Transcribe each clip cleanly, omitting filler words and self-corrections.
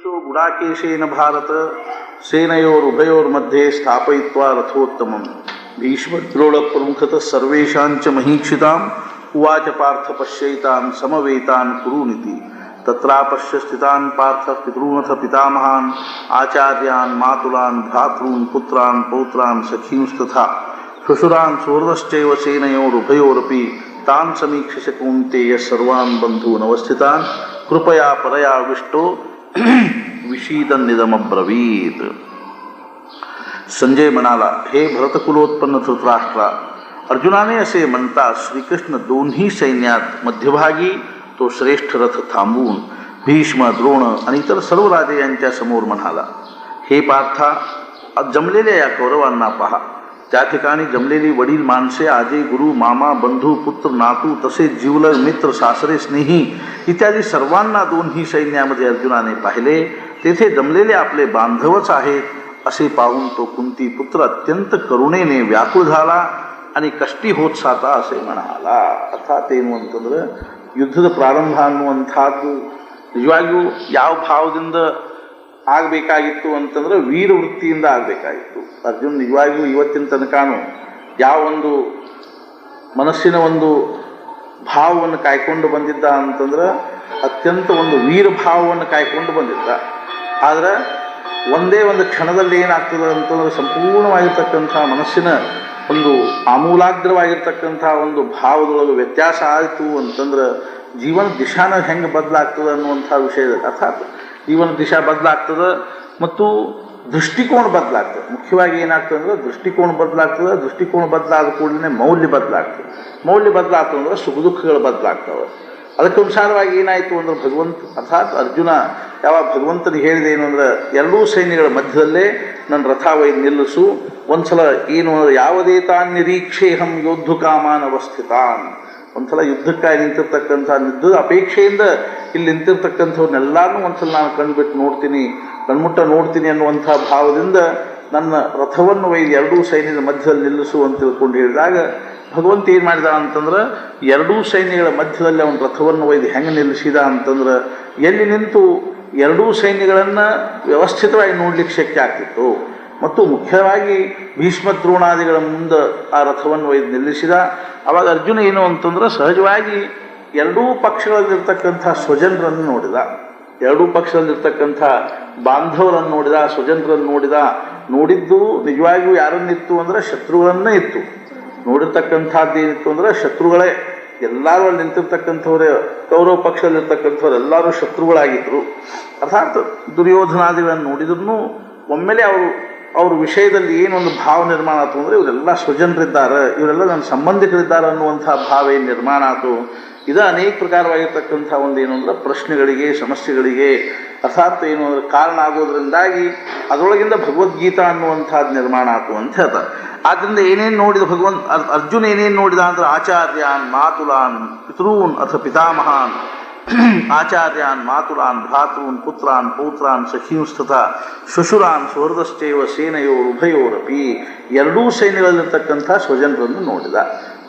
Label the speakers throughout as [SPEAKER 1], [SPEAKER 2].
[SPEAKER 1] ईशो गुडाकेशेन भारत सेनयोरुभयोर्मध्ये स्थापयित्वा रथोत्तमं भीष्मद्रोणप्रमुखतः सर्वेषाञ्च महीक्षिताम् उवाच पार्थ पश्यैतान् समवेतान् कुरूनिति तत्रापश्य स्थितान् पार्थ पितॄनथ पितामहान् आचार्यान् मातुलान् भ्रातॄन् पुत्रान् पौत्रान् सखींस्तथा श्वशुरान् सुहृदश्चैव सेनयोरुभयोरपि तान् समीक्ष्य कौन्तेय सर्वान् बन्धून् अवस्थितान् कृपया परया विष्टो विषीदन्निदमब्रवीत. संजय म्हणाला, हे भरतकुलोत्पन्न धृतराष्ट्रा, अर्जुनाने असे म्हणता श्रीकृष्ण दोन्ही सैन्यात मध्यभागी तो श्रेष्ठ रथ थांबवून भीष्म द्रोण आणि इतर सर्व राजे यांच्या समोर म्हणाला, हे पार्था, जमलेल्या या कौरवांना पहा. त्या ठिकाणी जमलेली वडील माणसे, आजे, गुरु, मामा, बंधू, पुत्र, नातू तसेच जीवलग, मित्र, सासरे, स्नेही इत्यादी सर्वांना दोन्ही सैन्यामध्ये अर्जुनाने पाहिले. तेथे जमलेले आपले बांधवच आहेत असे पाहून तो कुंती पुत्र अत्यंत करुणेने व्याकुळ झाला आणि कष्टी होत साता असे म्हणाला. अर्थात ಏನು ಅಂತಂದ್ರೆ ಯುದ್ಧದ ಪ್ರಾರಂಭ ಅನ್ನುವಂಥದ್ದು ನಿಜವಾಗಿಯೂ ಯಾವ ಭಾವದಿಂದ ಆಗಬೇಕಾಗಿತ್ತು ಅಂತಂದ್ರೆ ವೀರ ವೃತ್ತಿಯಿಂದ ಆಗಬೇಕಾಗಿತ್ತು. ಅರ್ಜುನ್ ನಿಜವಾಗಿಯೂ ಇವತ್ತಿನ ತನಕನೂ ಯಾವ ಒಂದು ಮನಸ್ಸಿನ ಒಂದು ಭಾವವನ್ನು ಕಾಯ್ಕೊಂಡು ಬಂದಿದ್ದ ಅಂತಂದ್ರೆ ಅತ್ಯಂತ ಒಂದು ವೀರ ಭಾವವನ್ನು ಕಾಯ್ಕೊಂಡು ಬಂದಿದ್ದ. ಆದರೆ ಒಂದೇ ಒಂದು ಕ್ಷಣದಲ್ಲಿ ಏನಾಗ್ತದೆ ಅಂತಂದ್ರೆ ಸಂಪೂರ್ಣವಾಗಿರ್ತಕ್ಕಂಥ ಮನಸ್ಸಿನ ಒಂದು ಆಮೂಲಾಗ್ರವಾಗಿರ್ತಕ್ಕಂಥ ಒಂದು ಭಾವದೊಳಗೆ ವ್ಯತ್ಯಾಸ ಆಯಿತು ಅಂತಂದ್ರೆ ಜೀವನ ದಿಶಾನ ಹೆಂಗೆ ಬದಲಾಗ್ತದೆ ಅನ್ನುವಂಥ ವಿಷಯದಲ್ಲಿ ಅರ್ಥಾತ್ ಜೀವನ ದಿಶಾ ಬದಲಾಗ್ತದೆ ಮತ್ತು ದೃಷ್ಟಿಕೋನ ಬದಲಾಗ್ತದೆ. ಮುಖ್ಯವಾಗಿ ಏನಾಗ್ತದೆ ಅಂದ್ರೆ ದೃಷ್ಟಿಕೋನ ಬದಲಾಗ್ತದೆ. ದೃಷ್ಟಿಕೋನ ಬದಲಾದ ಕೂಡಲೇ ಮೌಲ್ಯ ಬದಲಾಗ್ತದೆ. ಮೌಲ್ಯ ಬದಲಾಗ್ತದೆ ಅಂದ್ರೆ ಸುಖ ದುಃಖಗಳು ಬದಲಾಗ್ತವೆ. ಅದಕ್ಕನುಸಾರವಾಗಿ ಏನಾಯಿತು ಅಂದ್ರೆ ಭಗವಂತ ಅರ್ಥಾತ್ ಅರ್ಜುನ ಯಾವಾಗ ಭಗವಂತನಿಗೆ ಹೇಳಿದೆ ಏನು ಅಂದ್ರೆ ಎರಡೂ ಸೈನ್ಯಗಳ ಮಧ್ಯದಲ್ಲೇ ನನ್ನ ರಥ ಒಯ್ದು ನಿಲ್ಲಿಸು. ಒಂದ್ಸಲ ಏನು ಅಂದ್ರೆ ಯಾವುದೇ ತಾನ್ ನಿರೀಕ್ಷೇಹಂ ಯೋದ್ಧು ಕಾಮಾನ್ ಅವಸ್ಥಿತಾನ್, ಒಂದ್ಸಲ ಯುದ್ಧಕ್ಕಾಗಿ ನಿಂತಿರ್ತಕ್ಕಂಥ ಯುದ್ಧದ ಅಪೇಕ್ಷೆಯಿಂದ ಇಲ್ಲಿ ನಿಂತಿರ್ತಕ್ಕಂಥವ್ರನ್ನೆಲ್ಲಾನು ಒಂದ್ಸಲ ನಾನು ಕಣ್ಬಿಟ್ಟು ನೋಡ್ತೀನಿ, ಕಣ್ಮುಟ್ಟ ನೋಡ್ತೀನಿ ಅನ್ನುವಂಥ ಭಾವದಿಂದ ನನ್ನ ರಥವನ್ನು ಒಯ್ದು ಎರಡೂ ಸೈನ್ಯದ ಮಧ್ಯದಲ್ಲಿ ನಿಲ್ಲಿಸು ಅಂತ ತಿಳ್ಕೊಂಡು ಹೇಳಿದಾಗ ಭಗವಂತ ಏನು ಮಾಡಿದ ಅಂತಂದ್ರೆ ಎರಡೂ ಸೈನ್ಯಗಳ ಮಧ್ಯದಲ್ಲಿ ಅವನ ರಥವನ್ನು ಒಯ್ದು ಹೆಂಗೆ ನಿಲ್ಲಿಸಿದ ಅಂತಂದ್ರೆ ಎಲ್ಲಿ ನಿಂತು ಎರಡೂ ಸೈನ್ಯಗಳನ್ನು ವ್ಯವಸ್ಥಿತವಾಗಿ ನೋಡ್ಲಿಕ್ಕೆ ಶಕ್ಯ ಆಗ್ತಿತ್ತು. ಮತ್ತು ಮುಖ್ಯವಾಗಿ ಭೀಷ್ಮ ದ್ರೋಣಾದಿಗಳ ಮುಂದೆ ಆ ರಥವನ್ನು ಒಯ್ದು ನಿಲ್ಲಿಸಿದ. ಆವಾಗ ಅರ್ಜುನ ಏನು ಅಂತಂದ್ರೆ ಸಹಜವಾಗಿ ಎರಡೂ ಪಕ್ಷಗಳಲ್ಲಿರ್ತಕ್ಕಂಥ ಸ್ವಜನರನ್ನು ನೋಡಿದ, ಎರಡೂ ಪಕ್ಷದಲ್ಲಿರ್ತಕ್ಕಂಥ ಬಾಂಧವರನ್ನು ನೋಡಿದ, ಸ್ವಜನರನ್ನು ನೋಡಿದ. ನೋಡಿದ್ದು ನಿಜವಾಗಿಯೂ ಯಾರನ್ನಿತ್ತು ಅಂದರೆ ಶತ್ರುಗಳನ್ನೇ ಇತ್ತು. ನೋಡಿರ್ತಕ್ಕಂಥದ್ದು ಏನಿತ್ತು ಅಂದರೆ ಶತ್ರುಗಳೇ. ಎಲ್ಲರೂ ಅಲ್ಲಿ ನಿಂತಿರ್ತಕ್ಕಂಥವ್ರೆ ಕೌರವ ಪಕ್ಷದಲ್ಲಿರ್ತಕ್ಕಂಥವ್ರು ಎಲ್ಲರೂ ಶತ್ರುಗಳಾಗಿದ್ದರು. ಅರ್ಥಾತ್ ದುರ್ಯೋಧನಾದಿಗಳನ್ನು ನೋಡಿದ್ರು ಒಮ್ಮೆಲೆ ಅವ್ರ ವಿಷಯದಲ್ಲಿ ಏನೊಂದು ಭಾವ ನಿರ್ಮಾಣ ಆಯ್ತು ಅಂದರೆ ಇವರೆಲ್ಲ ಸ್ವಜನರಿದ್ದಾರೆ, ಇವರೆಲ್ಲ ನನ್ನ ಸಂಬಂಧಿಕರಿದ್ದಾರೆ ಅನ್ನುವಂಥ ಭಾವ ಏನು ನಿರ್ಮಾಣ ಆಯಿತು. ಇದು ಅನೇಕ ಪ್ರಕಾರವಾಗಿರ್ತಕ್ಕಂಥ ಒಂದು ಏನು ಅಂದ್ರೆ ಪ್ರಶ್ನೆಗಳಿಗೆ, ಸಮಸ್ಯೆಗಳಿಗೆ ಅರ್ಥಾತ್ ಏನು ಅಂದರೆ ಕಾರಣ ಆಗೋದ್ರಿಂದಾಗಿ ಅದರೊಳಗಿಂದ ಭಗವದ್ಗೀತಾ ಅನ್ನುವಂಥದ್ದು ನಿರ್ಮಾಣ ಆಯಿತು ಅಂತ ಹೇಳ್ತಾರೆ. ಆದ್ದರಿಂದ ಏನೇನು ನೋಡಿದ ಅರ್ಜುನ ಏನೇನು ನೋಡಿದ ಅಂದ್ರೆ ಆಚಾರ್ಯಾನ್ ಮಾತುಲಾನ್ ಪಿತॄನ್ ಅಥ ಪಿತಾಮಹಾನ್ ಆಚಾರ್ಯಾನ್ ಮಾತುಲಾನ್ ಭ್ರಾತॄನ್ ಪುತ್ರಾನ್ ಪೌತ್ರಾನ್ ಸಖೀಂಸ್ತಥಾ ಶ್ವಶುರಾನ್ ಸುಹೃದಶ್ಚೈವ ಸೇನಯೋರುಭಯೋರಪಿ, ಎರಡೂ ಸೈನ್ಯಗಳಲ್ಲಿರ್ತಕ್ಕಂಥ ಸ್ವಜನರನ್ನು ನೋಡಿದ.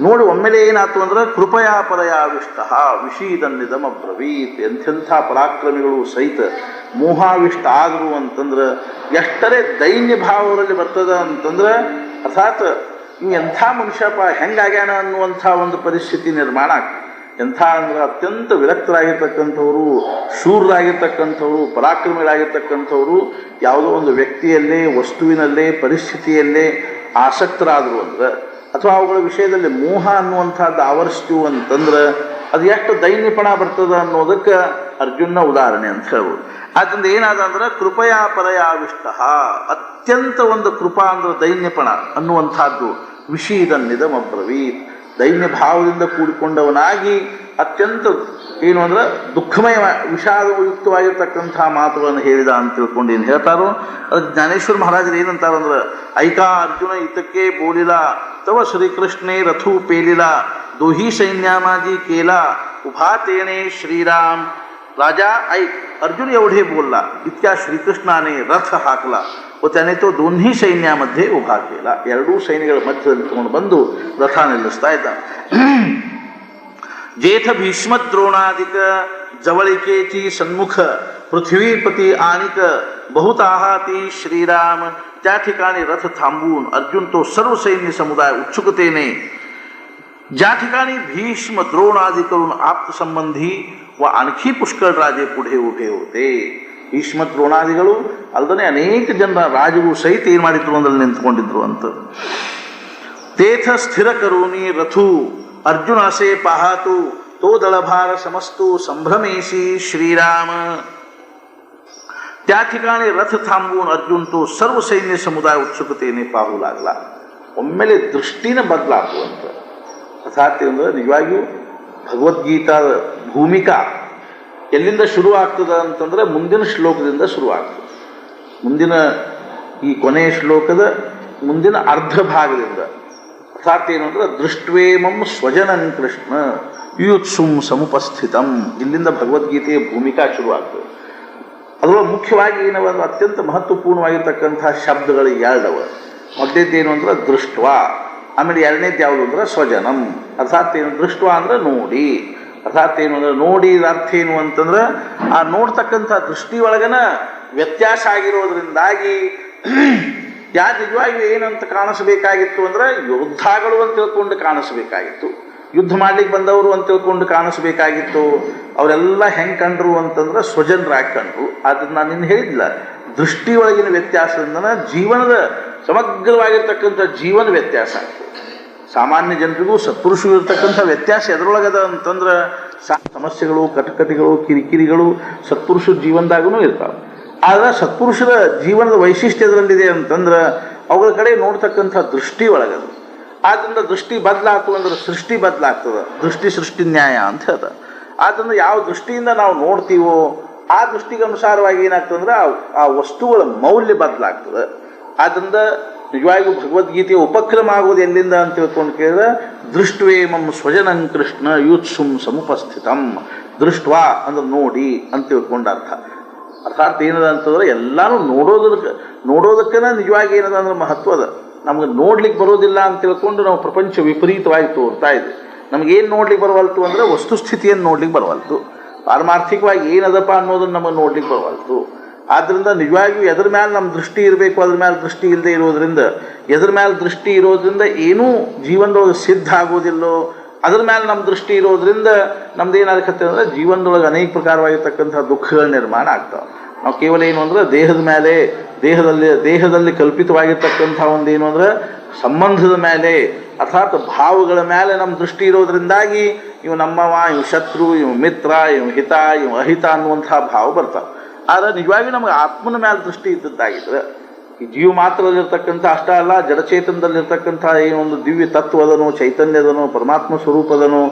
[SPEAKER 1] ನೋಡಿ ಒಮ್ಮೆಲೆ ಏನಾಯ್ತು ಅಂದ್ರೆ ಕೃಪಯಾ ಪರಯಾವಿಷ್ಟ ವಿಷೀದನ್ನಿದಮಬ್ರವೀತ್. ಎಂಥೆಂಥ ಪರಾಕ್ರಮಿಗಳು ಸಹಿತ ಮೋಹಾವಿಷ್ಟ ಆದರು ಅಂತಂದ್ರೆ ಎಷ್ಟರೇ ದೈನ್ಯ ಭಾವದಲ್ಲಿ ಬರ್ತದ ಅಂತಂದ್ರೆ ಅರ್ಥಾತ್ ಇವು ಎಂಥ ಮನುಷ್ಯಪ್ಪ ಹೆಂಗಾಗ್ಯಾನ ಅನ್ನುವಂಥ ಒಂದು ಪರಿಸ್ಥಿತಿ ನಿರ್ಮಾಣ ಆಗ್ತದೆ. ಎಂಥ ಅಂದ್ರೆ ಅತ್ಯಂತ ವಿರಕ್ತರಾಗಿರ್ತಕ್ಕಂಥವ್ರು, ಶೂರರಾಗಿರ್ತಕ್ಕಂಥವ್ರು, ಪರಾಕ್ರಮಿಗಳಾಗಿರ್ತಕ್ಕಂಥವ್ರು ಯಾವುದೋ ಒಂದು ವ್ಯಕ್ತಿಯಲ್ಲೇ, ವಸ್ತುವಿನಲ್ಲೇ, ಪರಿಸ್ಥಿತಿಯಲ್ಲೇ ಆಸಕ್ತರಾದರು ಅಂದ್ರೆ ಅಥವಾ ಅವುಗಳ ವಿಷಯದಲ್ಲಿ ಮೋಹ ಅನ್ನುವಂಥದ್ದು ಆವರಿಸ್ತೀವಿ ಅಂತಂದ್ರೆ ಅದು ಎಷ್ಟು ದೈನ್ಯಪಣ ಬರ್ತದ ಅನ್ನೋದಕ್ಕೆ ಅರ್ಜುನ ಉದಾಹರಣೆ ಅಂತ ಹೇಳ್ಬೋದು. ಆದ್ದರಿಂದ ಏನಾದ ಅಂದ್ರೆ ಕೃಪಯಾ ಪರಯಾವಿಷ್ಟ, ಅತ್ಯಂತ ಒಂದು ಕೃಪಾ ಅಂದ್ರೆ ದೈನ್ಯಪಣ ಅನ್ನುವಂಥದ್ದು ವಿಷೀದನ್ನಿದಮಬ್ರವೀತ್, ದೈನ್ಯ ಭಾವದಿಂದ ಕೂಡಿಕೊಂಡವನಾಗಿ ಅತ್ಯಂತ ಏನು ಅಂದ್ರೆ ದುಃಖಮಯ ವಿಷಾದಯುಕ್ತವಾಗಿರ್ತಕ್ಕಂಥ ಮಾತುಗಳನ್ನು ಹೇಳಿದ ಅಂತ ತಿಳ್ಕೊಂಡು ಏನು ಹೇಳ್ತಾರೋ ಅದು ಜ್ಞಾನೇಶ್ವರ ಮಹಾರಾಜರು ಏನಂತಾರಂದ್ರೆ ಐಕಾ ಅರ್ಜುನ ಇತಕ್ಕೆ ಬೋಲಿಲ್ಲ तव श्रीकृष्णे रथू पेलिला दोही सैन्यामाजी केला उभा तेने श्रीराम. राजा ऐक, अर्जुन एवढे बोलला इतक्या श्रीकृष्णाने रथ हाकला व त्याने तो दोन्ही सैन्यामध्ये उभा केला. ಎರಡೂ ಸೈನ್ಯಗಳ ಮಧ್ಯದಲ್ಲಿ ತಗೊಂಡು ಬಂದು ರಥ ನಿಲ್ಲಿಸ್ತಾ ಇದ್ದ. जेठ भीष्म द्रोणादिक जवळिकेची सन्मुख पृथ्वीपती आणिक बहुत आहाती श्रीराम. त्या ठिकाणी रथ थांबवून अर्जुन तो सर्व सैन्य समुदाय उत्सुकतेने, ज्या ठिकाणी भीष्म द्रोण आदी करून आप्तसंबंधी व आणखी पुष्कळ राजे पुढे उभे होते. ಭೀಷ್ಮ ದ್ರೋಣಾದಿಗಳು ಅಲ್ಲದೆ ಅನೇಕ ಜನ ರಾಜರು ಸಹಿತ ಏನು ಮಾಡಿದ್ರು ಅಂದ್ರೆ ನಿಂತ್ಕೊಂಡಿದ್ರು ಅಂತ. ತೇಥ ಸ್ಥಿರ ಕರೋನಿ ರಥು ಅರ್ಜುನ ಅಸೆ ಪಾಹಾತು तो दळभार समस्तू संभ्रमेशी श्रीराम. त्या ठिकाणी रथ थांबवून अर्जुन तो सर्व सैन्य समुदाय उत्सुकतेने पाहू लागला. ಒಮ್ಮೆಲೆ ದೃಷ್ಟಿನ ಬದಲಾಗುವಂತ ಅರ್ಥಾತ್ ಅಂದರೆ ನಿಜವಾಗಿಯೂ ಭಗವದ್ಗೀತಾದ ಭೂಮಿಕಾ ಎಲ್ಲಿಂದ ಶುರು ಆಗ್ತದ ಅಂತಂದ್ರೆ ಮುಂದಿನ ಶ್ಲೋಕದಿಂದ ಶುರು ಆಗ್ತದೆ. ಮುಂದಿನ ಈ ಕೊನೆಯ ಶ್ಲೋಕದ ಮುಂದಿನ ಅರ್ಧ ಭಾಗದಿಂದ ಅರ್ಥಾತ್ ಏನು ಅಂದ್ರೆ ದೃಷ್ಟ್ವೇಮಂ ಸ್ವಜನಂ ಕೃಷ್ಣ ಯುತ್ಸುಂ ಸಮುಪಸ್ಥಿತಂ, ಇಲ್ಲಿಂದ ಭಗವದ್ಗೀತೆಯ ಭೂಮಿಕಾ ಶುರುವಾಗ್ತದೆ. ಅದರೊಳಗೆ ಮುಖ್ಯವಾಗಿ ಏನವ ಅಂದ್ರೆ ಅತ್ಯಂತ ಮಹತ್ವಪೂರ್ಣವಾಗಿರ್ತಕ್ಕಂಥ ಶಬ್ದಗಳು ಎರಡವ. ಮೊದಲೇದೇನು ಅಂದ್ರೆ ದೃಷ್ಟ್ವ, ಆಮೇಲೆ ಎರಡನೇದು ಯಾವುದು ಅಂದ್ರೆ ಸ್ವಜನಂ. ಅರ್ಥಾತ್ ಏನು ದೃಷ್ಟ್ವ ಅಂದ್ರೆ ನೋಡಿ, ಅರ್ಥಾತ್ ಏನು ಅಂದ್ರೆ ನೋಡಿ ಅರ್ಥ ಏನು ಅಂತಂದ್ರೆ ಆ ನೋಡ್ತಕ್ಕಂಥ ದೃಷ್ಟಿ ಒಳಗನ ವ್ಯತ್ಯಾಸ ಆಗಿರೋದ್ರಿಂದಾಗಿ ಯಾರು ನಿಜವಾಗಿ ಏನಂತ ಕಾಣಿಸಬೇಕಾಗಿತ್ತು ಅಂದ್ರೆ ಯೋದ್ಧಾಗಳು ಅಂತ ತಿಳ್ಕೊಂಡು ಕಾಣಿಸಬೇಕಾಗಿತ್ತು, ಯುದ್ಧ ಮಾಡ್ಲಿಕ್ಕೆ ಬಂದವರು ಅಂತ ತಿಳ್ಕೊಂಡು ಕಾಣಿಸ್ಬೇಕಾಗಿತ್ತು. ಅವರೆಲ್ಲ ಹೆಂಗೆ ಕಂಡ್ರು ಅಂತಂದ್ರೆ ಸ್ವಜನರಾಗಿ ಕಂಡ್ರು. ಅದನ್ನು ನಾನು ನಿನ್ನ ಹೇಳಿದ್ದಿಲ್ಲ, ದೃಷ್ಟಿಯೊಳಗಿನ ವ್ಯತ್ಯಾಸದಿಂದ ಜೀವನದ ಸಮಗ್ರವಾಗಿರ್ತಕ್ಕಂಥ ಜೀವನ ವ್ಯತ್ಯಾಸ ಆಗ್ತದೆ. ಸಾಮಾನ್ಯ ಜನರಿಗೂ ಸತ್ಪುರುಷರು ಇರ್ತಕ್ಕಂಥ ವ್ಯತ್ಯಾಸ ಎದರೊಳಗದ ಅಂತಂದ್ರೆ ಸಮಸ್ಯೆಗಳು, ಕಟಕಟಿಗಳು, ಕಿರಿಕಿರಿಗಳು ಸತ್ಪುರುಷರ ಜೀವನದಾಗೂ ಇರ್ತಾವೆ. ಆದರೆ ಸತ್ಪುರುಷರ ಜೀವನದ ವೈಶಿಷ್ಟ್ಯ ಎದರಲ್ಲಿದೆ ಅಂತಂದ್ರೆ ಅವುಗಳ ಕಡೆ ನೋಡ್ತಕ್ಕಂಥ ದೃಷ್ಟಿ ಒಳಗದು. ಆದ್ದರಿಂದ ದೃಷ್ಟಿ ಬದಲಾತು ಅಂದ್ರೆ ಸೃಷ್ಟಿ ಬದಲಾಗ್ತದೆ. ದೃಷ್ಟಿ ಸೃಷ್ಟಿ ನ್ಯಾಯ ಅಂತ ಹೇಳ್ತಾರೆ. ಆದ್ದರಿಂದ ಯಾವ ದೃಷ್ಟಿಯಿಂದ ನಾವು ನೋಡ್ತೀವೋ ಆ ದೃಷ್ಟಿಗೆ ಅನುಸಾರವಾಗಿ ಏನಾಗ್ತದೆ ಆ ವಸ್ತುಗಳ ಮೌಲ್ಯ ಬದಲಾಗ್ತದೆ. ಆದ್ದರಿಂದ ನಿಜವಾಗಿಯೂ ಭಗವದ್ಗೀತೆಯ ಉಪಕ್ರಮ ಆಗೋದು ಎಲ್ಲಿಂದ ಅಂತ ತಿಳ್ಕೊಂಡು ಕೇಳಿದ್ರೆ ದೃಷ್ಟ್ವೇಮಂ ಸ್ವಜನಂ ಕೃಷ್ಣ ಯುತ್ಸುಂ ಸಮುಪಸ್ಥಿತಂ. ದೃಷ್ಟ್ವಾ ಅಂದ್ರೆ ನೋಡಿ ಅಂತ ತಿಳ್ಕೊಂಡು ಅರ್ಥ. ಅರ್ಥಾತ್ ಏನದ ಅಂತಂದ್ರೆ ಎಲ್ಲಾನು ನೋಡೋದಕ್ಕನ ನಿಜವಾಗಿ ಏನದ ಅಂದ್ರೆ ಮಹತ್ವ ಅದ. ನಮ್ಗೆ ನೋಡ್ಲಿಕ್ಕೆ ಬರೋದಿಲ್ಲ ಅಂತ ತಿಳ್ಕೊಂಡು ನಾವು ಪ್ರಪಂಚ ವಿಪರೀತವಾಗಿ ತೋರ್ತಾ ಇದೆ. ನಮಗೇನು ನೋಡ್ಲಿಕ್ಕೆ ಬರವಲ್ತು ಅಂದರೆ ವಸ್ತುಸ್ಥಿತಿಯನ್ನು ನೋಡ್ಲಿಕ್ಕೆ ಬರವಲ್ತು, ಪಾರಮಾರ್ಥಿಕವಾಗಿ ಏನದಪ್ಪ ಅನ್ನೋದನ್ನು ನಮಗೆ ನೋಡ್ಲಿಕ್ಕೆ ಬರವಲ್ತು. ಆದ್ದರಿಂದ ನಿಜವಾಗಿಯೂ ಎದ್ರ ಮೇಲೆ ನಮ್ಮ ದೃಷ್ಟಿ ಇರಬೇಕು, ಅದ್ರ ಮೇಲೆ ದೃಷ್ಟಿ ಇಲ್ಲದೆ ಇರೋದ್ರಿಂದ, ಎದ್ರ ಮೇಲೆ ದೃಷ್ಟಿ ಇರೋದ್ರಿಂದ ಏನೂ ಜೀವನದೊಳಗೆ ಸಿದ್ಧ ಆಗೋದಿಲ್ಲೋ, ಅದ್ರ ಮೇಲೆ ನಮ್ಮ ದೃಷ್ಟಿ ಇರೋದ್ರಿಂದ ನಮ್ದು ಏನಾಗತ್ತೆ ಅಂದರೆ ಜೀವನದೊಳಗೆ ಅನೇಕ ಪ್ರಕಾರವಾಗಿರ್ತಕ್ಕಂಥ ದುಃಖಗಳ ನಿರ್ಮಾಣ ಆಗ್ತಾವೆ. ನಾವು ಕೇವಲ ಏನು ಅಂದರೆ ದೇಹದಲ್ಲಿ ಕಲ್ಪಿತವಾಗಿರ್ತಕ್ಕಂಥ ಒಂದೇನು ಅಂದರೆ ಸಂಬಂಧದ ಮೇಲೆ ಅರ್ಥಾತ್ ಭಾವಗಳ ಮೇಲೆ ನಮ್ಮ ದೃಷ್ಟಿ ಇರೋದ್ರಿಂದಾಗಿ ಇವು ನಮ್ಮವ, ಇವು ಶತ್ರು, ಇವು ಮಿತ್ರ, ಇವು ಹಿತ, ಇವು ಅಹಿತ ಅನ್ನುವಂಥ ಭಾವ ಬರ್ತಾವೆ. ಆದರೆ ನಿಜವಾಗಿ ನಮಗೆ ಆತ್ಮನ ಮೇಲೆ ದೃಷ್ಟಿ ಇದ್ದದ್ದಾಗಿದ್ರೆ ಈ ಜೀವ ಮಾತ್ರದಲ್ಲಿರ್ತಕ್ಕಂಥ ಅಷ್ಟ ಅಲ್ಲ, ಜಡಚೇತನದಲ್ಲಿರ್ತಕ್ಕಂಥ ಏನೊಂದು ದಿವ್ಯ ತತ್ವದನೋ, ಚೈತನ್ಯದನೋ, ಪರಮಾತ್ಮ ಸ್ವರೂಪದನೋ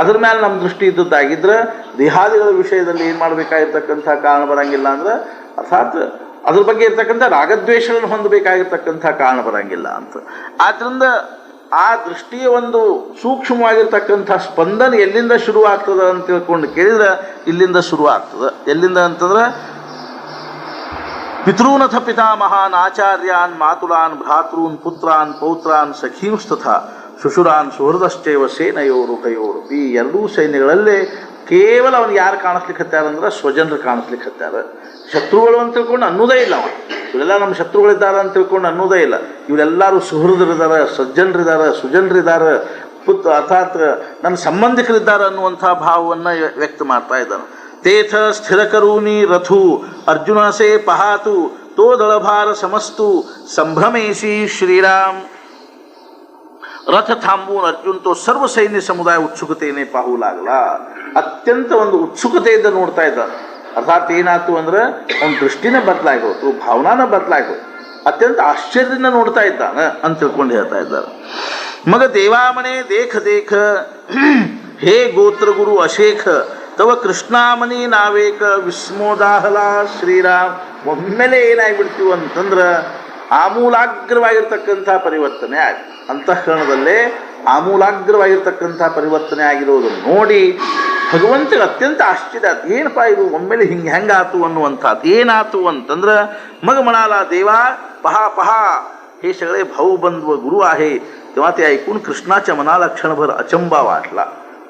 [SPEAKER 1] ಅದ್ರ ಮೇಲೆ ನಮ್ಮ ದೃಷ್ಟಿ ಇದ್ದದ್ದಾಗಿದ್ರೆ ದೇಹಾದಿಗಳ ವಿಷಯದಲ್ಲಿ ಏನು ಮಾಡಬೇಕಾಗಿರ್ತಕ್ಕಂಥ ಕಾರಣ ಬರಂಗಿಲ್ಲ ಅಂದ್ರೆ ಅರ್ಥಾತ್ ಅದ್ರ ಬಗ್ಗೆ ಇರ್ತಕ್ಕಂಥ ರಾಗದ್ವೇಷಗಳನ್ನು ಹೊಂದಬೇಕಾಗಿರ್ತಕ್ಕಂಥ ಕಾರಣ ಬರಂಗಿಲ್ಲ ಅಂತ. ಆದ್ದರಿಂದ ಆ ದೃಷ್ಟಿಯ ಒಂದು ಸೂಕ್ಷ್ಮವಾಗಿರ್ತಕ್ಕಂಥ ಸ್ಪಂದನೆ ಎಲ್ಲಿಂದ ಶುರು ಆಗ್ತದೆ ಅಂತ ತಿಳ್ಕೊಂಡು ಕೇಳಿದ್ರೆ ಇಲ್ಲಿಂದ ಶುರು ಆಗ್ತದೆ. ಎಲ್ಲಿಂದ ಅಂತಂದ್ರೆ ಪಿತॄನಥ ಪಿತಾಮಹಾನ್ ಆಚಾರ್ಯಾನ್ ಮಾತುಲಾನ್ ಭ್ರಾತೃನ್ ಪುತ್ರಾನ್ ಪೌತ್ರಾನ್ ಸಖೀಂಸ್ತಥಾ ಶುಶುರಾನ್ ಸುಹೃದಶ್ಚೈವ ಸೇನಯೋರು ಕಯೋರು. ಈ ಎರಡೂ ಸೈನ್ಯಗಳಲ್ಲೇ ಕೇವಲ ಅವನು ಯಾರು ಕಾಣಿಸ್ಲಿಕ್ಕೆ ಹತ್ತಾರಂದ್ರೆ ಸ್ವಜನರು ಕಾಣಿಸ್ಲಿಕ್ಕೆ ಹತ್ತಾರ. ಶತ್ರುಗಳು ಅಂತ ತಿಳ್ಕೊಂಡು ಅನ್ನೋದೇ ಇಲ್ಲ. ಇವರೆಲ್ಲ ನಮ್ಮ ಶತ್ರುಗಳಿದ್ದಾರೆ ಅಂತ ತಿಳ್ಕೊಂಡು ಅನ್ನೋದೇ ಇಲ್ಲ. ಇವರೆಲ್ಲರೂ ಸುಹೃದರಿದ್ದಾರೆ, ಸಜ್ಜನರಿದ್ದಾರೆ, ಸುಜನರಿದ್ದಾರೆ, ಅರ್ಥಾತ್ ನನ್ನ ಸಂಬಂಧಿಕರಿದ್ದಾರೆ ಅನ್ನುವಂಥ ಭಾವವನ್ನು ವ್ಯಕ್ತ ಮಾಡ್ತಾ ಇದ್ದಾನೆ. ತೇಥ ಸ್ಥಿರಕರೂನಿ ರಥು ಅರ್ಜುನ ಸೇ ಪಹಾತು ತೋ ದಳಭಾರ ಸಮಸ್ತು ಸಂಭ್ರಮೇಶಿ ಶ್ರೀರಾಮ್. ರಥ थांबवून अर्जुन तो सर्व सैन्य ಸಮುದಾಯ ಉತ್ಸುಕತೆಯನ್ನೇ ಪಾಹು लागला. ಅತ್ಯಂತ ಒಂದು ಉತ್ಸುಕತೆಯಿಂದ ನೋಡ್ತಾ ಇದ್ದಾನೆ. ಅರ್ಥಾತ್ ಏನಾಯ್ತು ಅಂದ್ರೆ ಅವನ ದೃಷ್ಟಿನೇ ಬದಲಾಗಿ ಹೋಯ್ತು, ಭಾವನಾನ ಬದಲಾಗಿ ಹೋಯ್ತು, ಅತ್ಯಂತ ಆಶ್ಚರ್ಯದಿಂದ ನೋಡ್ತಾ ಇದ್ದಾನೆ ಅಂತ ತಿಳ್ಕೊಂಡು ಹೇಳ್ತಾ ಇದ್ದಾರೆ. ಮಗ ದೇವಾಮನೆ ದೇಖ ದೇಖ ಹೇ ಗೋತ್ರ ಗುರು ಅಶೇಖ ತವ ಕೃಷ್ಣಾಮನಿ ನಾವೇಕ ವಿಸ್ಮೋದಾಹಲ ಶ್ರೀರಾಮ್. ಒಮ್ಮೆಲೆ ಏನಾಗ್ಬಿಡ್ತೀವಿ ಅಂತಂದ್ರೆ ಆಮೂಲಾಗ್ರವಾಗಿರ್ತಕ್ಕಂಥ ಪರಿವರ್ತನೆ ಆಗಿ ಅಂತಃಕರಣದಲ್ಲೇ ಆಮೂಲಾಗ್ರವಾಗಿರ್ತಕ್ಕಂಥ ಪರಿವರ್ತನೆ ಆಗಿರೋದನ್ನು ನೋಡಿ ಭಗವಂತಗೆ ಅತ್ಯಂತ ಆಶ್ಚರ್ಯ. ಏನಪ್ಪ ಇದು ಒಮ್ಮೆಲೆ ಹೆಂಗಾತು ಅನ್ನುವಂಥದ್ದು. ಏನಾತು ಅಂತಂದ್ರೆ मग म्हणाला देवा पहा पहा हे सगळे भाऊ बंधू गुरु आहे. तेव्हा ते ऐकून कृष्णाच्या मनाला क्षणभर अचंबा वाटला.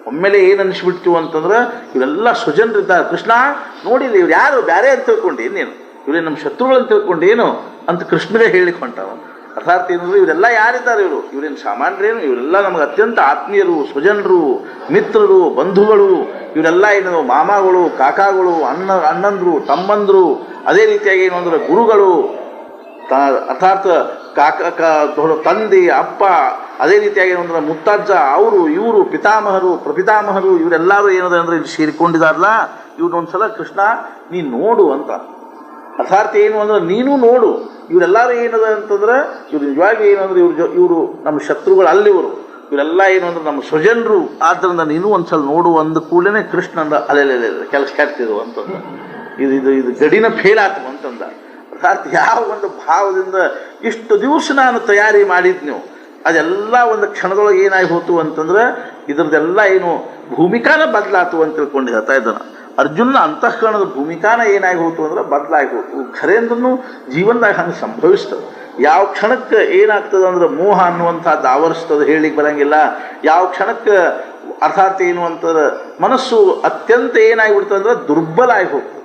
[SPEAKER 1] ಒಮ್ಮೆಲೆ ಏನು ಅನಿಸ್ಬಿಡ್ತೀವಿ ಅಂತಂದ್ರೆ ಇವರೆಲ್ಲ ಸುಜನರಿದ್ದಾರೆ. ಕೃಷ್ಣ ನೋಡಿಲ್ಲ ಇವ್ರು ಯಾರು ಬೇರೆ ಅಂತ ತಿಳ್ಕೊಂಡು ಏನೇನು ಇವರೇ ನಮ್ಮ ಶತ್ರುಗಳು ಅಂತ ತಿಳ್ಕೊಂಡು ಏನು ಅಂತ ಕೃಷ್ಣರೇ ಹೇಳಿಕ್ಕೆ ಹೊಂಟಾವ. ಅರ್ಥಾತ್ ಏನಂದ್ರೆ ಇವರೆಲ್ಲ ಯಾರಿದ್ದಾರೆ, ಇವರೇನು ಸಾಮಾನ್ಯರೇನು, ಇವರೆಲ್ಲ ನಮಗೆ ಅತ್ಯಂತ ಆತ್ಮೀಯರು, ಸ್ವಜನರು, ಮಿತ್ರರು, ಬಂಧುಗಳು, ಇವರೆಲ್ಲ ಏನು ಮಾಮಾಗಳು, ಕಾಕಾಗಳು, ಅಣ್ಣಂದ್ರು, ತಮ್ಮಂದ್ರು, ಅದೇ ರೀತಿಯಾಗಿ ಏನು ಅಂದ್ರೆ ಗುರುಗಳು, ಅರ್ಥಾತ್ ತಂದೆ, ಅಪ್ಪ, ಅದೇ ರೀತಿಯಾಗಿ ಏನಂದ್ರೆ ಮುತ್ತಜ್ಜ, ಅವರು ಇವರು ಪಿತಾಮಹರು, ಪ್ರಪಿತಾಮಹರು, ಇವರೆಲ್ಲರೂ ಏನದ ಅಂದರೆ ಇಲ್ಲಿ ಸೇರಿಕೊಂಡಿದಾರಲ್ಲ, ಇವ್ರನ್ನೊಂದ್ಸಲ ಕೃಷ್ಣ ನೀನು ನೋಡು ಅಂತ. ಅರ್ಥಾತ್ ಏನು ಅಂದ್ರೆ ನೀನು ನೋಡು, ಇವರೆಲ್ಲರೂ ಏನದ ಅಂತಂದ್ರೆ ಇವ್ರು ನಿಜವಾಗಿ ಏನು ಅಂದ್ರೆ ಇವರು ನಮ್ಮ ಶತ್ರುಗಳು ಅಲ್ಲಿವರು, ಇವರೆಲ್ಲ ಏನು ಅಂದ್ರೆ ನಮ್ಮ ಸ್ವಜನರು, ಆದ್ದರಿಂದ ನೀನು ಒಂದ್ಸಲ ನೋಡು ಅಂದ ಕೂಡಲೇ ಕೃಷ್ಣ ಅಂದ ಅಲ್ಲೆಲ್ಲ ಕೆಲಸ ಕೆಟ್ಟಿದ್ರು ಅಂತಂದ. ಇದು ಗಡಿನ ಫೇಲ್ ಆತು ಅಂತಂದ. ಅರ್ಥಾತ್ ಯಾವ ಒಂದು ಭಾವದಿಂದ ಇಷ್ಟು ದಿವಸ ನಾನು ತಯಾರಿ ಮಾಡಿದ್ನು ಅದೆಲ್ಲ ಒಂದು ಕ್ಷಣದೊಳಗೆ ಏನಾಗಿ ಹೋತು ಅಂತಂದ್ರೆ ಇದ್ರದ್ದೆಲ್ಲ ಏನು ಭೂಮಿಕಾನ ಬದಲಾತು ಅಂತ ತಿಳ್ಕೊಂಡು ಹೇಳ್ತಾ ಇದ್ದಾನೆ. ಅರ್ಜುನ ಅಂತಃಕರಣದ ಭೂಮಿಕಾನ ಏನಾಗಿ ಹೋತು ಅಂದ್ರೆ ಬದಲಾಗಿ ಹೋತು. ಖರೆ ಅಂದ್ರೂ ಜೀವನದಾಗ ಹಂಗೆ ಸಂಭವಿಸ್ತದೆ. ಯಾವ ಕ್ಷಣಕ್ಕೆ ಏನಾಗ್ತದೆ ಅಂದ್ರೆ ಮೋಹ ಅನ್ನುವಂಥದ್ದು ಆವರಿಸ್ತದೆ, ಹೇಳಿಕ್ಕೆ ಬರೋಂಗಿಲ್ಲ. ಯಾವ ಕ್ಷಣಕ್ಕೆ ಅರ್ಥಾತ್ ಏನು ಅಂತಂದ್ರೆ ಮನಸ್ಸು ಅತ್ಯಂತ ಏನಾಗಿಬಿಡ್ತದೆ ಅಂದ್ರೆ ದುರ್ಬಲ ಆಗಿ ಹೋಗ್ತದೆ.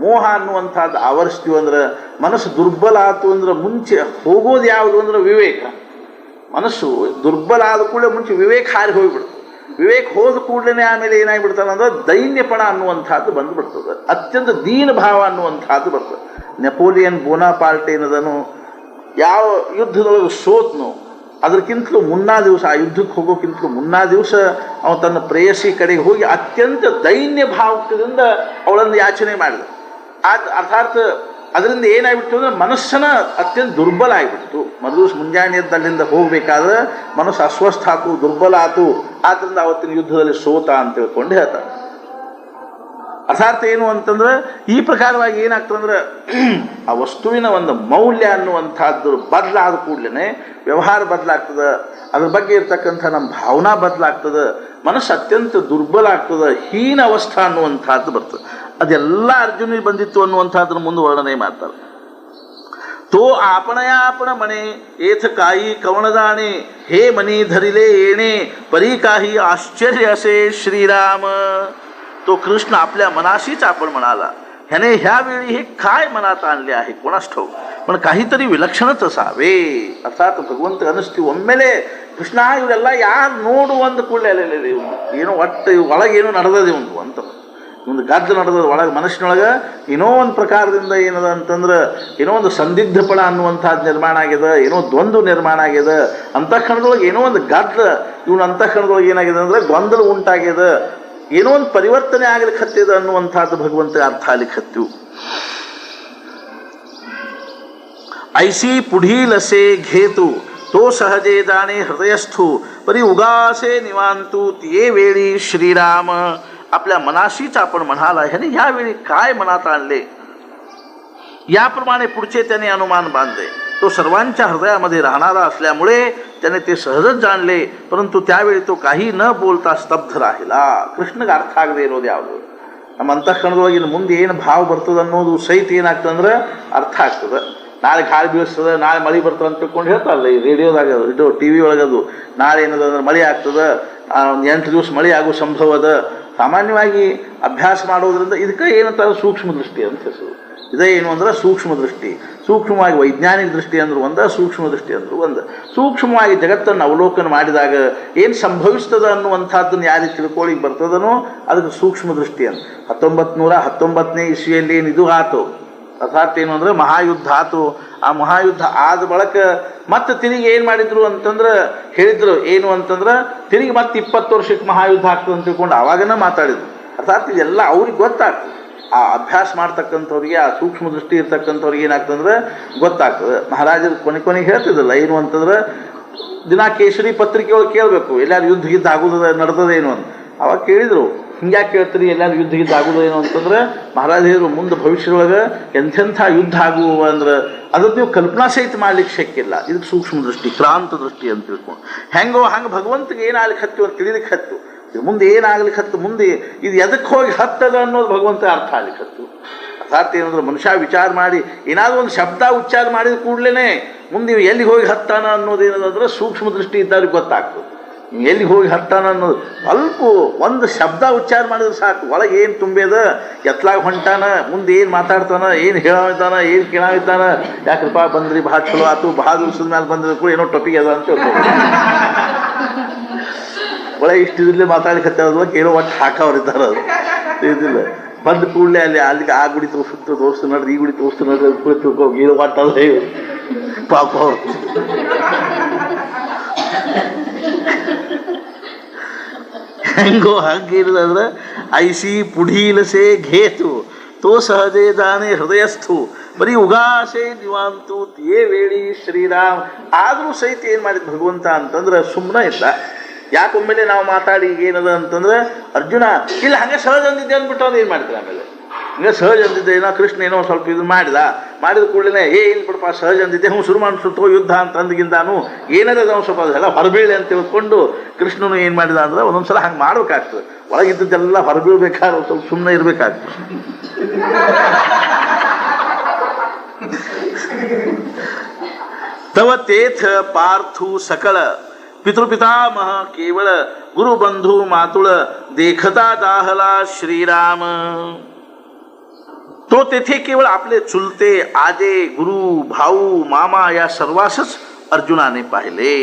[SPEAKER 1] ಮೋಹ ಅನ್ನುವಂಥದ್ದು ಆವರಿಸ್ತೀವಿ ಅಂದ್ರೆ ಮನಸ್ಸು ದುರ್ಬಲ ಆಯ್ತು ಅಂದ್ರೆ ಮುಂಚೆ ಹೋಗೋದು ಯಾವುದು ಅಂದ್ರೆ ವಿವೇಕ. ಮನಸ್ಸು ದುರ್ಬಲ ಆದ ಕೂಡಲೇ ಮುಂಚೆ ವಿವೇಕ ಹಾರಿ ಹೋಗಿಬಿಡ್ತದೆ. ವಿವೇಕ ಹೋದ ಕೂಡಲೇ ಆಮೇಲೆ ಏನಾಗಿಬಿಡ್ತಾನೆ ಅಂದ್ರೆ ದೈನ್ಯಪಣ ಅನ್ನುವಂಥದ್ದು ಬಂದುಬಿಡ್ತದೆ, ಅತ್ಯಂತ ದೀನ ಭಾವ ಅನ್ನುವಂಥದ್ದು ಬರ್ತದೆ. ನೆಪೋಲಿಯನ್ ಬೋನಾಪಾರ್ಟ್ ಏನದನು ಯಾವ ಯುದ್ಧದೊಳಗೆ ಸೋತ್ನು ಅದಕ್ಕಿಂತಲೂ ಮುನ್ನಾ ದಿವಸ, ಆ ಯುದ್ಧಕ್ಕೆ ಹೋಗೋಕ್ಕಿಂತಲೂ ಮುನ್ನಾ ದಿವಸ ಅವನು ತನ್ನ ಪ್ರೇಯಸಿ ಕಡೆಗೆ ಹೋಗಿ ಅತ್ಯಂತ ದೈನ್ಯ ಭಾವದಿಂದ ಅವಳನ್ನು ಯಾಚನೆ ಮಾಡಿದ. ಅರ್ಥಾತ್ ಅದರಿಂದ ಏನಾಗ್ಬಿಡ್ತು ಅಂದರೆ ಮನಸ್ಸನ್ನ ಅತ್ಯಂತ ದುರ್ಬಲ ಆಗಿಬಿಡ್ತು. ಮರುದಿವಸ ಮುಂಜಾನೆ ಎದ್ದಲ್ಲಿಂದ ಹೋಗಬೇಕಾದ್ರೆ ಮನಸ್ಸು ಅಸ್ವಸ್ಥ ಆತು, ದುರ್ಬಲ ಆತು. ಆದ್ದರಿಂದ ಅವತ್ತಿನ ಯುದ್ಧದಲ್ಲಿ ಸೋತ ಅಂತ ತಿಳ್ಕೊಂಡು ಹೇಳ್ತಾರೆ. ಅರ್ಥಾತ್ ಏನು ಅಂತಂದ್ರೆ ಈ ಪ್ರಕಾರವಾಗಿ ಏನಾಗ್ತದಂದ್ರೆ ಆ ವಸ್ತುವಿನ ಒಂದು ಮೌಲ್ಯ ಅನ್ನುವಂಥದ್ದು ಬದಲಾದ ಕೂಡಲೇ ವ್ಯವಹಾರ ಬದಲಾಗ್ತದೆ, ಅದ್ರ ಬಗ್ಗೆ ಇರ್ತಕ್ಕಂಥ ನಮ್ಮ ಭಾವನಾ ಬದಲಾಗ್ತದೆ, ಮನಸ್ಸು ಅತ್ಯಂತ ದುರ್ಬಲ ಆಗ್ತದೆ, ಹೀನ ಅವಸ್ಥಾ ಅನ್ನುವಂಥದ್ದು ಬರ್ತದೆ. ಅದೆಲ್ಲ ಅರ್ಜುನಿಗೆ ಬಂದಿತ್ತು ಅನ್ನುವಂಥದ್ರ ಮುಂದೆ ವರ್ಣನೆ ಮಾಡ್ತಾರೆ. ತೋ आपणयापण मणे ಏಥ ಕಾಯಿ ಕವಣದಾಣೆ ಹೇ ಮನಿ धरिले येणे परी काही आश्चर्य असे श्रीराम. तो कृष्ण आपल्या मनाशीच आपण म्हणाला, ह्याने ह्यावेळी हे काय मनात आणले आहे कोणास ठाऊक, पण काहीतरी विलक्षणच असावे. अर्थात ಭಗವಂತ ಅನಿಸ್ತೀವಿ ಒಮ್ಮೆಲೆ ಕೃಷ್ಣ ಇವರೆಲ್ಲ ಯಾರು ನೋಡು ಅಂದ ಕೂಡಲೇ ಅಲ್ಲೇ ಏನೋ ಒಟ್ಟು ಒಳಗೇನೋ ನಡೆದದೆ ಒಂದು ಗದ್ದು ನಡೆದ ಒಳಗೆ ಮನಸ್ಸಿನೊಳಗೆ ಏನೋ ಒಂದು ಪ್ರಕಾರದಿಂದ ಏನದ ಅಂತಂದ್ರೆ ಏನೋ ಒಂದು ಸಂದಿಗ್ಧಪಣ ಅನ್ನುವಂಥದ್ದು ನಿರ್ಮಾಣ ಆಗಿದೆ, ಏನೋ ದ್ವಂದ್ವ ನಿರ್ಮಾಣ ಆಗಿದೆ. ಅಂತಃಕರಣದೊಳಗೆ ಏನೋ ಒಂದು ಗದ್ದು ಇವನು ಅಂತಃಕರಣದೊಳಗೆ ಏನಾಗಿದೆ ಅಂದರೆ ಗೊಂದಲ ಉಂಟಾಗಿದೆ, ಏನೋ ಒಂದು ಪರಿವರ್ತನೆ ಆಗ್ಲಿಕ್ಕೆ ಹತ್ತಿದೆ ಅನ್ನುವಂಥದ್ದು ಭಗವಂತ ಅರ್ಥ ಆಗ್ಲಿಕ್ಕೆ ಹತ್ತಿವು. ऐसी पुढील असे घेतू तो सहजे जाणे हृदयस्थू परी उगासे निवांतू ते वेळी श्रीराम. आपल्या मनाशीच आपण म्हणाला, ह्याने ह्यावेळी काय मनात आणले. याप्रमाणे पुढचे त्याने अनुमान बांधले. तो सर्वांच्या हृदयामध्ये राहणारा असल्यामुळे त्याने ते सहजच जाणले, परंतु त्यावेळी तो काही न बोलता ಸ್ತಬ್ಧ राहिला. ಕೃಷ್ಣಗೆ ಅರ್ಥ ಆಗದೆ ಇರೋದು ಯಾವುದು, ನಮ್ಮ ಅಂತಃಕರಣದೊಳಗಿನ ಮುಂದೆ ಏನು ಭಾವ ಬರ್ತದೆ ಅನ್ನೋದು ಸಹಿತ ಏನಾಗ್ತದೆ ಅಂದ್ರೆ ಅರ್ಥ ಆಗ್ತದೆ. ನಾಳೆ ಗಾಳಿ ಬೀಳಿಸ್ತದೆ, ನಾಳೆ ಮಳೆ ಬರ್ತದೆ ಅಂತ ತಿಳ್ಕೊಂಡು ಹೇಳ್ತಾರಲ್ಲ ಈ ರೇಡಿಯೋದಾಗ, ಇದು ಟಿ ವಿ ಒಳಗದು, ನಾಳೆ ಏನದ ಅಂದ್ರೆ ಮಳೆ ಆಗ್ತದೆ, 8 ದಿವಸ ಮಳೆ ಆಗೋ ಸಂಭವ ಅದ. ಸಾಮಾನ್ಯವಾಗಿ ಅಭ್ಯಾಸ ಮಾಡೋದ್ರಿಂದ ಇದಕ್ಕೆ ಏನಂತಾರೆ ಸೂಕ್ಷ್ಮ ದೃಷ್ಟಿ ಅಂತ ಹೆಸರು. ಇದೇ ಏನು ಅಂದ್ರೆ ಸೂಕ್ಷ್ಮ ದೃಷ್ಟಿ. ಸೂಕ್ಷ್ಮವಾಗಿ ವೈಜ್ಞಾನಿಕ ದೃಷ್ಟಿ ಅಂದ್ರೆ ಒಂದು, ಸೂಕ್ಷ್ಮ ದೃಷ್ಟಿ ಅಂದ್ರೆ ಒಂದು. ಸೂಕ್ಷ್ಮವಾಗಿ ಜಗತ್ತನ್ನು ಅವಲೋಕನ ಮಾಡಿದಾಗ ಏನು ಸಂಭವಿಸ್ತದ ಅನ್ನುವಂಥದ್ದನ್ನು ಯಾರಿಗೆ ತಿಳ್ಕೊಳ್ಳಿಕ್ಕೆ ಬರ್ತದನೋ ಅದಕ್ಕೆ ಸೂಕ್ಷ್ಮ ದೃಷ್ಟಿ ಅಂತ. 1919ನೇ ಇಸ್ವಿಯಲ್ಲಿ ಏನು ಇದು ಆತು, ಅರ್ಥಾತ್ ಏನು ಅಂದರೆ ಮಹಾಯುದ್ಧ ಆತು. ಆ ಮಹಾಯುದ್ಧ ಆದ ಬಳಿಕ ಮತ್ತೆ ತಿರುಗಿ ಏನು ಮಾಡಿದ್ರು ಅಂತಂದ್ರೆ ಹೇಳಿದ್ರು ಏನು ಅಂತಂದ್ರೆ ತಿರುಗಿ ಮತ್ತೆ 20 ವರ್ಷಕ್ಕೆ ಮಹಾಯುದ್ಧ ಆಗ್ತದೆ ಅಂತ ತಿಳ್ಕೊಂಡು ಆವಾಗನ ಮಾತಾಡಿದ್ರು. ಅರ್ಥಾತ್ ಇದೆಲ್ಲ ಅವ್ರಿಗೆ ಗೊತ್ತಾಗ್ತದೆ, ಆ ಅಭ್ಯಾಸ ಮಾಡ್ತಕ್ಕಂಥವ್ರಿಗೆ, ಆ ಸೂಕ್ಷ್ಮ ದೃಷ್ಟಿ ಇರ್ತಕ್ಕಂಥವ್ರಿಗೆ ಏನಾಗ್ತಂದ್ರೆ ಗೊತ್ತಾಗ್ತದೆ. ಮಹಾರಾಜರು ಕೊನೆಗೆ ಹೇಳ್ತಿದ್ರಲ್ಲ ಏನು ಅಂತಂದ್ರೆ ದಿನ ಕೇಸರಿ ಪತ್ರಿಕೆ ಒಳಗೆ ಕೇಳಬೇಕು ಎಲ್ಲಾರು ಯುದ್ಧ ಗಿದ್ದ ಆಗೋದ ನಡೆದದೇನು ಅಂತ. ಅವಾಗ ಕೇಳಿದರು ಹಿಂಗ್ಯಾಕೆ ಕೇಳ್ತೀರಿ ಎಲ್ಲಾರು ಯುದ್ಧ ಗಿದ್ದ ಆಗೋದೇನು ಅಂತಂದ್ರೆ ಮಹಾರಾಜರು ಮುಂದೆ ಭವಿಷ್ಯದೊಳಗೆ ಎಂಥೆಂಥ ಯುದ್ಧ ಆಗುವ ಅಂದ್ರೆ ಅದನ್ನು ನೀವು ಕಲ್ಪನಾ ಸಹಿತ ಮಾಡ್ಲಿಕ್ಕೆ ಶಕ್ಕಿಲ್ಲ. ಇದಕ್ಕೆ ಸೂಕ್ಷ್ಮ ದೃಷ್ಟಿ, ಕ್ರಾಂತ ದೃಷ್ಟಿ ಅಂತ ತಿಳ್ಕೊಂಡು ಹೆಂಗೋ ಹಂಗೆ ಭಗವಂತಗೆ ಏನಾಗ್ಲಿಕ್ಕೆ ಹತ್ತು ಅಂತ ತಿಳಿಲಿಕ್ಕೆ ಹತ್ತು, ಮುಂದೆ ಏನಾಗ್ಲಿಕ್ಕೆ ಹತ್ತು, ಮುಂದೆ ಇದು ಎದಕ್ಕೆ ಹೋಗಿ ಹತ್ತದ ಅನ್ನೋದು ಭಗವಂತ ಅರ್ಥ ಆಗ್ಲಿಕ್ಕೆ ಹತ್ತು. ಅರ್ಥಾತ್ ಏನಂದ್ರೆ ಮನುಷ್ಯ ವಿಚಾರ ಮಾಡಿ ಏನಾದರೂ ಒಂದು ಶಬ್ದ ಉಚ್ಚಾರ ಮಾಡಿದ ಕೂಡಲೇ ಮುಂದೆ ಎಲ್ಲಿಗೆ ಹೋಗಿ ಹತ್ತಾನ ಅನ್ನೋದೇನಂದ್ರೆ ಸೂಕ್ಷ್ಮ ದೃಷ್ಟಿ ಇದ್ದವ್ರಿಗೆ ಗೊತ್ತಾಗ್ತದೆ. ಎಲ್ಲಿಗೆ ಹೋಗಿ ಹತ್ತಾನ ಅನ್ನೋದು ಸ್ವಲ್ಪ ಒಂದು ಶಬ್ದ ಉಚ್ಚಾರ ಮಾಡಿದ್ರೆ ಸಾಕು, ಒಳಗೆ ಏನು ತುಂಬ್ಯದ, ಎತ್ಲಾಗ ಹೊಂಟಾನ, ಮುಂದೆ ಏನು ಮಾತಾಡ್ತಾನ, ಏನು ಹೇಳಾವಿದ್ದಾನ, ಏನು ಕೇಳಾವಿದ್ದಾನ, ಯಾಕಪ್ಪ ಬಂದ್ರಿ ಭಾಳ ಚಲೋ ಆತು, ಭಾಳ ದಿವಸದ ಮೇಲೆ ಬಂದ್ರೆ ಕೂಡ ಏನೋ ಟೊಪಿಗೆ ಅದ ಅಂತ ಹೇಳ್ಬೋದು. ಒಳಗೆ ಇಷ್ಟು ಇದ್ರಲ್ಲೇ ಮಾತಾಡ್ಲಿಕ್ಕೆ ಏನೋ ಒಟ್ಟು ಹಾಕವ್ರಿದ್ದಾರೆ, ಅದು ಇದಿಲ್ಲ. ಬಂದ ಕೂಡಲೇ ಅಲ್ಲಿಗೆ ಆ ಗುಡಿ ತೋರಿಸ್ತು ನೋಡ್ರಿ, ಈ ಗುಡಿ ತೋರಿಸ್ತು ನೋಡ್ರಿ, ಕುಳಿತು ಏನೋ ಒಟ್ಟಲ್ಲ ಪಾಪ ಅವ್ರು. ಹೆಂಗೋ ಹಂಗಿರೋದಂದ್ರೆ ಐಸಿ ಪುಢೀಲಸೆ ಘೇತು ತೋ ಸಹಜೇ ದಾನೆ ಹೃದಯಸ್ಥು ಬರೀ ಉಗಾಸೆ ನಿವಾಂತು ತೇ ವೇಳಿ ಶ್ರೀರಾಮ್. ಆದರೂ ಸಹಿತ ಏನು ಮಾಡಿದ ಭಗವಂತ ಅಂತಂದ್ರೆ ಸುಮ್ಮನೆ ಇಲ್ಲ. ಯಾಕೊಮ್ಮೆಲೆ ನಾವು ಮಾತಾಡಿ ಏನದ ಅಂತಂದ್ರೆ ಅರ್ಜುನ ಇಲ್ಲ ಹಂಗೆ ಸಹಜ ಅಂದಿದ್ದೆ ಅಂದ್ಬಿಟ್ಟು ಅವ್ನು ಏನು ಮಾಡ್ತಾರೆ. ಆಮೇಲೆ ಹಂಗೆ ಸಹಜ ಅಂದಿದ್ದೆ, ಏನೋ ಕೃಷ್ಣ ಏನೋ ಸ್ವಲ್ಪ ಇದು ಮಾಡಿದ ಕೂಡಲೇ ಏನು ಬಿಡಪ್ಪ ಸಹಜ ಅಂದಿದ್ದೆ, ಹ್ಞೂ ಶುರು ಮಾಡಿಸುತ್ತೋ ಯುದ್ಧ ಅಂತ ಅಂದ್ಗಿಂತಾನು ಏನಾರ ನಾವು ಸ್ವಲ್ಪ ಅದೆಲ್ಲ ಹೊರಬೀಳಿ ಅಂತ ತಿಳ್ಕೊಂಡು ಕೃಷ್ಣನು ಏನು ಮಾಡಿದ ಅಂದ್ರೆ ಒಂದೊಂದ್ಸಲ ಹಂಗೆ ಮಾಡ್ಬೇಕಾಗ್ತದೆ. ಒಳಗಿದ್ದದ್ದೆಲ್ಲ ಹೊರಬೀಳ್ಬೇಕಾದ್ರೆ ಸ್ವಲ್ಪ ಸುಮ್ಮನೆ ಇರಬೇಕಾಗ್ತದೆ. ತವ ತೇಥ ಪಾರ್ಥು ಸಕಳ पितृपितामह केवळ गुरुबंधू मातुळ देखता दाहला श्रीराम. तो तेथे केवळ आपले चुलते आजे गुरु भाऊ मामा या सर्वांसच अर्जुनाने पाहिले.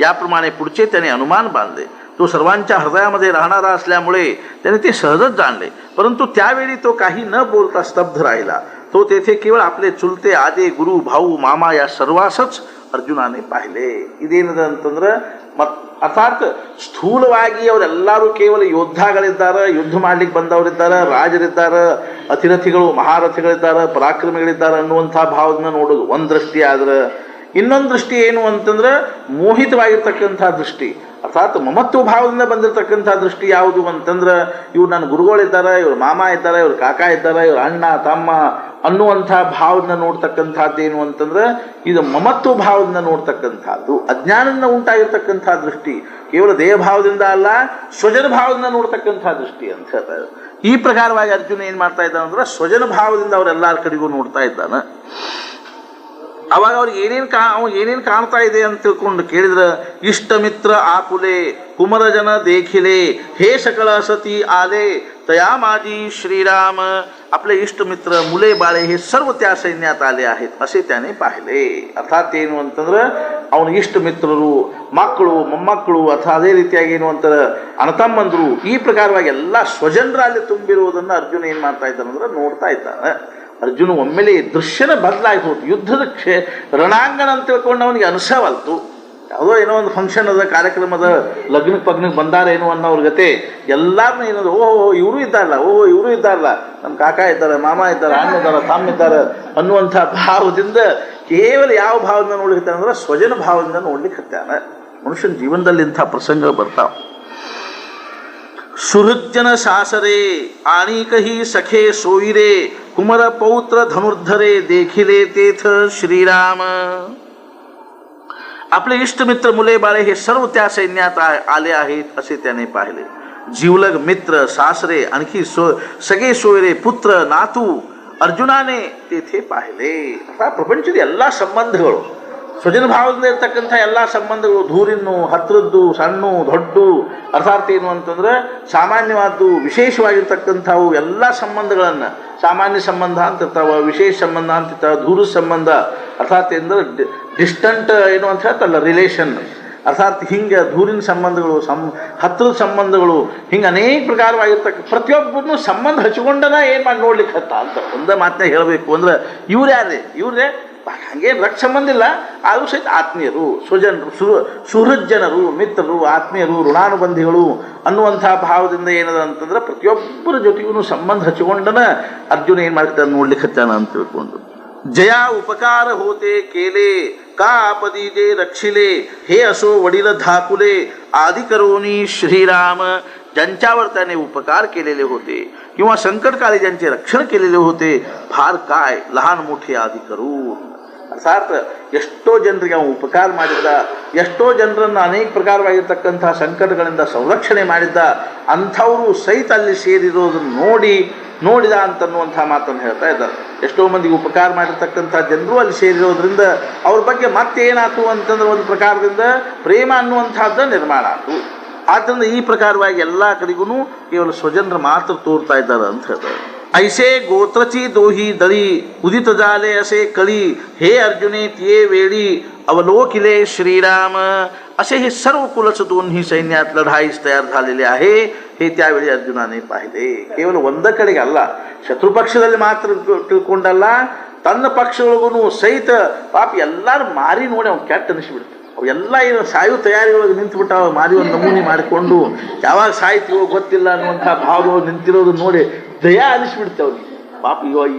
[SPEAKER 1] याप्रमाणे पुढचे त्याने अनुमान बांधले. तो सर्वांच्या हृदयामध्ये राहणारा असल्यामुळे त्याने ते सहजच जाणले. परंतु त्यावेळी तो काही न बोलता स्तब्ध राहिला. तो तेथे केवळ आपले चुलते आजे गुरु भाऊ मामा या सर्वांसच ಅರ್ಜುನನೇ ಪಾहिले. ಇದೇನದ ಅಂತಂದ್ರೆ ಅರ್ಥಾತ್ ಸ್ಥೂಲವಾಗಿ ಅವರೆಲ್ಲರೂ ಕೇವಲ ಯೋದ್ಧಾಗಳಿದ್ದಾರೆ, ಯುದ್ಧ ಮಾಡ್ಲಿಕ್ಕೆ ಬಂದವರಿದ್ದಾರೆ, ರಾಜರಿದ್ದಾರೆ, ಅತಿರಥಿಗಳು ಮಹಾರಥಿಗಳಿದ್ದಾರೆ, ಪರಾಕ್ರಮಿಗಳಿದ್ದಾರೆ ಅನ್ನುವಂಥ ಭಾವದಿಂದ ನೋಡೋದು ಒಂದು ದೃಷ್ಟಿ. ಆದ್ರೆ ಇನ್ನೊಂದು ದೃಷ್ಟಿ ಏನು ಅಂತಂದ್ರೆ ಮೋಹಿತವಾಗಿರ್ತಕ್ಕಂಥ ದೃಷ್ಟಿ, ಅರ್ಥಾತ್ ಮಮತ್ವ ಭಾವದಿಂದ ಬಂದಿರತಕ್ಕಂಥ ದೃಷ್ಟಿ ಯಾವುದು ಅಂತಂದ್ರೆ ಇವ್ರು ನನ್ನ ಗುರುಗಳಿದ್ದಾರೆ, ಇವ್ರ ಮಾಮ ಇದ್ದಾರೆ, ಇವ್ರ ಕಾಕ ಇದ್ದಾರೆ, ಇವ್ರ ಅಣ್ಣ ತಮ್ಮ ಅನ್ನುವಂಥ ಭಾವದಿಂದ ನೋಡ್ತಕ್ಕಂಥದ್ದು ಏನು ಅಂತಂದ್ರೆ ಇದು ಮಮತ್ವ ಭಾವದಿಂದ ನೋಡ್ತಕ್ಕಂಥದ್ದು, ಅಜ್ಞಾನದಿಂದ ಉಂಟಾಗಿರ್ತಕ್ಕಂಥ ದೃಷ್ಟಿ. ಕೇವಲ ದೇಹ ಭಾವದಿಂದ ಅಲ್ಲ, ಸ್ವಜನ ಭಾವದಿಂದ ನೋಡ್ತಕ್ಕಂಥ ದೃಷ್ಟಿ ಅಂತ ಹೇಳ್ತಾರೆ. ಈ ಪ್ರಕಾರವಾಗಿ ಅರ್ಜುನ ಏನು ಮಾಡ್ತಾ ಇದ್ದಾನೆ ಅಂದ್ರೆ ಸ್ವಜನ ಭಾವದಿಂದ ಅವರೆಲ್ಲರ ಕಡೆಗೂ ನೋಡ್ತಾ ಇದ್ದಾನೆ. ಅವಾಗ ಅವ್ರಿಗೆ ಏನೇನು ಕಾಣ್ತಾ ಇದೆ ಅಂತ ತಿಳ್ಕೊಂಡು ಕೇಳಿದ್ರೆ ಇಷ್ಟ ಮಿತ್ರ ಆಕುಲೆ ಕುಮರ ಜನ देखिले हे सकळ सती आले तया माझी श्रीराम. आपले इष्ट मित्र मुले बाळे हे सर्व त्या सैन्यात आले आहेत असे त्याने पाहिले. ಅರ್ಥಾತ್ ಏನು ಅಂತಂದ್ರೆ ಅವನ ಇಷ್ಟ ಮಿತ್ರರು, ಮಕ್ಕಳು, ಮೊಮ್ಮಕ್ಕಳು ಅಥವಾ ಅದೇ ರೀತಿಯಾಗಿ ಏನು ಅಂತಾರೆ ಅಣ್ಣತಮ್ಮಂದರು, ಈ ಪ್ರಕಾರವಾಗಿ ಎಲ್ಲ ಸ್ವಜನರಲ್ಲಿ ತುಂಬಿರುವುದನ್ನು ಅರ್ಜುನ ಏನು ಮಾಡ್ತಾ ಇದ್ದಾನೆ ಅಂದ್ರೆ ನೋಡ್ತಾ ಇದ್ದಾನೆ. ಅರ್ಜುನ ಒಮ್ಮೆಲೆ ದೃಶ್ಯನ ಬದಲಾಗಿ ಹೋಯ್ತು. ಯುದ್ಧದ ರಣಾಂಗಣ ಅಂತ ತಿಳ್ಕೊಂಡು ಅವನಿಗೆ ಅನಿಸವಲ್ತು. ಯಾವುದೋ ಏನೋ ಒಂದು ಫಂಕ್ಷನ್ ಅದ, ಕಾರ್ಯಕ್ರಮದ, ಲಗ್ನಕ್ಕೆ ಪಗ್ನಕ್ಕೆ ಬಂದಾರೇನೋ ಅನ್ನೋವ್ರ ಗತೆ ಎಲ್ಲಾರನ್ನೂ ಏನದು ಓಹೋ ಇವರು ಇದ್ದಾರಲ್ಲ, ಓಹೋ ಇವರು ಇದ್ದಾರಲ್ಲ, ನಮ್ಮ ಕಾಕ ಇದ್ದಾರೆ, ಮಾಮ ಇದ್ದಾರೆ, ಅಣ್ಣ ಇದ್ದಾರೆ, ತಮ್ಮ ಇದ್ದಾರೆ ಅನ್ನುವಂಥ ಭಾವದಿಂದ ಕೇವಲ ಯಾವ ಭಾವದಿಂದ ನೋಡ್ಲಿಕ್ಕೆ ಅಂದ್ರೆ ಸ್ವಜನ ಭಾವದಿಂದ ನೋಡ್ಲಿಕ್ಕೆ ಹತ್ತಾನ. ಮನುಷ್ಯನ ಜೀವನದಲ್ಲಿ ಇಂಥ ಪ್ರಸಂಗ ಬರ್ತಾವ. सुहृज्जन सासरे आणिकही सखे सोयिरे कुमर पौत्र धनुर्धरे देखिले तेथ श्रीराम. आपले इष्टमित्र मुले बाळे हे सर्व त्या सैन्यात आले आहेत असे त्याने पाहिले. जीवलग मित्र सासरे आणखी सगळे सोयरे पुत्र नातू अर्जुनाने तेथे पाहिले. आता प्रपंचದ ಎಲ್ಲ ಸಂಬಂಧಗಳು, ಸ್ವಜನ ಭಾವದಿಂದ ಇರ್ತಕ್ಕಂಥ ಎಲ್ಲ ಸಂಬಂಧಗಳು, ದೂರಿನ್ನು, ಹತ್ತಿರದ್ದು, ಸಣ್ಣ ದೊಡ್ಡ, ಅರ್ಥಾತ್ ಏನು ಅಂತಂದ್ರೆ ಸಾಮಾನ್ಯವಾದ್ದು ವಿಶೇಷವಾಗಿರ್ತಕ್ಕಂಥವು ಎಲ್ಲ ಸಂಬಂಧಗಳನ್ನು, ಸಾಮಾನ್ಯ ಸಂಬಂಧ ಅಂತ ಇರ್ತಾವ, ವಿಶೇಷ ಸಂಬಂಧ ಅಂತ ಇರ್ತಾವ, ದೂರದ ಸಂಬಂಧ, ಅರ್ಥಾತ್ ಅಂದರೆ ಡಿಸ್ಟಂಟ್ ಏನು ಅಂತ ಹೇಳ್ತಲ್ಲ ರಿಲೇಷನ್, ಅರ್ಥಾತ್ ಹಿಂಗೆ ದೂರಿನ ಸಂಬಂಧಗಳು, ಹತ್ತಿರದ ಸಂಬಂಧಗಳು, ಹಿಂಗೆ ಅನೇಕ ಪ್ರಕಾರವಾಗಿರ್ತಕ್ಕ ಪ್ರತಿಯೊಬ್ಬರನ್ನು ಸಂಬಂಧ ಹಚ್ಕೊಂಡನ ಏನು ಮಾಡಿ ನೋಡ್ಲಿಕ್ಕೆ ಹತ್ತ ಅಂತ ಒಂದೇ ಮಾತನ್ನ ಹೇಳಬೇಕು ಅಂದ್ರೆ ಇವ್ರು ಯಾರೇ ಇವ್ರೇ ಹಂಗೇನು ರಕ್ತ ಸಂಬಂಧ ಇಲ್ಲ, ಆದರೂ ಸಹಿತ ಆತ್ಮೀಯರು, ಸ್ವಜನರು, ಸುಹೃಜ್ಜನರು, ಮಿತ್ರರು, ಆತ್ಮೀಯರು, ಋಣಾನುಬಂಧಿಗಳು ಅನ್ನುವಂಥ ಭಾವದಿಂದ ಏನದ ಅಂತಂದ್ರೆ ಪ್ರತಿಯೊಬ್ಬರ ಜೊತೆಗೂ ಸಂಬಂಧ ಹಚ್ಚಿಕೊಂಡನ ಅರ್ಜುನ ಏನು ಮಾಡ್ತಾನೆ ನೋಡ್ಲಿಕ್ಕೆ ಹತ್ತಾನ ಅಂತ ತಿಳ್ಕೊಂಡು. जया उपकार होते केले का आपदी जे रक्षिले हे असो वडील धाकुले आदि करोनी श्रीराम. ज्यांच्यावर त्याने उपकार केलेले होते किंवा संकटकाळी ज्यांचे रक्षण केलेले होते फार काय लहान मोठे आदि करून. ಅರ್ಥಾತ್ ಎಷ್ಟೋ ಜನರಿಗೆ ಅವನು ಉಪಕಾರ ಮಾಡಿದ್ದ, ಎಷ್ಟೋ ಜನರನ್ನು ಅನೇಕ ಪ್ರಕಾರವಾಗಿರ್ತಕ್ಕಂಥ ಸಂಕಟಗಳಿಂದ ಸಂರಕ್ಷಣೆ ಮಾಡಿದ್ದ, ಅಂಥವರು ಸಹಿತ ಅಲ್ಲಿ ಸೇರಿರೋದನ್ನು ನೋಡಿದ ಅಂತನ್ನುವಂಥ ಮಾತನ್ನು ಹೇಳ್ತಾ ಇದ್ದಾರೆ. ಎಷ್ಟೋ ಮಂದಿಗೆ ಉಪಕಾರ ಮಾಡಿರ್ತಕ್ಕಂಥ ಜನರು ಅಲ್ಲಿ ಸೇರಿರೋದ್ರಿಂದ ಅವ್ರ ಬಗ್ಗೆ ಮತ್ತೇನಾಯ್ತು ಅಂತಂದ್ರೆ ಒಂದು ಪ್ರಕಾರದಿಂದ ಪ್ರೇಮ ಅನ್ನುವಂಥದ್ದು ನಿರ್ಮಾಣ ಆಯಿತು. ಆದ್ದರಿಂದ ಈ ಪ್ರಕಾರವಾಗಿ ಎಲ್ಲ ಕಡೆಗೂ ಕೇವಲ ಸ್ವಜನರು ಮಾತ್ರ ತೋರ್ತಾ ಇದ್ದಾರೆ ಅಂತ ಹೇಳ್ತಾರೆ. ಐಸೆ ಗೋತ್ರಚಿ ದೋಹಿ ದಳಿ ಉದಿತ ಜಾಲೆ ಅಸೆ कळी हे अर्जुने तिये वेळी अवलोकिले श्रीराम. असे हे सर्व कुलच दोन्ही सैन्यात लढाईस तयार झालेले आहे हे त्यावेळी अर्जुनाने पाहिले. ಕೇವಲ ಒಂದ ಕಡೆಗೆ ಅಲ್ಲ, ಶತ್ರು ಪಕ್ಷದಲ್ಲಿ ಮಾತ್ರ ತಿಳ್ಕೊಂಡಲ್ಲ, ತನ್ನ ಪಕ್ಷದೊಳಗೂ ಸಹಿತ ಪಾಪ ಎಲ್ಲರೂ ಮಾರಿ ನೋಡಿ ಅವ್ನು ಕೆಟ್ಟ ಅನಿಸ್ಬಿಡ್ತು. ಅವೆಲ್ಲ ಏನು ಸಾಯು ತಯಾರಿಯೊಳಗೆ ನಿಂತುಬಿಟ್ಟಾವ, ಮಾರಿ ಒಂದು ನಮೂನಿ ಮಾಡಿಕೊಂಡು ಯಾವಾಗ ಸಾಯ್ತೀವೋ ಗೊತ್ತಿಲ್ಲ ಅನ್ನುವಂಥ ಭಾವದೊಳಗೆ ನಿಂತಿರೋದು ನೋಡಿ ದಯಾ ಅನಿಸ್ಬಿಡ್ತೆ ಅವ್ರಿಗೆ. ಪಾಪ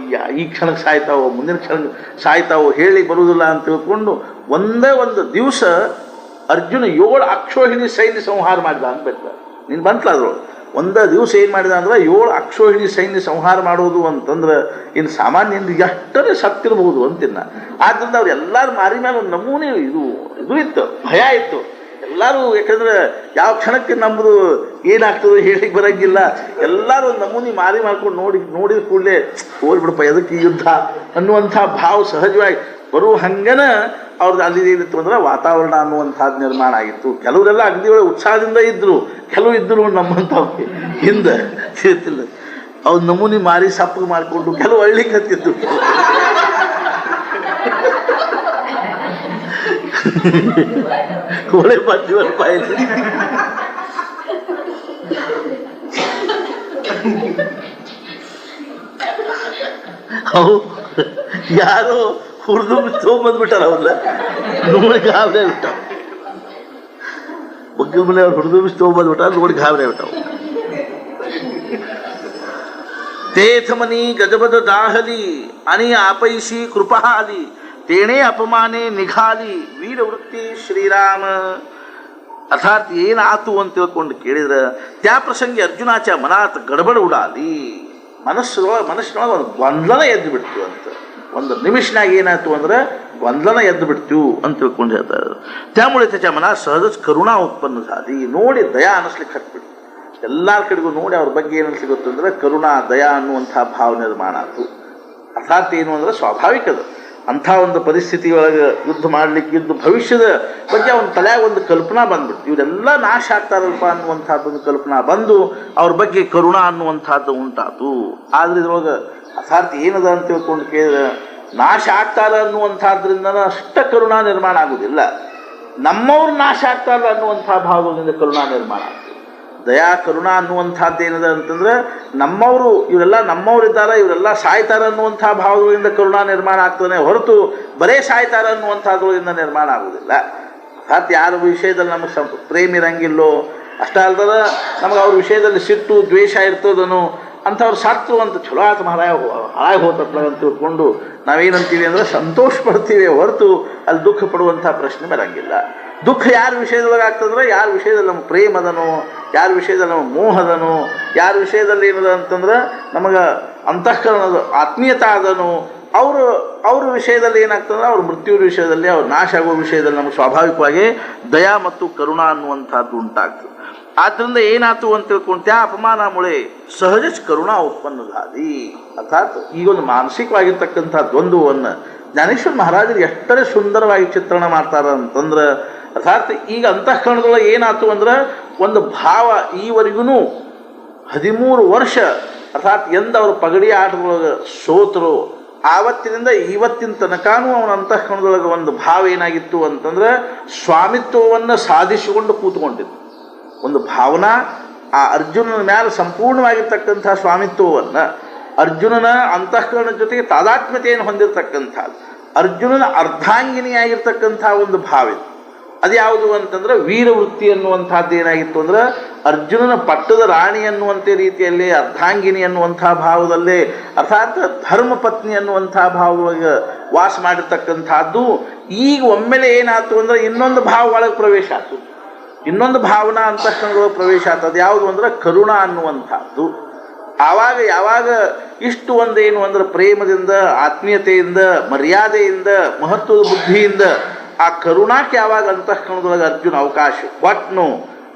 [SPEAKER 1] ಈ ಕ್ಷಣಕ್ಕೆ ಸಾಯ್ತಾವೋ ಮುಂದಿನ ಕ್ಷಣಕ್ಕೆ ಸಾಯ್ತಾವೋ ಹೇಳಿ ಬರುವುದಿಲ್ಲ ಅಂತ ತಿಳ್ಕೊಂಡು ಒಂದೇ ಒಂದು ದಿವಸ ಅರ್ಜುನ 7 ಅಕ್ಷೋಹಿಣಿ ಸೈನ್ಯ ಸಂಹಾರ ಮಾಡಿದ ಅಂತ ಬರ್ತಾರೆ. ನೀನು ಬಂತಲ್ಲ ಅದ್ರೊಳಗೆ ಒಂದೇ ದಿವಸ ಏನು ಮಾಡಿದ ಅಂದ್ರೆ 7 ಅಕ್ಷೋಹಿಣಿ ಸೈನ್ಯ ಸಂಹಾರ ಮಾಡೋದು ಅಂತಂದ್ರೆ ಇನ್ನು ಸಾಮಾನ್ಯದಿಂದ ಎಷ್ಟರೇ ಸತ್ತಿರಬಹುದು ಅಂತಿನ್ನ. ಆದ್ದರಿಂದ ಅವ್ರು ಎಲ್ಲರೂ ಮಾರಿ ಮೇಲೆ ಒಂದು ನಮೂನೆ ಇದು ಇತ್ತು, ಭಯ ಇತ್ತು ಎಲ್ಲರೂ. ಯಾಕಂದ್ರೆ ಯಾವ ಕ್ಷಣಕ್ಕೆ ನಮ್ಮದು ಏನಾಗ್ತದೆ ಹೇಳಿಕ್ಕೆ ಬರೋಂಗಿಲ್ಲ. ಎಲ್ಲರೂ ಒಂದು ನಮೂನಿ ಮಾರಿ ಮಾಡ್ಕೊಂಡು ನೋಡಿದ ಕೂಡಲೇ ಹೋಗ್ಬಿಡಪ್ಪ ಎದಕ್ಕೆ ಈ ಯುದ್ಧ ಅನ್ನುವಂಥ ಭಾವ ಸಹಜವಾಗಿ ಬರುವ ಹಂಗನ ಅವ್ರದ್ದು ಅಲ್ಲಿ ಏನಿತ್ತು ಅಂದ್ರೆ ವಾತಾವರಣ ಅನ್ನುವಂಥದ್ದು ನಿರ್ಮಾಣ ಆಗಿತ್ತು. ಕೆಲವರೆಲ್ಲ ಅಗ್ನಿ ಒಳಗೆ ಉತ್ಸಾಹದಿಂದ ಇದ್ದರು, ಕೆಲವು ಇದ್ದರು ನಮ್ಮಂಥವ್ರಿಗೆ ಹಿಂದೆ ತಿಳ್ತಿಲ್ಲ. ಅವ್ರು ನಮೂನಿ ಮಾರಿ ಸಪ್ಪಗೆ ಮಾಡಿಕೊಂಡು ಕೆಲವು ಹಳ್ಳಿಗೆ ಹತ್ತಿದ್ದು. ಒಳ್ಳೆ ಬಂದಿವಲ್ಪ ಅವು ಯಾರೋ ಹುರಿದು ತೊಗೊಂಬಂದ್ಬಿಟ್ಟಾರ ಅವ್ರನ್ನ ನೋಡಿ ಗಾಬರಿ ಆಗ್ಬಿಟ್ಟಾವ. ಬಗ್ಗಲ ಮನೆ ಅವ್ರು ಹುರಿದು ಬಿಸಿ ತೊಗೊಂಬಂದ್ಬಿಟ್ಟಾರ ನೋಡಿ ಗಾಬರಿ ಆಗ್ಬಿಟ್ಟಾವ. तेथमनी गजबद दाहली आणि आपैशी कृपा आली तेणे अपमाने निघाली वीरवृत्ती श्रीराम. अर्थात ಏನಾತು ಅಂತ ತಿಳ್ಕೊಂಡು ಕೇಳಿದ್ರೆ त्या ಪ್ರಸಂಗಿ ಅರ್ಜುನಾच्या ಮನಾತ್ ಗಡಬಡ ಉಡಾಲಿ. ಮನಸ್ಸಿನೊಳಗೆ ಒಂದು ಗೊಂದಲ ಎದ್ದು ಬಿಡ್ತು ಅಂತ. ಒಂದು ನಿಮಿಷನಾಗ ಏನಾಯ್ತು ಅಂದ್ರೆ ಗೊಂದಲ ಎದ್ದು ಬಿಡ್ತು ಅಂತ ತಿಳ್ಕೊಂಡು ಹೇಳ್ತಾರೆ. त्यामुळे त्याच्या मनात सहजच करुणा उत्पन्न झाली. ನೋಡಿ ದಯಾ ಅನ್ನಿಸ್ಲಿಕ್ಕೆ ಹತ್ಬಿಟ್ಟು ಎಲ್ಲರ ಕಡೆಗೂ ನೋಡಿ ಅವ್ರ ಬಗ್ಗೆ ಏನು ಅನಿಸ್ಲಿಕ್ಕೆ ಅಂದರೆ ಕರುಣಾ ದಯಾ ಅನ್ನುವಂಥ ಭಾವ ನಿರ್ಮಾಣ ಆಯಿತು. ಅರ್ಥಾತ್ ಏನು ಅಂದರೆ ಸ್ವಾಭಾವಿಕದ ಅಂಥ ಒಂದು ಪರಿಸ್ಥಿತಿ ಒಳಗೆ ಯುದ್ಧ ಮಾಡಲಿಕ್ಕೆ ಯುದ್ಧ ಭವಿಷ್ಯದ ಬಗ್ಗೆ ಅವನ ತಲೆಯಾಗ ಒಂದು ಕಲ್ಪನಾ ಬಂದ್ಬಿಡ್ತು. ಇವರೆಲ್ಲ ನಾಶ ಆಗ್ತಾರಲ್ಪ ಅನ್ನುವಂಥದ್ದೊಂದು ಕಲ್ಪನಾ ಬಂದು ಅವ್ರ ಬಗ್ಗೆ ಕರುಣಾ ಅನ್ನುವಂಥದ್ದು ಉಂಟಾತು. ಆದರೆ ಇದ್ರೊಳಗೆ ಅರ್ಥಾತ್ ಏನದ ಅಂತ ತಿಳ್ಕೊಂಡು ಕೇಳಿದ್ರೆ ನಾಶ ಆಗ್ತಾರ ಅನ್ನುವಂಥದ್ರಿಂದ ಅಷ್ಟ ಕರುಣಾ ನಿರ್ಮಾಣ ಆಗೋದಿಲ್ಲ, ನಮ್ಮವ್ರು ನಾಶ ಆಗ್ತಾರ ಅನ್ನುವಂಥ ಭಾವದಿಂದ ಕರುಣಾ ನಿರ್ಮಾಣ ಆಗ್ತದೆ. ದಯಾ ಕರುಣಾ ಅನ್ನುವಂಥದ್ದು ಏನದ ಅಂತಂದ್ರೆ ನಮ್ಮವರು ಇವರೆಲ್ಲ ನಮ್ಮವರಿದ್ದಾರೆ, ಇವರೆಲ್ಲ ಸಾಯ್ತಾರ ಅನ್ನುವಂಥ ಭಾವಗಳಿಂದ ಕರುಣಾ ನಿರ್ಮಾಣ ಆಗ್ತಾನೆ ಹೊರತು ಬರೇ ಸಾಯ್ತಾರ ಅನ್ನುವಂಥದ್ರಿಂದ ನಿರ್ಮಾಣ ಆಗೋದಿಲ್ಲ. ಅರ್ಥಾತ್ ಯಾರ ವಿಷಯದಲ್ಲಿ ನಮಗೆ ಪ್ರೇಮ ಇರಂಗಿಲ್ಲೋ ಅಷ್ಟೇ ಅಲ್ದದ ನಮಗೆ ಅವ್ರ ವಿಷಯದಲ್ಲಿ ಸಿಟ್ಟು ದ್ವೇಷ ಇರ್ತದನೋ ಅಂಥವ್ರು ಸತ್ರು ಅಂತ ಚಲೋ ಆತ ಹಾಳಾಗಿ ಹೋತಪ್ಲ ಅಂತ ತಿಳ್ಕೊಂಡು ನಾವೇನಂತೀವಿ ಅಂದರೆ ಸಂತೋಷ ಪಡ್ತೀವಿ ಹೊರತು ಅಲ್ಲಿ ದುಃಖ ಪಡುವಂಥ ಪ್ರಶ್ನೆ ಬರಂಗಿಲ್ಲ. ದುಃಖ ಯಾರ ವಿಷಯದೊಳಗೆ ಆಗ್ತದ್ರೆ ಯಾರ ವಿಷಯದಲ್ಲಿ ನಮ್ಮ ಪ್ರೇಮ ಅದನೋ, ಯಾರ ವಿಷಯದಲ್ಲಿ ನಮ್ಮ ಮೋಹದನೋ, ಯಾರ ವಿಷಯದಲ್ಲಿ ಏನದ ಅಂತಂದ್ರೆ ನಮಗೆ ಅಂತಃಕರಣದ ಆತ್ಮೀಯತೆ ಅದನೋ ಅವ್ರ ವಿಷಯದಲ್ಲಿ ಏನಾಗ್ತಂದ್ರೆ ಅವ್ರ ಮೃತ್ಯು ವಿಷಯದಲ್ಲಿ ಅವ್ರ ನಾಶ ಆಗುವ ವಿಷಯದಲ್ಲಿ ನಮಗೆ ಸ್ವಾಭಾವಿಕವಾಗಿ ದಯಾ ಮತ್ತು ಕರುಣಾ ಅನ್ನುವಂಥದ್ದು ಉಂಟಾಗ್ತದೆ. ಆದ್ದರಿಂದ ಏನಾಯ್ತು ಅಂತ ತಿಳ್ಕೊಂಡು त्या अपमानामुळे सहजच करुणा उत्पन्न झाली. ಅರ್ಥಾತ್ ಈಗೊಂದು ಮಾನಸಿಕವಾಗಿರ್ತಕ್ಕಂಥ ದ್ವಂದ್ವವನ್ನು ಜ್ಞಾನೇಶ್ವರ ಮಹಾರಾಜರು ಎಷ್ಟರೇ ಸುಂದರವಾಗಿ ಚಿತ್ರಣ ಮಾಡ್ತಾರ ಅಂತಂದ್ರೆ ಅರ್ಥಾತ್ ಈಗ ಅಂತಃಕರಣದೊಳಗೆ ಏನಾಯ್ತು ಅಂದ್ರೆ ಒಂದು ಭಾವ ಈವರೆಗೂ 13 ವರ್ಷ ಅರ್ಥಾತ್ ಎಂದ ಅವರು ಪಗಡಿ ಆಟದೊಳಗೆ ಸೋತರು ಆವತ್ತಿನಿಂದ ಇವತ್ತಿನ ತನಕನೂ ಅವನ ಅಂತಃಕರಣದೊಳಗೆ ಒಂದು ಭಾವ ಏನಾಗಿತ್ತು ಅಂತಂದ್ರೆ ಸ್ವಾಮಿತ್ವವನ್ನು ಸಾಧಿಸಿಕೊಂಡು ಕೂತ್ಕೊಂಡಿತ್ತು. ಒಂದು ಭಾವನಾ ಆ ಅರ್ಜುನನ ಮೇಲೆ ಸಂಪೂರ್ಣವಾಗಿರ್ತಕ್ಕಂಥ ಸ್ವಾಮಿತ್ವವನ್ನು ಅರ್ಜುನನ ಅಂತಃಕರಣ ಜೊತೆಗೆ ತಾದಾತ್ಮ್ಯತೆಯನ್ನು ಹೊಂದಿರತಕ್ಕಂಥದ್ದು ಅರ್ಜುನನ ಅರ್ಧಾಂಗಿನಿಯಾಗಿರ್ತಕ್ಕಂಥ ಒಂದು ಭಾವ ಇದು. ಅದು ಯಾವುದು ಅಂತಂದ್ರೆ ವೀರವೃತ್ತಿ ಅನ್ನುವಂಥದ್ದು ಏನಾಗಿತ್ತು ಅಂದ್ರೆ ಅರ್ಜುನನ ಪಟ್ಟದ ರಾಣಿ ಅನ್ನುವಂಥ ರೀತಿಯಲ್ಲಿ ಅರ್ಧಾಂಗಿನಿ ಅನ್ನುವಂಥ ಭಾವದಲ್ಲೇ ಅರ್ಥಾತ್ ಧರ್ಮಪತ್ನಿ ಅನ್ನುವಂಥ ಭಾವದೊಳಗೆ ವಾಸ ಮಾಡಿರ್ತಕ್ಕಂಥದ್ದು ಈಗ ಒಮ್ಮೆಲೆ ಏನಾಯ್ತು ಅಂದ್ರೆ ಇನ್ನೊಂದು ಭಾವ ಒಳಗೆ ಪ್ರವೇಶ ಆಯ್ತು, ಇನ್ನೊಂದು ಭಾವನಾ ಅಂತಃಕರಣದೊಳಗೆ ಪ್ರವೇಶ ಆಗ್ತದೆ. ಯಾವುದು ಅಂದ್ರೆ ಕರುಣಾ ಅನ್ನುವಂಥದ್ದು. ಯಾವಾಗ ಇಷ್ಟು ಒಂದೇನು ಅಂದ್ರೆ ಪ್ರೇಮದಿಂದ ಆತ್ಮೀಯತೆಯಿಂದ ಮರ್ಯಾದೆಯಿಂದ ಮಹತ್ವದ ಬುದ್ಧಿಯಿಂದ ಆ ಕರುಣಾಕ್ಕೆ ಯಾವಾಗ ಅಂತಃಕರಣದೊಳಗೆ ಅರ್ಜುನ ಅವಕಾಶ ಕೊಟ್ನು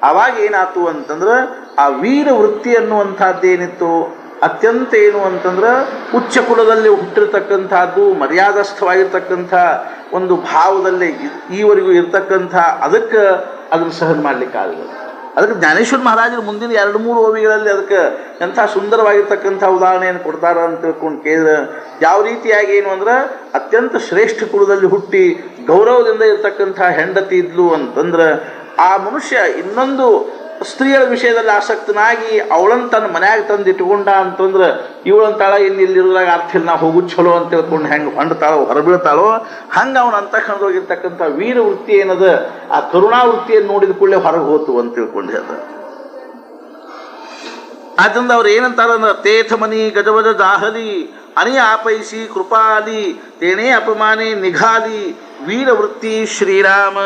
[SPEAKER 1] ಆವಾಗ ಏನಾಯ್ತು ಅಂತಂದ್ರೆ ಆ ವೀರ ವೃತ್ತಿ ಅನ್ನುವಂಥದ್ದೇನಿತ್ತು ಅತ್ಯಂತ ಏನು ಅಂತಂದ್ರೆ ಉಚ್ಚ ಕುಲದಲ್ಲಿ ಹುಟ್ಟಿರ್ತಕ್ಕಂಥದ್ದು ಮರ್ಯಾದಸ್ಥವಾಗಿರ್ತಕ್ಕಂಥ ಒಂದು ಭಾವದಲ್ಲಿ ಈವರೆಗೂ ಇರ್ತಕ್ಕಂಥ ಅದಕ್ಕೆ ಅದನ್ನು ಸಹನ ಮಾಡಲಿಕ್ಕಾಗಲ್ಲ. ಅದಕ್ಕೆ ಜ್ಞಾನೇಶ್ವರ ಮಹಾರಾಜರು ಮುಂದಿನ 2-3 ಓವಿಗಳಲ್ಲಿ ಅದಕ್ಕೆ ಎಂಥ ಸುಂದರವಾಗಿರ್ತಕ್ಕಂಥ ಉದಾಹರಣೆಯನ್ನು ಕೊಡ್ತಾರ ಅಂತ ತಿಳ್ಕೊಂಡು ಕೇಳಿದ್ರೆ, ಯಾವ ರೀತಿಯಾಗಿ ಏನು ಅಂದ್ರೆ ಅತ್ಯಂತ ಶ್ರೇಷ್ಠ ಕುಲದಲ್ಲಿ ಹುಟ್ಟಿ ಗೌರವದಿಂದ ಇರ್ತಕ್ಕಂಥ ಹೆಂಡತಿ ಇದ್ಲು ಅಂತಂದ್ರೆ, ಆ ಮನುಷ್ಯ ಇನ್ನೊಂದು ಸ್ತ್ರೀಯರ ವಿಷಯದಲ್ಲಿ ಆಸಕ್ತನಾಗಿ ಅವಳನ್ನು ತನ್ನ ಮನ್ಯಾಗ ತಂದು ಇಟ್ಕೊಂಡ ಅಂತಂದ್ರೆ, ಇವಳಂತಾಳ ಇಲ್ಲಿರೋದ್ರಾಗ ಅರ್ಥ ಇಲ್ಲ, ನಾ ಹೋಗುದು ಚಲೋ ಅಂತ ತಿಳ್ಕೊಂಡು ಹೆಂಗೆ ಹೊಂಡ್ತಾಳೋ ಹೊರಬೀಳ್ತಾಳೋ, ಹಂಗೆ ಅವನ ಅಂತಃಕರಣದೊಳಗಿರ್ತಕ್ಕಂಥ ವೀರ ವೃತ್ತಿ ಏನದ, ಆ ಕರುಣಾ ವೃತ್ತಿಯನ್ನು ನೋಡಿದ ಕೂಡಲೇ ಹೊರಗೆ ಹೋತು ಅಂತ ತಿಳ್ಕೊಂಡು ಹೇಳ್ತಾರೆ. ಆದ್ದರಿಂದ ಅವ್ರು ಏನಂತಾರಂದ್ರೆ, ತೇಥಮನಿ ಗಜವಜ ಜಾಹಲಿ ಅನಿ ಆಪೈಸಿ ಕೃಪಾಲಿ ತೇನೇ अपमाने निघाली वीर वृत्ती श्रीराम.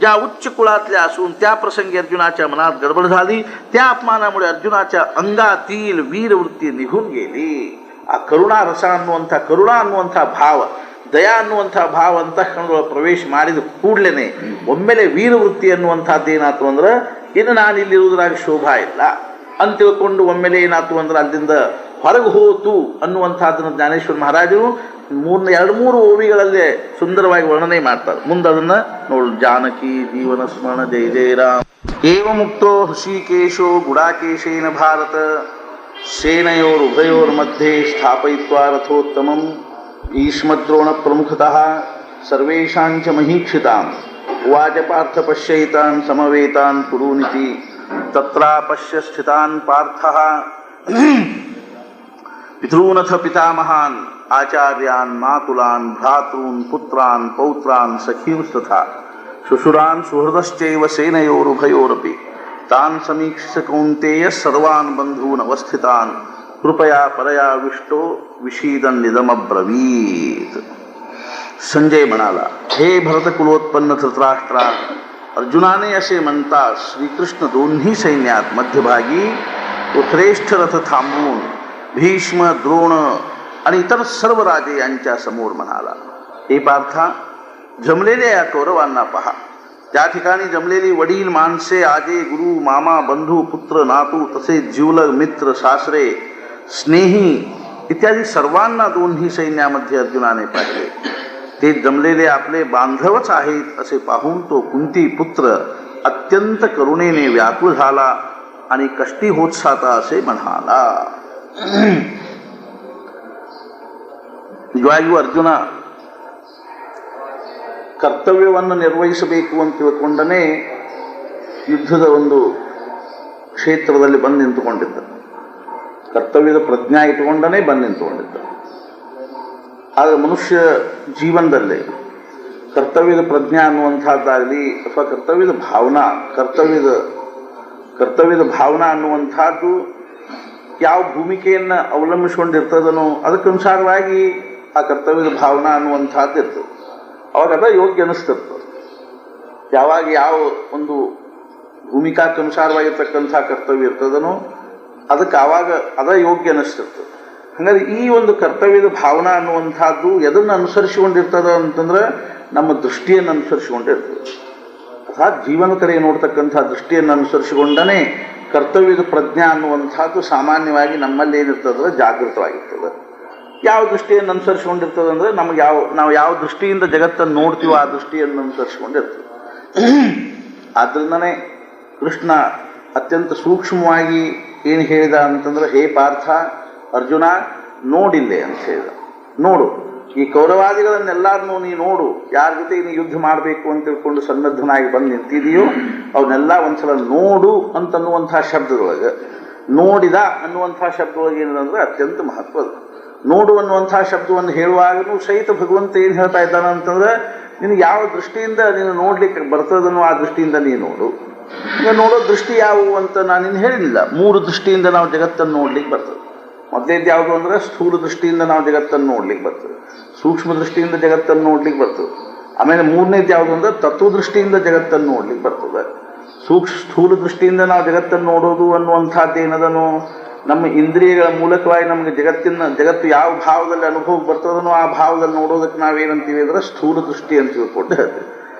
[SPEAKER 1] ज्या उच्च कुळातल्या असून त्या प्रसंगी अर्जुनाच्या मनात गडबड झाली, त्या अपमानामुळे अर्जुनाच्या अंगातील वीरवृत्ती निघून गेली. ಆ ಕರುಣಾ ರಸ ಅನ್ನುವಂಥ, ಕರುಣಾ ಅನ್ನುವಂಥ ಭಾವ, ದಯಾ ಅನ್ನುವಂಥ ಭಾವ ಅಂತಃಕರಣದೊಳಗೆ ಪ್ರವೇಶ ಮಾಡಿದ ಕೂಡಲೇ ಒಮ್ಮೆಲೆ ವೀರವೃತ್ತಿ ಅನ್ನುವಂಥದ್ದು ಏನಾಯ್ತು ಅಂದ್ರೆ, ಇನ್ನು ನಾನು ಇಲ್ಲಿರುವುದ್ರಾಗ ಶೋಭಾ ಇಲ್ಲ ಅಂತ ತಿಳ್ಕೊಂಡು ಒಮ್ಮೆಲೆ ಏನಾಯ್ತು ಅಂದ್ರೆ ಅಲ್ಲಿಂದ ಹೊರಗೆ ಹೋತು ಅನ್ನುವಂಥದ್ದನ್ನು ಜ್ಞಾನೇಶ್ವರ ಮಹಾರಾಜರು 2-3 ಓವಿಗಳಲ್ಲೇ ಸುಂದರವಾಗಿ ವರ್ಣನೆ ಮಾಡ್ತಾರೆ. ಮುಂದೆ ಅದನ್ನು ನೋಡು. ಜಾನಕಿ ಜೀವನ ಸ್ಮರಣ ಜಯ ಜಯ ರಾಮ. ಏವ ಮುಕ್ತೋ ಹೃಷಿಕೇಶೋ ಗುಡಾಕೇಶೇನ ಭಾರತ ಸೇನಯೋರುಭಯೋರ್मध्ये ಸ್ಥಾಪಯಿತ್ವಾ ರಥೋತ್ತಮಂ ಭೀಷ್ಮದ್ರೋಣ ಪ್ರಮುಖತಃ ಸರ್ವೇಷಾಂಚ ಮಹೀಕ್ಷಿತಾಂ ಉವಾಚ ಪಾರ್ಥ ಪಶ್ಯೈತಾನ್ ಸಮವೇತಾನ್ ಕುರುನಿತಿ ತತ್ರ ಪಶ್ಯ ಸ್ಥಿತಾನ್ ಪಾರ್ಥಃ पितॄनथ पितामहान् आचार्यान् मातुलान् भ्रातॄन् पुत्रान् पौत्रान् सखींस्तथा शुशुरान् सुहृदश्चैव सेनयोरुभयोरपि तान् समीक्ष्य कौन्तेय सर्वान् बन्धून् अवस्थितान् कृपया परया विष्टो विषीदन्निदमब्रवीत्. संजय म्हणाला, हे भरतकुलोत्पन्न धृतराष्ट्रा, अर्जुनाने असे म्हणता श्रीकृष्ण दोन्ही सैन्यात मध्यभागी श्रेष्ठ रथ थांबवून भीष्म, द्रोण आणि इतर सर्व राजे यांच्या समोर म्हणाला, हे पार्था, जमलेल्या या कौरवांना पहा. त्या ठिकाणी जमलेली वडील, माणसे, आजे, गुरु, मामा, बंधू, पुत्र, नातू तसेच जीवलग, मित्र, सासरे, स्नेही इत्यादी सर्वांना दोन्ही सैन्यामध्ये अर्जुनाने पाहिले. ते जमलेले आपले बांधवच आहेत असे पाहून तो कुंती पुत्र अत्यंत करुणेने व्याकुळ झाला आणि कष्टी होत साता असे म्हणाला. ನಿಜವಾಗಿಯೂ ಅರ್ಜುನ ಕರ್ತವ್ಯವನ್ನು ನಿರ್ವಹಿಸಬೇಕು ಅಂತ ತಿಳ್ಕೊಂಡನೇ ಯುದ್ಧದ ಒಂದು ಕ್ಷೇತ್ರದಲ್ಲಿ ಬಂದು ನಿಂತುಕೊಂಡಿದ್ದ. ಕರ್ತವ್ಯದ ಪ್ರಜ್ಞಾ ಇಟ್ಟುಕೊಂಡನೇ ಬಂದು ನಿಂತುಕೊಂಡಿದ್ದ. ಆದರೆ ಮನುಷ್ಯ ಜೀವನದಲ್ಲಿ ಕರ್ತವ್ಯದ ಪ್ರಜ್ಞಾ ಅನ್ನುವಂಥದ್ದಾಗಲಿ ಅಥವಾ ಕರ್ತವ್ಯದ ಭಾವನಾ ಅನ್ನುವಂಥದ್ದು ಯಾವ ಭೂಮಿಕೆಯನ್ನು ಅವಲಂಬಿಸಿಕೊಂಡಿರ್ತದನೋ ಅದಕ್ಕನುಸಾರವಾಗಿ ಆ ಕರ್ತವ್ಯದ ಭಾವನಾ ಅನ್ನುವಂಥದ್ದು ಇರ್ತದೆ. ಅವಾಗ ಅದ ಯೋಗ್ಯ ಅನ್ನಿಸ್ತಿರ್ತದೆ. ಯಾವಾಗ ಯಾವ ಒಂದು ಭೂಮಿಕಾಕ್ಕನುಸಾರವಾಗಿರ್ತಕ್ಕಂಥ ಕರ್ತವ್ಯ ಇರ್ತದನೋ ಅದಕ್ಕೆ ಆವಾಗ ಅದ ಯೋಗ್ಯ ಅನ್ನಿಸ್ತಿರ್ತದೆ. ಹಾಗಾಗಿ ಈ ಒಂದು ಕರ್ತವ್ಯದ ಭಾವನಾ ಅನ್ನುವಂಥದ್ದು ಎದನ್ನು ಅನುಸರಿಸಿಕೊಂಡಿರ್ತದ ಅಂತಂದ್ರೆ ನಮ್ಮ ದೃಷ್ಟಿಯನ್ನು ಅನುಸರಿಸಿಕೊಂಡಿರ್ತದೆ. ಅರ್ಥಾತ್ ಜೀವನ ಕಡೆ ನೋಡ್ತಕ್ಕಂಥ ದೃಷ್ಟಿಯನ್ನು ಅನುಸರಿಸಿಕೊಂಡನೇ ಕರ್ತವ್ಯದ ಪ್ರಜ್ಞಾ ಅನ್ನುವಂಥದ್ದು ಸಾಮಾನ್ಯವಾಗಿ ನಮ್ಮಲ್ಲಿ ಏನಿರ್ತದೆ ಜಾಗೃತವಾಗಿರ್ತದೆ. ಯಾವ ದೃಷ್ಟಿಯನ್ನು ಅನುಸರಿಸಿಕೊಂಡಿರ್ತದೆ ಅಂದರೆ ನಾವು ಯಾವ ದೃಷ್ಟಿಯಿಂದ ಜಗತ್ತನ್ನು ನೋಡ್ತೀವೋ ಆ ದೃಷ್ಟಿಯನ್ನು ಅನುಸರಿಸಿಕೊಂಡಿರ್ತದೆ. ಆದ್ದರಿಂದನೇ ಕೃಷ್ಣ ಅತ್ಯಂತ ಸೂಕ್ಷ್ಮವಾಗಿ ಏನು ಹೇಳಿದ ಅಂತಂದ್ರೆ, ಹೇ ಪಾರ್ಥ, ಅರ್ಜುನ ನೋಡಿಲ್ಲೇ ಅಂತ ಹೇಳಿದ. ನೋಡು, ಈ ಕೌರವಾದಿಗಳನ್ನೆಲ್ಲರನ್ನೂ ನೀ ನೋಡು. ಯಾರ ಜೊತೆ ನೀನು ಯುದ್ಧ ಮಾಡಬೇಕು ಅಂತ ತಿಳ್ಕೊಂಡು ಸನ್ನದ್ಧನಾಗಿ ಬಂದು ನಿಂತಿದೆಯೋ ಅವನ್ನೆಲ್ಲ ಒಂದ್ಸಲ ನೋಡು ಅಂತನ್ನುವಂಥ ಶಬ್ದದೊಳಗೆ, ನೋಡಿದ ಅನ್ನುವಂಥ ಶಬ್ದದೊಳಗೆ ಏನಂದ್ರೆ ಅತ್ಯಂತ ಮಹತ್ವದ. ನೋಡು ಅನ್ನುವಂಥ ಶಬ್ದವನ್ನು ಹೇಳುವಾಗಲೂ ಸಹಿತ ಭಗವಂತ ಏನು ಹೇಳ್ತಾ ಇದ್ದಾನೆ ಅಂತಂದ್ರೆ, ನಿನಗೆ ಯಾವ ದೃಷ್ಟಿಯಿಂದ ನೀನು ನೋಡ್ಲಿಕ್ಕೆ ಬರ್ತದನೋ ಆ ದೃಷ್ಟಿಯಿಂದ ನೀನು ನೋಡು. ಈಗ ನೋಡೋ ದೃಷ್ಟಿ ಯಾವುವು ಅಂತ ನಾನು ಇನ್ನು ಹೇಳಿಲ್ಲ. 3 ದೃಷ್ಟಿಯಿಂದ ನಾವು ಜಗತ್ತನ್ನು ನೋಡ್ಲಿಕ್ಕೆ ಬರ್ತದೆ. ಮೊದಲೇದು ಯಾವುದು ಅಂದರೆ ಸ್ಥೂಲ ದೃಷ್ಟಿಯಿಂದ ನಾವು ಜಗತ್ತನ್ನು ನೋಡ್ಲಿಕ್ಕೆ ಬರ್ತದೆ, ಸೂಕ್ಷ್ಮ ದೃಷ್ಟಿಯಿಂದ ಜಗತ್ತನ್ನು ನೋಡ್ಲಿಕ್ಕೆ ಬರ್ತದೆ. ಆಮೇಲೆ 3ನೇದು ಯಾವುದು ಅಂದರೆ ತತ್ವದೃಷ್ಟಿಯಿಂದ ಜಗತ್ತನ್ನು ನೋಡ್ಲಿಕ್ಕೆ ಬರ್ತದೆ. ಸ್ಥೂಲ ದೃಷ್ಟಿಯಿಂದ ನಾವು ಜಗತ್ತನ್ನು ನೋಡೋದು ಅನ್ನುವಂಥದ್ದು ಏನದನೋ, ನಮ್ಮ ಇಂದ್ರಿಯಗಳ ಮೂಲಕವಾಗಿ ನಮಗೆ ಜಗತ್ತು ಯಾವ ಭಾವದಲ್ಲಿ ಅನುಭವಕ್ಕೆ ಬರ್ತದನೋ ಆ ಭಾವದಲ್ಲಿ ನೋಡೋದಕ್ಕೆ ನಾವೇನಂತೀವಿ ಅಂದರೆ ಸ್ಥೂಲ ದೃಷ್ಟಿ ಅಂತ ತಿಳ್ಕೊಂಡು ಹೇಳ್ತೀವಿ.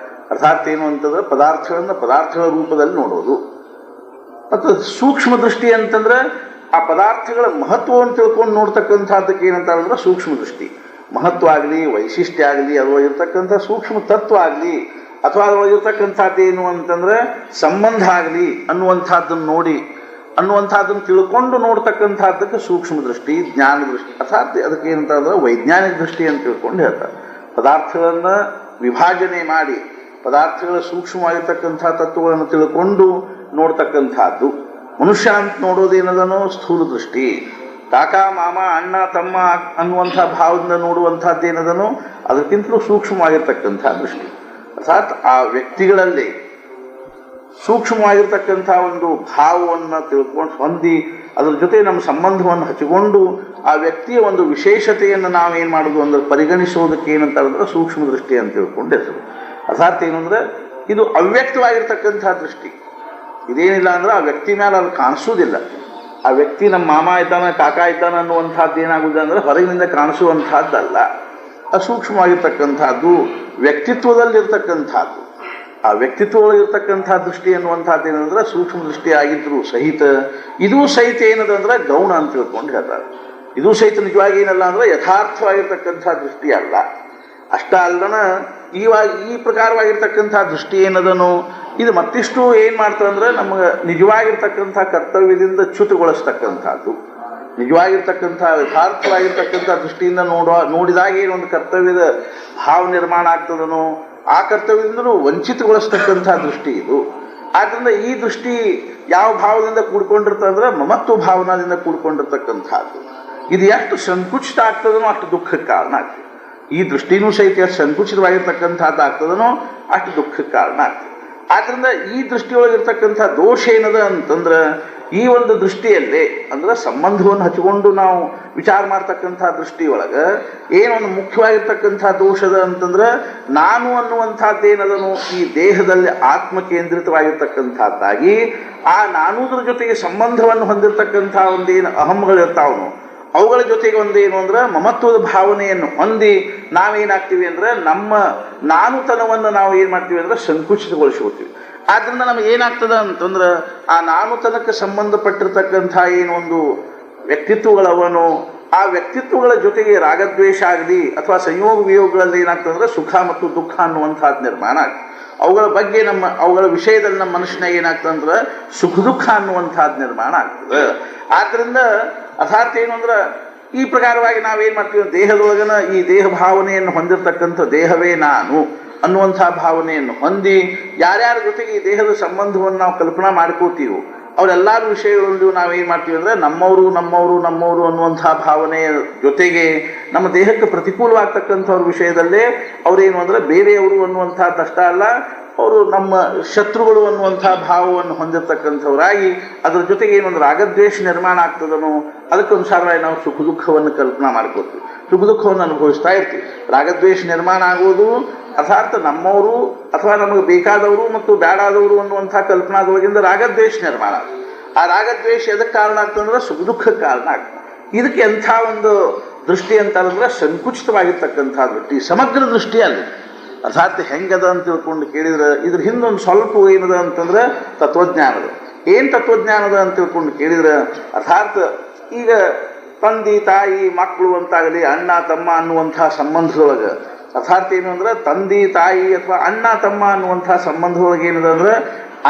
[SPEAKER 1] ಅರ್ಥಾತ್ ಏನು ಅಂತಂದ್ರೆ ಪದಾರ್ಥಗಳನ್ನು ಪದಾರ್ಥಗಳ ರೂಪದಲ್ಲಿ ನೋಡೋದು. ಮತ್ತು ಸೂಕ್ಷ್ಮ ದೃಷ್ಟಿ ಅಂತಂದ್ರೆ ಆ ಪದಾರ್ಥಗಳ ಮಹತ್ವವನ್ನು ತಿಳ್ಕೊಂಡು ನೋಡ್ತಕ್ಕಂಥದ್ದಕ್ಕೆ ಏನಂತಾರೆ ಅಂದ್ರೆ ಸೂಕ್ಷ್ಮ ದೃಷ್ಟಿ. ಮಹತ್ವ ಆಗಲಿ, ವೈಶಿಷ್ಟ್ಯ ಆಗಲಿ, ಅದು ಇರ್ತಕ್ಕಂಥ ಸೂಕ್ಷ್ಮ ತತ್ವ ಆಗಲಿ, ಅಥವಾ ಅದರೊಳಗಿರ್ತಕ್ಕಂಥದ್ದು ಏನು ಅಂತಂದ್ರೆ ಸಂಬಂಧ ಆಗಲಿ ಅನ್ನುವಂಥದ್ದನ್ನು ನೋಡಿ ಅನ್ನುವಂಥದ್ದನ್ನು ತಿಳ್ಕೊಂಡು ನೋಡ್ತಕ್ಕಂಥದ್ದಕ್ಕೆ ಸೂಕ್ಷ್ಮ ದೃಷ್ಟಿ, ಜ್ಞಾನ ದೃಷ್ಟಿ, ಅರ್ಥಾತ್ ಅದಕ್ಕೆ ಏನಂತಂದ್ರೆ ವೈಜ್ಞಾನಿಕ ದೃಷ್ಟಿ ಅಂತ ತಿಳ್ಕೊಂಡು ಹೇಳ್ತಾರೆ. ಪದಾರ್ಥಗಳನ್ನು ವಿಭಾಜನೆ ಮಾಡಿ ಪದಾರ್ಥಗಳ ಸೂಕ್ಷ್ಮವಾಗಿರ್ತಕ್ಕಂಥ ತತ್ವಗಳನ್ನು ತಿಳ್ಕೊಂಡು ನೋಡ್ತಕ್ಕಂಥದ್ದು. ಮನುಷ್ಯ ಅಂತ ನೋಡೋದೇನದನೋ ಸ್ಥೂಲ ದೃಷ್ಟಿ. ಕಾಕ ಮಾಮ ಅಣ್ಣ ತಮ್ಮ ಅನ್ನುವಂಥ ಭಾವದಿಂದ ನೋಡುವಂಥದ್ದೇನದನೋ ಅದಕ್ಕಿಂತಲೂ ಸೂಕ್ಷ್ಮವಾಗಿರ್ತಕ್ಕಂಥ ದೃಷ್ಟಿ. ಅರ್ಥಾತ್ ಆ ವ್ಯಕ್ತಿಗಳಲ್ಲಿ ಸೂಕ್ಷ್ಮವಾಗಿರ್ತಕ್ಕಂಥ ಒಂದು ಭಾವವನ್ನು ತಿಳ್ಕೊಂಡು ಹೊಂದಿ ಅದ್ರ ಜೊತೆ ನಮ್ಮ ಸಂಬಂಧವನ್ನು ಹಚ್ಚಿಕೊಂಡು ಆ ವ್ಯಕ್ತಿಯ ಒಂದು ವಿಶೇಷತೆಯನ್ನು ನಾವೇನು ಮಾಡೋದು ಅಂದ್ರೆ ಪರಿಗಣಿಸೋದಕ್ಕೆ ಏನಂತ ಹೇಳಿದ್ರೆ ಸೂಕ್ಷ್ಮ ದೃಷ್ಟಿ ಅಂತ ತಿಳ್ಕೊಂಡು ಹೆಸರು. ಅರ್ಥಾತ್ ಏನು ಅಂದರೆ ಇದು ಅವ್ಯಕ್ತವಾಗಿರ್ತಕ್ಕಂಥ ದೃಷ್ಟಿ. ಇದೇನಿಲ್ಲ ಅಂದ್ರೆ ಆ ವ್ಯಕ್ತಿ ಮೇಲೆ ಅದು ಕಾಣಿಸೋದಿಲ್ಲ. ಆ ವ್ಯಕ್ತಿ ನಮ್ಮ ಮಾಮ ಇದ್ದಾನೆ ಕಾಕ ಇದ್ದಾನೆ ಅನ್ನುವಂಥದ್ದು ಏನಾಗುವುದು ಅಂದರೆ ಹೊರಗಿನಿಂದ ಕಾಣಿಸುವಂಥದ್ದಲ್ಲ, ಅಸೂಕ್ಷ್ಮವಾಗಿರ್ತಕ್ಕಂಥದ್ದು, ವ್ಯಕ್ತಿತ್ವದಲ್ಲಿರ್ತಕ್ಕಂಥದ್ದು. ಆ ವ್ಯಕ್ತಿತ್ವದಲ್ಲಿರ್ತಕ್ಕಂಥ ದೃಷ್ಟಿ ಅನ್ನುವಂಥದ್ದು ಏನಂದ್ರೆ ಸೂಕ್ಷ್ಮ ದೃಷ್ಟಿ ಆಗಿದ್ರು ಸಹಿತ ಇದೂ ಸಹಿತ ಏನದಂದ್ರೆ ಗೌಣ ಅಂತ ತಿಳ್ಕೊಂಡು ಹೇಳ್ತಾರೆ. ಇದೂ ಸಹಿತ ನಿಜವಾಗಿ ಏನಲ್ಲ ಅಂದ್ರೆ ಯಥಾರ್ಥವಾಗಿರ್ತಕ್ಕಂಥ ದೃಷ್ಟಿ ಅಲ್ಲ. ಅಷ್ಟ ಅಲ್ಲನ ಈ ಪ್ರಕಾರವಾಗಿರ್ತಕ್ಕಂಥ ದೃಷ್ಟಿ ಏನದನು ಇದು ಮತ್ತಿಷ್ಟು ಏನು ಮಾಡ್ತದೆ ಅಂದ್ರೆ ನಮಗೆ ನಿಜವಾಗಿರ್ತಕ್ಕಂಥ ಕರ್ತವ್ಯದಿಂದ ಚ್ಯುತಗೊಳಿಸ್ತಕ್ಕಂಥದ್ದು. ನಿಜವಾಗಿರ್ತಕ್ಕಂಥ ಯಥಾರ್ಥವಾಗಿರ್ತಕ್ಕಂಥ ದೃಷ್ಟಿಯಿಂದ ನೋಡಿದಾಗ ಏನೊಂದು ಕರ್ತವ್ಯದ ಭಾವ ನಿರ್ಮಾಣ ಆಗ್ತದನೋ ಆ ಕರ್ತವ್ಯದಿಂದಲೂ ವಂಚಿತಗೊಳಿಸ್ತಕ್ಕಂಥ ದೃಷ್ಟಿ ಇದು. ಆದ್ದರಿಂದ ಈ ದೃಷ್ಟಿ ಯಾವ ಭಾವದಿಂದ ಕೂಡ್ಕೊಂಡಿರ್ತದೆ ಅಂದ್ರೆ ಮಮತ್ವ ಭಾವನಾದಿಂದ ಕೂಡ್ಕೊಂಡಿರ್ತಕ್ಕಂಥದ್ದು. ಇದು ಎಷ್ಟು ಸಂಕುಚಿತ ಆಗ್ತದನೋ ಅಷ್ಟು ದುಃಖಕ್ಕೆ ಕಾರಣ ಆಗ್ತದೆ. ಈ ದೃಷ್ಟಿನೂ ಸಹಿತ ಎಷ್ಟು ಸಂಕುಚಿತವಾಗಿರ್ತಕ್ಕಂಥದ್ದು ಆಗ್ತದನೋ ಅಷ್ಟು ದುಃಖಕ್ಕೆ ಕಾರಣ ಆಗ್ತದೆ. ಆದ್ದರಿಂದ ಈ ದೃಷ್ಟಿಯೊಳಗಿರ್ತಕ್ಕಂಥ ದೋಷ ಏನದ ಅಂತಂದ್ರೆ ಈ ಒಂದು ದೃಷ್ಟಿಯಲ್ಲೇ ಅಂದ್ರೆ ಸಂಬಂಧವನ್ನು ಹಚ್ಚಿಕೊಂಡು ನಾವು ವಿಚಾರ ಮಾಡ್ತಕ್ಕಂಥ ದೃಷ್ಟಿಯೊಳಗೆ ಏನೊಂದು ಮುಖ್ಯವಾಗಿರ್ತಕ್ಕಂಥ ದೋಷದ ಅಂತಂದ್ರೆ ನಾನು ಅನ್ನುವಂಥದ್ದೇನದನು ಈ ದೇಹದಲ್ಲಿ ಆತ್ಮ ಕೇಂದ್ರಿತವಾಗಿರ್ತಕ್ಕಂಥದ್ದಾಗಿ ಆ ನಾನುದ್ರ ಜೊತೆಗೆ ಸಂಬಂಧವನ್ನು ಹೊಂದಿರತಕ್ಕಂಥ ಒಂದೇನು ಅಹಂಗಳಿರ್ತಾವನು ಅವುಗಳ ಜೊತೆಗೆ ಒಂದೇನು ಅಂದ್ರೆ ಮಮತ್ವದ ಭಾವನೆಯನ್ನು ಹೊಂದಿ ನಾವೇನಾಗ್ತೀವಿ ಅಂದ್ರೆ ನಮ್ಮ ನಾನುತನವನ್ನು ನಾವು ಏನು ಮಾಡ್ತೀವಿ ಅಂದ್ರೆ ಸಂಕುಚಿತಗೊಳಿಸ್ಕೊಳ್ತೀವಿ. ಆದ್ದರಿಂದ ನಮಗೆ ಏನಾಗ್ತದ ಅಂತಂದ್ರೆ ಆ ನಾನುತನಕ್ಕೆ ಸಂಬಂಧಪಟ್ಟಿರ್ತಕ್ಕಂಥ ಏನೊಂದು ವ್ಯಕ್ತಿತ್ವಗಳವನು ಆ ವ್ಯಕ್ತಿತ್ವಗಳ ಜೊತೆಗೆ ರಾಗದ್ವೇಷ ಆಗಲಿ ಅಥವಾ ಸಂಯೋಗ ವಿಯೋಗಗಳಲ್ಲಿ ಏನಾಗ್ತದಂದ್ರೆ ಸುಖ ಮತ್ತು ದುಃಖ ಅನ್ನುವಂಥದ್ದು ನಿರ್ಮಾಣ ಆಗ್ತದೆ. ಅವುಗಳ ವಿಷಯದಲ್ಲಿ ನಮ್ಮ ಮನುಷ್ಯನಾಗ ಏನಾಗ್ತದಂದ್ರೆ ಸುಖ ದುಃಖ ಅನ್ನುವಂಥದ್ದು ನಿರ್ಮಾಣ ಆಗ್ತದೆ. ಆದ್ದರಿಂದ ಅರ್ಥಾತ್ ಏನು ಅಂದ್ರೆ ಈ ಪ್ರಕಾರವಾಗಿ ನಾವೇನು ಮಾಡ್ತೀವಿ ದೇಹದೊಳಗನ ಈ ದೇಹ ಭಾವನೆಯನ್ನು ಹೊಂದಿರತಕ್ಕಂಥ ದೇಹವೇ ನಾನು ಅನ್ನುವಂಥ ಭಾವನೆಯನ್ನು ಹೊಂದಿ ಯಾರ್ಯಾರ ಜೊತೆಗೆ ಈ ದೇಹದ ಸಂಬಂಧವನ್ನು ನಾವು ಕಲ್ಪನಾ ಮಾಡ್ಕೋತೀವೋ ಅವರೆಲ್ಲರ ವಿಷಯಗಳಲ್ಲೂ ನಾವೇನು ಮಾಡ್ತೀವಿ ಅಂದರೆ ನಮ್ಮವರು ಅನ್ನುವಂಥ ಭಾವನೆಯ ಜೊತೆಗೆ ನಮ್ಮ ದೇಹಕ್ಕೆ ಪ್ರತಿಕೂಲವಾಗ್ತಕ್ಕಂಥವ್ರ ವಿಷಯದಲ್ಲೇ ಅವರೇನು ಅಂದರೆ ಬೇರೆಯವರು ಅನ್ನುವಂಥದ್ದಷ್ಟ ಅಲ್ಲ, ಅವರು ನಮ್ಮ ಶತ್ರುಗಳು ಅನ್ನುವಂಥ ಭಾವವನ್ನು ಹೊಂದಿರತಕ್ಕಂಥವರಾಗಿ ಅದರ ಜೊತೆಗೆ ಏನೊಂದು ರಾಗದ್ವೇಷ ನಿರ್ಮಾಣ ಆಗ್ತದನೋ ಅದಕ್ಕನುಸಾರವಾಗಿ ನಾವು ಸುಖ ದುಃಖವನ್ನು ಕಲ್ಪನಾ ಮಾಡ್ಕೋತೀವಿ, ಸುಖ ದುಃಖವನ್ನು ಅನುಭವಿಸ್ತಾ ಇರ್ತೀವಿ. ರಾಗದ್ವೇಷ ನಿರ್ಮಾಣ ಆಗುವುದು ಅರ್ಥಾತ್ ನಮ್ಮವರು ಅಥವಾ ನಮಗೆ ಬೇಕಾದವರು ಮತ್ತು ಬೇಡಾದವರು ಅನ್ನುವಂಥ ಕಲ್ಪನಾದೊಳಗಿಂದ ರಾಗದ್ವೇಷ ನಿರ್ಮಾಣ ಆಗ್ತದೆ. ಆ ರಾಗದ್ವೇಷ ಎದಕ್ಕೆ ಕಾರಣ ಆಗ್ತದಂದ್ರೆ ಸುಖ ದುಃಖಕ್ಕೆ ಕಾರಣ ಆಗ್ತದೆ. ಇದಕ್ಕೆ ಎಂಥ ಒಂದು ದೃಷ್ಟಿ ಅಂತಂದ್ರೆ ಸಂಕುಚಿತವಾಗಿರ್ತಕ್ಕಂಥ ದೃಷ್ಟಿ, ಸಮಗ್ರ ದೃಷ್ಟಿ ಅಲ್ಲಿ. ಅರ್ಥಾತ್ ಹೆಂಗದ ಅಂತ ತಿಳ್ಕೊಂಡು ಕೇಳಿದ್ರೆ ಇದ್ರ ಹಿಂದೊಂದು ಸ್ವಲ್ಪ ಏನದ ಅಂತಂದ್ರೆ ತತ್ವಜ್ಞಾನದ. ಏನು ತತ್ವಜ್ಞಾನದ ಅಂತ ತಿಳ್ಕೊಂಡು ಕೇಳಿದ್ರೆ ಅರ್ಥಾತ್ ಈಗ ತಂದೆ ತಾಯಿ ಮಕ್ಕಳು ಅಂತಾಗಲಿ ಅಣ್ಣ ತಮ್ಮ ಅನ್ನುವಂಥ ಸಂಬಂಧದೊಳಗೆ ಅರ್ಥಾತ್ ಏನು ಅಂದ್ರೆ ತಂದೆ ತಾಯಿ ಅಥವಾ ಅಣ್ಣ ತಮ್ಮ ಅನ್ನುವಂಥ ಸಂಬಂಧದೊಳಗೆ ಏನದ ಅಂದ್ರೆ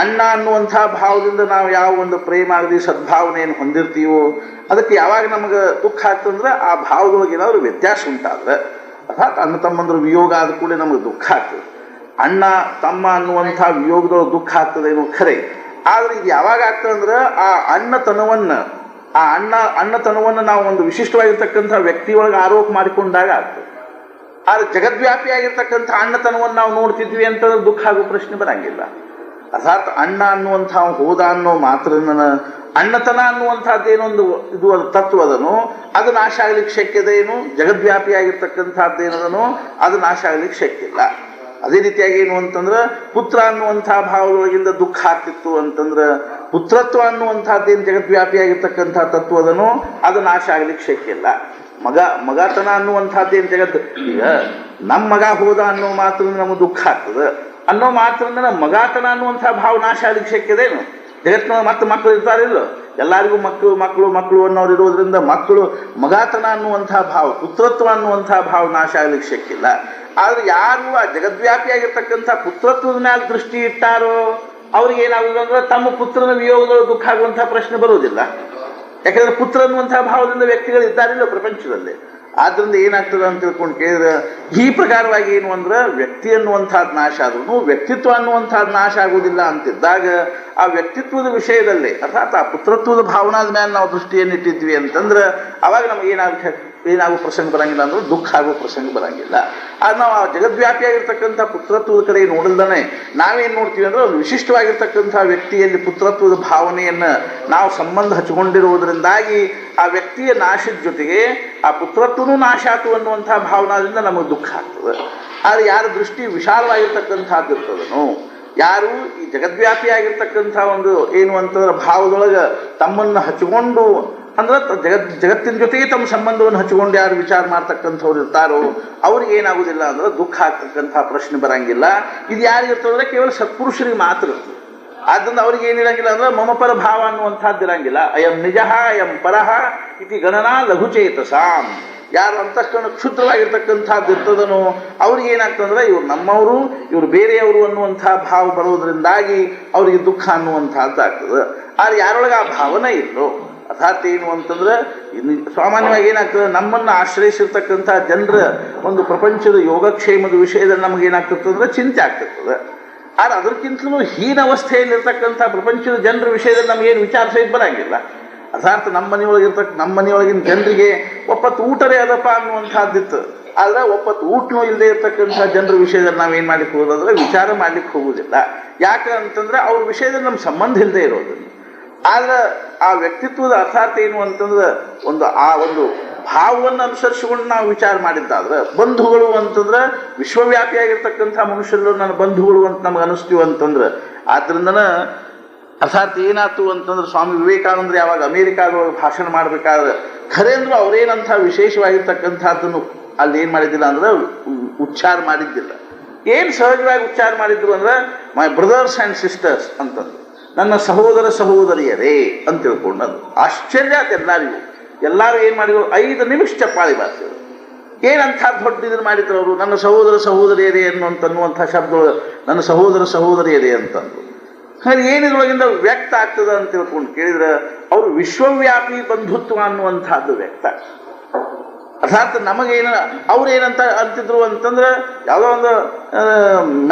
[SPEAKER 1] ಅಣ್ಣ ಅನ್ನುವಂಥ ಭಾವದಿಂದ ನಾವು ಯಾವ ಒಂದು ಪ್ರೇಮ ಆಗಲಿ ಸದ್ಭಾವನೆಯನ್ನು ಹೊಂದಿರ್ತೀವೋ ಅದಕ್ಕೆ ಯಾವಾಗ ನಮಗೆ ದುಃಖ ಆಗ್ತಂದ್ರೆ ಆ ಭಾವದೊಳಗೆ ಏನಾದರೂ ವ್ಯತ್ಯಾಸ ಉಂಟಾದ್ರೆ ಅರ್ಥಾತ್ ಅಣ್ಣ ತಮ್ಮಂದ್ರ ವಿಯೋಗ ಆದ ಕೂಡ ನಮಗೆ ದುಃಖ ಆಗ್ತದೆ. ಅಣ್ಣ ತಮ್ಮ ಅನ್ನುವಂಥ ವಿಯೋಗದೊಳಗೆ ದುಃಖ ಆಗ್ತದೆ ಏನೋ ಖರೆ. ಆದರೆ ಇದು ಯಾವಾಗ ಆಗ್ತದಂದ್ರೆ ಆ ಅಣ್ಣತನವನ್ನು ನಾವು ಒಂದು ವಿಶಿಷ್ಟವಾಗಿರ್ತಕ್ಕಂಥ ವ್ಯಕ್ತಿಯೊಳಗೆ ಆರೋಪ ಮಾಡಿಕೊಂಡಾಗ ಆಗ್ತದೆ. ಆದರೆ ಜಗದ್ವ್ಯಾಪಿಯಾಗಿರ್ತಕ್ಕಂಥ ಅಣ್ಣತನವನ್ನು ನಾವು ನೋಡ್ತಿದ್ವಿ ಅಂತಂದ್ರೆ ದುಃಖ ಆಗೋ ಪ್ರಶ್ನೆ ಬರಂಗಿಲ್ಲ. ಅರ್ಥಾತ್ ಅಣ್ಣ ಅನ್ನುವಂಥ ಹೋದ ಅನ್ನೋ ಮಾತ್ರ ಅಣ್ಣತನ ಅನ್ನುವಂಥದ್ದೇನೊಂದು ಇದು ತತ್ವ ಅದನು ಅದು ನಾಶ ಆಗ್ಲಿಕ್ಕೆ ಶಕ್ಯದೇನು, ಜಗದ್ವ್ಯಾಪಿಯಾಗಿರ್ತಕ್ಕಂಥದ್ದೇನದನೋ ಅದು ನಾಶ ಆಗ್ಲಿಕ್ಕೆ ಶಕ್ಯ ಇಲ್ಲ. ಅದೇ ರೀತಿಯಾಗಿ ಏನು ಅಂತಂದ್ರೆ ಪುತ್ರ ಅನ್ನುವಂಥ ಭಾವದೊಳಗಿಂದ ದುಃಖ ಆಗ್ತಿತ್ತು ಅಂತಂದ್ರೆ ಪುತ್ರತ್ವ ಅನ್ನುವಂಥದ್ದೇನು ಜಗದ್ವ್ಯಾಪಿಯಾಗಿರ್ತಕ್ಕಂಥ ತತ್ವ ಅದನೋ ಅದು ನಾಶ ಆಗ್ಲಿಕ್ಕೆ ಶಕ್ಯ ಇಲ್ಲ. ಮಗತನ ಅನ್ನುವಂಥದ್ದೇನು ಈಗ ನಮ್ಮ ಮಗ ಹೋದ ಅನ್ನೋ ಮಾತ್ರದಿಂದ ನಮಗೆ ದುಃಖ ಆಗ್ತದೆ ಅನ್ನೋ ಮಾತ್ರದಿಂದ ಮಗಾತನ ಅನ್ನುವಂಥ ಭಾವ ನಾಶ ಆಗ್ಲಿಕ್ಕೆ ಶಕ್ಯದೇನು? ಜಗತ್ತಿನ ಮತ್ತೆ ಮಕ್ಕಳು ಇರ್ತಾರಿಲ್ಲ, ಎಲ್ಲರಿಗೂ ಮಕ್ಕಳು ಅನ್ನೋರು ಇರೋದ್ರಿಂದ ಮಗಾತನ ಅನ್ನುವಂಥ ಭಾವ ಪುತ್ರತ್ವ ಅನ್ನುವಂಥ ಭಾವ ನಾಶ ಆಗ್ಲಿಕ್ಕೆ ಶಕ್ಯ ಇಲ್ಲ. ಆದ್ರೆ ಯಾರು ಆ ಜಗದ್ವ್ಯಾಪಿಯಾಗಿರ್ತಕ್ಕಂಥ ಪುತ್ರತ್ವದ ಮೇಲೆ ದೃಷ್ಟಿ ಇಟ್ಟಾರೋ ಅವ್ರಿಗೆ ಏನಾಗುವುದು ಅಂದ್ರೆ ತಮ್ಮ ಪುತ್ರನ ವಿಯೋಗಗಳು ದುಃಖ ಆಗುವಂತಹ ಪ್ರಶ್ನೆ ಬರುವುದಿಲ್ಲ. ಯಾಕಂದ್ರೆ ಪುತ್ರ ಅನ್ನುವಂತಹ ಭಾವದಿಂದ ವ್ಯಕ್ತಿಗಳು ಇದ್ದಾರಿಲ್ಲ ಪ್ರಪಂಚದಲ್ಲಿ. ಆದ್ರಿಂದ ಏನಾಗ್ತದೆ ಅಂತ ತಿಳ್ಕೊಂಡು ಕೇಳಿದ್ರೆ ಈ ಪ್ರಕಾರವಾಗಿ ಏನು ಅಂದ್ರೆ ವ್ಯಕ್ತಿ ಅನ್ನುವಂಥದ್ದು ನಾಶ ಆದ್ರೂ ವ್ಯಕ್ತಿತ್ವ ಅನ್ನುವಂಥದ್ದು ನಾಶ ಆಗುವುದಿಲ್ಲ ಅಂತಿದ್ದಾಗ ಆ ವ್ಯಕ್ತಿತ್ವದ ವಿಷಯದಲ್ಲಿ ಅರ್ಥಾತ್ ಆ ಪುತ್ರತ್ವದ ಭಾವನಾದ ಮೇಲೆ ನಾವು ದೃಷ್ಟಿಯನ್ನಿಟ್ಟಿದ್ವಿ ಅಂತಂದ್ರೆ ಅವಾಗ ನಮ್ಗೆ ಏನಾಗೋ ಪ್ರಸಂಗ ಬರಂಗಿಲ್ಲ ಅಂದ್ರೆ ದುಃಖ ಆಗೋ ಪ್ರಸಂಗ ಬರಂಗಿಲ್ಲ. ಅದು ನಾವು ಆ ಜಗದ್ವ್ಯಾಪಿಯಾಗಿರ್ತಕ್ಕಂಥ ಪುತ್ರತ್ವದ ಕಡೆ ನೋಡಿಲ್ದಾನೆ ನಾವೇನು ನೋಡ್ತೀವಿ ಅಂದ್ರೆ ಒಂದು ವಿಶಿಷ್ಟವಾಗಿರ್ತಕ್ಕಂಥ ವ್ಯಕ್ತಿಯಲ್ಲಿ ಪುತ್ರತ್ವದ ಭಾವನೆಯನ್ನು ನಾವು ಸಂಬಂಧ ಹಚ್ಚಿಕೊಂಡಿರುವುದರಿಂದಾಗಿ ಆ ವ್ಯಕ್ತಿಯ ನಾಶದ ಜೊತೆಗೆ ಆ ಪುತ್ರತ್ವನೂ ನಾಶ ಆತು ಅನ್ನುವಂಥ ಭಾವನಾದಿಂದ ನಮಗೆ ದುಃಖ ಆಗ್ತದೆ. ಆದರೆ ಯಾರ ದೃಷ್ಟಿ ವಿಶಾಲವಾಗಿರ್ತಕ್ಕಂಥದ್ದು ಇರ್ತದನೋ, ಯಾರು ಈ ಜಗದ್ವ್ಯಾಪಿಯಾಗಿರ್ತಕ್ಕಂಥ ಒಂದು ಏನು ಅಂತಂದ್ರೆ ಭಾವದೊಳಗೆ ತಮ್ಮನ್ನು ಹಚ್ಚಿಕೊಂಡು ಅಂದ್ರೆ ಜಗತ್ತಿನ ಜೊತೆಗೆ ತಮ್ಮ ಸಂಬಂಧವನ್ನು ಹಚ್ಚಿಕೊಂಡು ಯಾರು ವಿಚಾರ ಮಾಡ್ತಕ್ಕಂಥವ್ರು ಇರ್ತಾರೋ ಅವ್ರಿಗೆ ಏನಾಗುದಿಲ್ಲ ಅಂದ್ರೆ ದುಃಖ ಆಗ್ತಕ್ಕಂಥ ಪ್ರಶ್ನೆ ಬರಂಗಿಲ್ಲ. ಇದು ಯಾರಿಗಿರ್ತದಂದ್ರೆ ಕೇವಲ ಸತ್ಪುರುಷರಿಗೆ ಮಾತ್ರ ಇರ್ತದೆ. ಆದ್ದರಿಂದ ಅವ್ರಿಗೆ ಏನಿರಂಗಿಲ್ಲ ಅಂದ್ರೆ ಮಮಪರ ಭಾವ ಅನ್ನುವಂಥದ್ದು ಇರಂಗಿಲ್ಲ. ಅಯಂ ನಿಜಃ ಅಯಂ ಪರಹ ಇತಿ ಗಣನಾ ಲಘುಚೇತಸಾಂ. ಯಾರು ಅಂತಃಕರಣ ಕ್ಷುದ್ರವಾಗಿರ್ತಕ್ಕಂಥದ್ದು ಇರ್ತದನೋ ಅವ್ರಿಗೆ ಏನಾಗ್ತದಂದ್ರೆ ಇವ್ರು ನಮ್ಮವರು ಇವ್ರು ಬೇರೆಯವರು ಅನ್ನುವಂಥ ಭಾವ ಬರೋದ್ರಿಂದಾಗಿ ಅವರಿಗೆ ದುಃಖ ಅನ್ನುವಂಥದ್ದು ಆಗ್ತದೆ. ಆದರೆ ಯಾರೊಳಗೆ ಆ ಭಾವನೆ ಇಲ್ಲೋ ಅರ್ಥಾತ್ ಏನು ಅಂತಂದ್ರೆ ಸಾಮಾನ್ಯವಾಗಿ ಏನಾಗ್ತದೆ ನಮ್ಮನ್ನು ಆಶ್ರಯಿಸಿರ್ತಕ್ಕಂಥ ಜನರ ಒಂದು ಪ್ರಪಂಚದ ಯೋಗಕ್ಷೇಮದ ವಿಷಯದಲ್ಲಿ ನಮಗೇನಾಗ್ತದೆ ಅಂದ್ರೆ ಚಿಂತೆ ಆಗ್ತಿರ್ತದೆ. ಆದರೆ ಅದಕ್ಕಿಂತಲೂ ಹೀನ ಅವಸ್ಥೆಯಲ್ಲಿರ್ತಕ್ಕಂಥ ಪ್ರಪಂಚದ ಜನರ ವಿಷಯದಲ್ಲಿ ನಮಗೇನು ವಿಚಾರ ಸಹಿತ ಬರಂಗಿಲ್ಲ. ಅರ್ಥಾತ್ ನಮ್ಮ ಮನೆಯೊಳಗಿನ ಜನರಿಗೆ ಒಪ್ಪತ್ತು ಊಟರೇ ಅದಪ್ಪ ಅನ್ನುವಂಥದ್ದಿತ್ತು. ಆದರೆ ಒಪ್ಪತ್ತು ಊಟನೂ ಇಲ್ಲದೆ ಇರ್ತಕ್ಕಂಥ ಜನರ ವಿಷಯದಲ್ಲಿ ನಾವೇನು ಮಾಡ್ಲಿಕ್ಕೆ ಹೋಗೋದಂದ್ರೆ ವಿಚಾರ ಮಾಡ್ಲಿಕ್ಕೆ ಹೋಗುವುದಿಲ್ಲ. ಯಾಕೆ ಅಂತಂದ್ರೆ ಅವ್ರ ವಿಷಯದಲ್ಲಿ ನಮ್ಮ ಸಂಬಂಧ ಇಲ್ಲದೆ ಇರೋದು. ಆದ್ರೆ ಆ ವ್ಯಕ್ತಿತ್ವದ ಅರ್ಥಾತ್ ಏನು ಅಂತಂದ್ರೆ ಆ ಒಂದು ಭಾವವನ್ನು ಅನುಸರಿಸಿಕೊಂಡು ನಾವು ವಿಚಾರ ಮಾಡಿದ್ದಾದ್ರೆ ಬಂಧುಗಳು ಅಂತಂದ್ರೆ ವಿಶ್ವವ್ಯಾಪಿಯಾಗಿರ್ತಕ್ಕಂಥ ಮನುಷ್ಯರು ನನ್ನ ಬಂಧುಗಳು ಅಂತ ನಮ್ಗೆ ಅನಿಸ್ತೀವಿ ಅಂತಂದ್ರೆ ಆದ್ರಿಂದನ ಅರ್ಥಾತ್ ಏನಾಯ್ತು ಅಂತಂದ್ರೆ ಸ್ವಾಮಿ ವಿವೇಕಾನಂದರು ಯಾವಾಗ ಅಮೇರಿಕಾದೊಳಗೆ ಭಾಷಣ ಮಾಡಬೇಕಾದ್ರೆ ಖರೆ ಅಂದ್ರೂ ಅವರೇನಂಥ ವಿಶೇಷವಾಗಿರ್ತಕ್ಕಂಥದ್ದನ್ನು ಅಲ್ಲಿ ಏನು ಮಾಡಿದ್ದಿಲ್ಲ ಅಂದ್ರೆ ಉಚ್ಚಾರ ಮಾಡಿದ್ದಿಲ್ಲ. ಏನು ಸಹಜವಾಗಿ ಉಚ್ಚಾರ ಮಾಡಿದ್ರು ಅಂದ್ರೆ ಮೈ ಬ್ರದರ್ಸ್ ಆ್ಯಂಡ್ ಸಿಸ್ಟರ್ಸ್ ಅಂತಂದು, ನನ್ನ ಸಹೋದರ ಸಹೋದರಿಯರೇ ಅಂತ ತಿಳ್ಕೊಂಡದ್ದು. ಆಶ್ಚರ್ಯ ಅದು ಎಲ್ಲರೂ ಏನು ಮಾಡಿದ್ರು 5 ನಿಮಿಷ ಚಪ್ಪಾಳಿ ಬಾರಿಸಿದ್ರು. ಏನಂಥ ದೊಡ್ಡ ಇದನ್ನು ಮಾಡಿದ್ರು ಅವರು, ನನ್ನ ಸಹೋದರ ಸಹೋದರಿಯರೇ ಅನ್ನುವಂಥ ಶಬ್ದಗಳು ನನ್ನ ಸಹೋದರ ಸಹೋದರಿಯರೇ ಅಂತಂದು. ಹಾಗೆ ಏನಿದ್ರೊಳಗಿಂದ ವ್ಯಕ್ತ ಆಗ್ತದ ಅಂತ ತಿಳ್ಕೊಂಡು ಕೇಳಿದ್ರೆ ಅವರು ವಿಶ್ವವ್ಯಾಪಿ ಬಂಧುತ್ವ ಅನ್ನುವಂಥದ್ದು ವ್ಯಕ್ತ. ಅರ್ಥಾತ್ ನಮಗೇನ ಅವ್ರು ಏನಂತ ಅಂತಿದ್ರು ಅಂತಂದ್ರೆ ಯಾವುದೋ ಒಂದು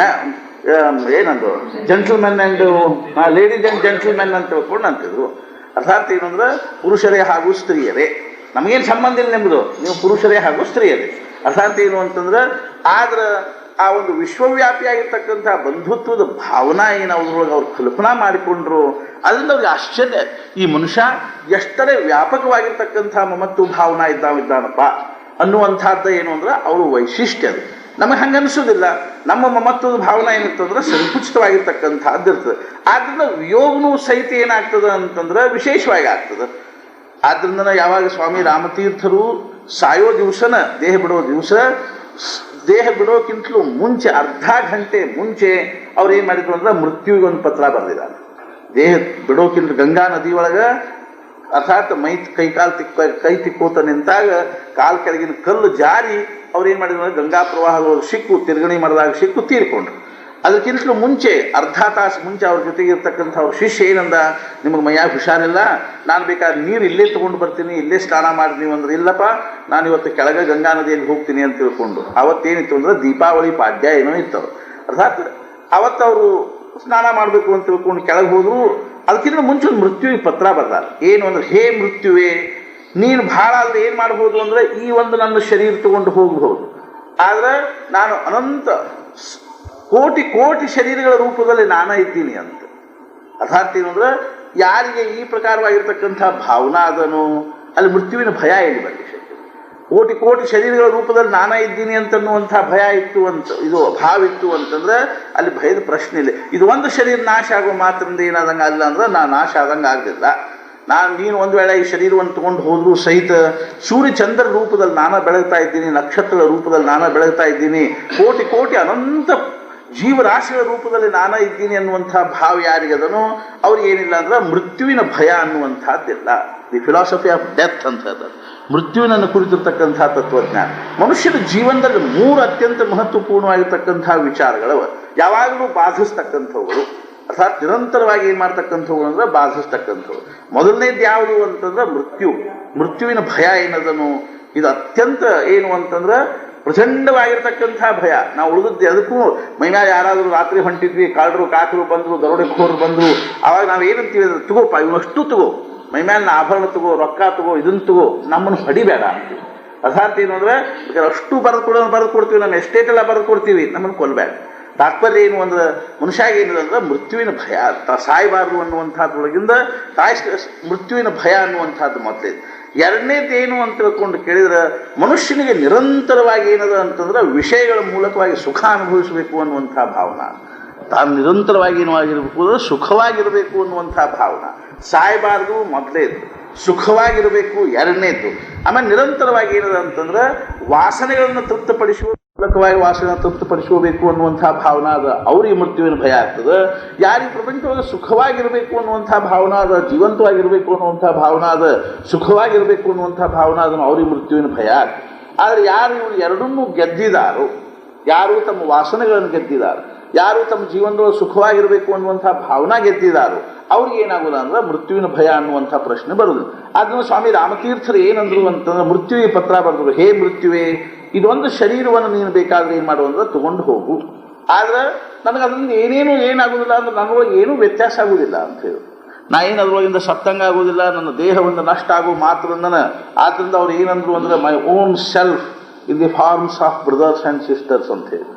[SPEAKER 1] ಏನಂದು gentlemen and ladies and gentlemen ಅಂತ ತಿಳ್ಕೊಂಡು ಅಂತಿದ್ರು. ಅರ್ಥಾತ್ ಏನು ಅಂದ್ರೆ ಪುರುಷರೇ ಹಾಗೂ ಸ್ತ್ರೀಯರೇ, ನಮಗೇನು ಸಂಬಂಧ ಇಲ್ಲ ನಿಮ್ಮದು, ನೀವು ಪುರುಷರೇ ಹಾಗೂ ಸ್ತ್ರೀಯರೇ. ಅರ್ಥಾತ್ ಏನು ಅಂತಂದ್ರೆ ಆದ್ರೆ ಆ ಒಂದು ವಿಶ್ವವ್ಯಾಪಿಯಾಗಿರ್ತಕ್ಕಂಥ ಬಂಧುತ್ವದ ಭಾವನಾ ಏನು ಅವ್ರೊಳಗೆ ಅವ್ರು ಕಲ್ಪನಾ ಮಾಡಿಕೊಂಡ್ರು. ಅದರಿಂದ ಅವ್ರಿಗೆ ಆಶ್ಚರ್ಯ, ಈ ಮನುಷ್ಯ ಎಷ್ಟರೇ ವ್ಯಾಪಕವಾಗಿರ್ತಕ್ಕಂಥ ಮಮತ್ವ ಭಾವನಾ ಇದ್ದಾನಪ್ಪ ಅನ್ನುವಂಥದ್ದು ಏನು ಅಂದ್ರೆ ಅವರು ವೈಶಿಷ್ಟ್ಯ. ಅದು ನಮಗೆ ಹಂಗೆ ಅನಿಸೋದಿಲ್ಲ. ನಮ್ಮ ಮಮತ್ವದ ಭಾವನಾ ಏನಿರ್ತಂದ್ರೆ ಸಂಕುಚಿತವಾಗಿರ್ತಕ್ಕಂಥದ್ದು ಇರ್ತದೆ. ಆದ್ದರಿಂದ ವಿಯೋಗನೂ ಸಹಿತ ಏನಾಗ್ತದೆ ಅಂತಂದ್ರೆ ವಿಶೇಷವಾಗಿ ಆಗ್ತದೆ. ಆದ್ರಿಂದ ಯಾವಾಗ ಸ್ವಾಮಿ ರಾಮತೀರ್ಥರು ಸಾಯೋ ದಿವಸನ ದೇಹ ಬಿಡೋಕ್ಕಿಂತಲೂ ಮುಂಚೆ ಅರ್ಧ ಗಂಟೆ ಮುಂಚೆ ಅವ್ರು ಏನು ಮಾಡಿದ್ರು ಅಂದ್ರೆ ಮೃತ್ಯುವಿಗೆ ಒಂದು ಪತ್ರ ಬರೆದಿದ್ದಾರೆ. ದೇಹ ಬಿಡೋಕ್ಕಿಂತ ಗಂಗಾ ನದಿ ಒಳಗೆ ಅರ್ಥಾತ್ ಕೈ ತಿಕ್ಕೋತ ನಿಂತಾಗ ಕಾಲು ಕೆಳಗಿನ ಕಲ್ಲು ಜಾರಿ ಅವ್ರು ಏನು ಮಾಡಿದ್ರು ಅಂದ್ರೆ ಗಂಗಾ ಪ್ರವಾಹದೊಳಗೆ ಸಿಕ್ಕು ತಿರುಗಣಿ ಮಾಡಿದಾಗ ಸಿಕ್ಕು ತೀರ್ಕೊಂಡ್ರು. ಅದಕ್ಕಿಂತಲೂ ಮುಂಚೆ ಅರ್ಧ ತಾಸು ಮುಂಚೆ ಅವ್ರ ಜೊತೆಗೆ ಇರ್ತಕ್ಕಂಥ ಅವ್ರ ಶಿಷ್ಯ ಏನಂದ, ನಿಮಗೆ ಮೈಯಾಗ ಹುಷಾರಿಲ್ಲ, ನಾನು ಬೇಕಾದ್ರೆ ನೀರು ಇಲ್ಲೇ ತೊಗೊಂಡು ಬರ್ತೀನಿ, ಇಲ್ಲೇ ಸ್ನಾನ ಮಾಡಿದೀವಿ ಅಂದ್ರೆ ಇಲ್ಲಪ್ಪ ನಾನು ಇವತ್ತು ಕೆಳಗೆ ಗಂಗಾ ನದಿಯಲ್ಲಿ ಹೋಗ್ತೀನಿ ಅಂತ ತಿಳ್ಕೊಂಡು. ಅವತ್ತೇನಿತ್ತು ಅಂದ್ರೆ ದೀಪಾವಳಿ ಪಾಡ್ಯ ಏನೋ ಇತ್ತು. ಅರ್ಥಾತ್ ಅವತ್ತು ಅವರು ಸ್ನಾನ ಮಾಡಬೇಕು ಅಂತ ತಿಳ್ಕೊಂಡು ಕೆಳಗೆ ಹೋದ್ರು. ಅದಕ್ಕಿಂತ ಮುಂಚೆ ಒಂದು ಮೃತ್ಯುವಿಗೆ ಪತ್ರ ಬರ್ತಾರೆ. ಏನು ಅಂದ್ರೆ, ಹೇ ಮೃತ್ಯುವೇ, ನೀನು ಭಾಳ ಆದರೆ ಏನು ಮಾಡ್ಬೋದು ಅಂದರೆ ಈ ಒಂದು ನನ್ನ ಶರೀರ ತಗೊಂಡು ಹೋಗ್ಬೋದು, ಆದರೆ ನಾನು ಅನಂತ ಕೋಟಿ ಕೋಟಿ ಶರೀರಗಳ ರೂಪದಲ್ಲಿ ನಾನೇ ಇದ್ದೀನಿ ಅಂತ. ಅರ್ಥಾತ್ ಏನು ಅಂದ್ರೆ ಯಾರಿಗೆ ಈ ಪ್ರಕಾರವಾಗಿರ್ತಕ್ಕಂಥ ಭಾವನಾ ಅದನ್ನು ಅಲ್ಲಿ ಮೃತ್ಯುವಿನ ಭಯ ಎಲ್ಲಿ ಬರಲಿ. ಕೋಟಿ ಕೋಟಿ ಶರೀರಗಳ ರೂಪದಲ್ಲಿ ನಾನೇ ಇದ್ದೀನಿ ಅಂತನ್ನುವಂಥ ಭಯ ಇತ್ತು ಅಂತ, ಇದು ಭಾವ ಇತ್ತು ಅಂತಂದ್ರೆ ಅಲ್ಲಿ ಭಯದ ಪ್ರಶ್ನೆ ಇಲ್ಲ. ಇದು ಒಂದು ಶರೀರ ನಾಶ ಆಗೋ ಮಾತ್ರದಿಂದ ಏನಾದಂಗೆ ಅಲ್ಲ ಅಂದ್ರೆ ನಾನು ನಾಶ ಆದಂಗೆ ಆಗಲಿಲ್ಲ. ನೀನು ಒಂದು ವೇಳೆ ಈ ಶರೀರವನ್ನು ತೊಗೊಂಡು ಹೋದರೂ ಸಹಿತ ಸೂರ್ಯ ಚಂದ್ರ ರೂಪದಲ್ಲಿ ನಾನೇ ಬೆಳಗ್ತಾ ಇದ್ದೀನಿ, ನಕ್ಷತ್ರಗಳ ರೂಪದಲ್ಲಿ ನಾನೇ ಬೆಳಗ್ತಾ ಇದ್ದೀನಿ, ಕೋಟಿ ಕೋಟಿ ಅನಂತ ಜೀವರಾಶಿಗಳ ರೂಪದಲ್ಲಿ ನಾನೇ ಇದ್ದೀನಿ ಅನ್ನುವಂಥ ಭಾವ ಯಾರಿಗದನೋ ಅವ್ರಿಗೆ ಏನಿಲ್ಲ ಅಂದ್ರೆ ಮೃತ್ಯುವಿನ ಭಯ ಅನ್ನುವಂಥದ್ದಿಲ್ಲ. ದಿ ಫಿಲಾಸಫಿ ಆಫ್ ಡೆತ್ ಅಂತ ಹೇಳ್ತಾರೆ. ಮೃತ್ಯುವಿನನ್ನು ಕುರಿತಿರ್ತಕ್ಕಂಥ ತತ್ವಜ್ಞಾನ. ಮನುಷ್ಯನ ಜೀವನದಲ್ಲಿ 3 ಅತ್ಯಂತ ಮಹತ್ವಪೂರ್ಣವಾಗಿರ್ತಕ್ಕಂಥ ವಿಚಾರಗಳವ, ಯಾವಾಗಲೂ ಬಾಧಿಸ್ತಕ್ಕಂಥವುಗಳು, ಅರ್ಥಾತ್ ನಿರಂತರವಾಗಿ ಏನು ಮಾಡ್ತಕ್ಕಂಥವು ಅಂದ್ರೆ ಬಾಧಿಸ್ತಕ್ಕಂಥವು. ಮೊದಲನೇದು ಯಾವುದು ಅಂತಂದ್ರೆ ಮೃತ್ಯುವಿನ ಭಯ ಏನದನು, ಇದು ಅತ್ಯಂತ ಏನು ಅಂತಂದ್ರೆ ಪ್ರಚಂಡವಾಗಿರ್ತಕ್ಕಂಥ ಭಯ. ನಾವು ಉಳಿದದ್ದು ಅದಕ್ಕೂ ಮೈಮ್ಯಾಲ ಯಾರಾದರೂ ರಾತ್ರಿ ಹೊಂಟಿದ್ವಿ, ಕಾಳರು ಕಾಕರು ಬಂದರು, ದರೋಡೆಖೋರು ಬಂದರು, ಆವಾಗ ನಾವು ಏನಂತೀವಿ ಅಂದ್ರೆ ತಗೋಪ್ಪ ಇವನಷ್ಟು ತಗೋ, ಮೈಮ್ಯಾಲಿನ ಆಭರಣ ತಗೋ, ರೊಕ್ಕ ತಗೋ, ಇದನ್ನು ತಗೋ, ನಮ್ಮನ್ನು ಹೊಡಿಬೇಡ ಅಂತೀವಿ. ಅರ್ಥಾತ್ ಏನು ಅಂದ್ರೆ ಅಷ್ಟು ಬರೆದು ಕೊಡ್ತೀವಿ, ನಮ್ಮ ಎಸ್ಟೇಟೆಲ್ಲ ಬರೆದು ಕೊಡ್ತೀವಿ, ನಮ್ಮನ್ನು ಕೊಲ್ಲಬೇಡ. ತಾತ್ಪರ್ಯ ಏನು ಅಂದ್ರೆ ಮನುಷ್ಯಾಗ ಏನಿದೆ ಅಂದ್ರೆ ಮೃತ್ಯುವಿನ ಭಯ, ಸಾಯಬಾರ್ದು ಅನ್ನುವಂಥದ್ರೊಳಗಿಂದ ಮೃತ್ಯುವಿನ ಭಯ ಅನ್ನುವಂಥದ್ದು ಮೊದಲೇದು. ಎರಡನೇದು ಏನು ಅಂತ ತಿಳ್ಕೊಂಡು ಕೇಳಿದ್ರೆ ಮನುಷ್ಯನಿಗೆ ನಿರಂತರವಾಗಿ ಏನದ ಅಂತಂದ್ರೆ ವಿಷಯಗಳ ಮೂಲಕವಾಗಿ ಸುಖ ಅನುಭವಿಸಬೇಕು ಅನ್ನುವಂಥ ಭಾವನಾ, ತಾನು ನಿರಂತರವಾಗಿ ಏನು ಆಗಿರಬೇಕು ಅಂದ್ರೆ ಸುಖವಾಗಿರಬೇಕು ಅನ್ನುವಂಥ ಭಾವನಾ. ಸಾಯಬಾರ್ದು ಮೊದಲೇದು, ಸುಖವಾಗಿರಬೇಕು ಎರಡನೇದು. ಆಮೇಲೆ ನಿರಂತರವಾಗಿ ಏನದ ಅಂತಂದ್ರೆ ವಾಸನೆಗಳನ್ನು ತೃಪ್ತಪಡಿಸುವ ಮೂಲಕವಾಗಿ ವಾಸನೆ ತೃಪ್ತಪಡಿಸ್ಕೋಬೇಕು ಅನ್ನುವಂಥ ಭಾವನಾ ಅದ, ಅವ್ರಿಗೆ ಮೃತ್ಯುವಿನ ಭಯ ಆಗ್ತದೆ. ಯಾರಿಗೆ ಪ್ರಪಂಚವಾಗಿ ಸುಖವಾಗಿರಬೇಕು ಅನ್ನುವಂಥ ಭಾವನಾ ಅದ, ಜೀವಂತವಾಗಿರಬೇಕು ಅನ್ನುವಂಥ ಭಾವನಾ ಅದ, ಸುಖವಾಗಿರಬೇಕು ಅನ್ನುವಂಥ ಭಾವನಾ ಅದನ್ನು ಅವ್ರಿಗೆ ಮೃತ್ಯುವಿನ ಭಯ ಆಗ್ತದೆ. ಆದರೆ ಯಾರು ಇವರು ಎರಡನ್ನೂ ಗೆದ್ದಿದ್ದಾರೋ, ಯಾರು ತಮ್ಮ ವಾಸನೆಗಳನ್ನು ಗೆದ್ದಿದ್ದಾರೆ, ಯಾರು ತಮ್ಮ ಜೀವನದೊಳಗೆ ಸುಖವಾಗಿರಬೇಕು ಅನ್ನುವಂಥ ಭಾವನಾ ಗೆದ್ದಿದ್ದಾರೋ ಅವ್ರಿಗೆ ಏನಾಗೋದ ಅಂದ್ರೆ ಮೃತ್ಯುವಿನ ಭಯ ಅನ್ನುವಂಥ ಪ್ರಶ್ನೆ ಬರುದು. ಅದನ್ನು ಸ್ವಾಮಿ ರಾಮತೀರ್ಥರು ಏನಂದ್ರು ಅಂತಂದ್ರೆ ಮೃತ್ಯುವಿಗೆ ಪತ್ರ ಬರೆದ್ರು, ಹೇ ಮೃತ್ಯುವೇ, ಇದೊಂದು ಶರೀರವನ್ನು ನೀನು ಬೇಕಾದ್ರೆ ಏನು ಮಾಡು ಅಂದ್ರೆ ತಗೊಂಡು ಹೋಗು, ಆದ್ರೆ ನನಗೆ ಅದರಿಂದ ಏನಾಗೋದಿಲ್ಲ ಅಂದ್ರೆ ನನ್ನೊಳಗೆ ಏನೂ ವ್ಯತ್ಯಾಸ ಆಗೋದಿಲ್ಲ ಅಂತ ಹೇಳಿ. ನಾ ಏನು ಅದರೊಳಗಿಂದ ಸತ್ತಂಗ ಆಗೋದಿಲ್ಲ, ನನ್ನ ದೇಹವನ್ನು ನಷ್ಟ ಆಗೋ ಮಾತ್ರ ಆದ್ದರಿಂದ ಅವ್ರು ಏನಂದ್ರು ಅಂದ್ರೆ my own self in the forms of brothers and sisters ಅಂತ ಹೇಳಿ,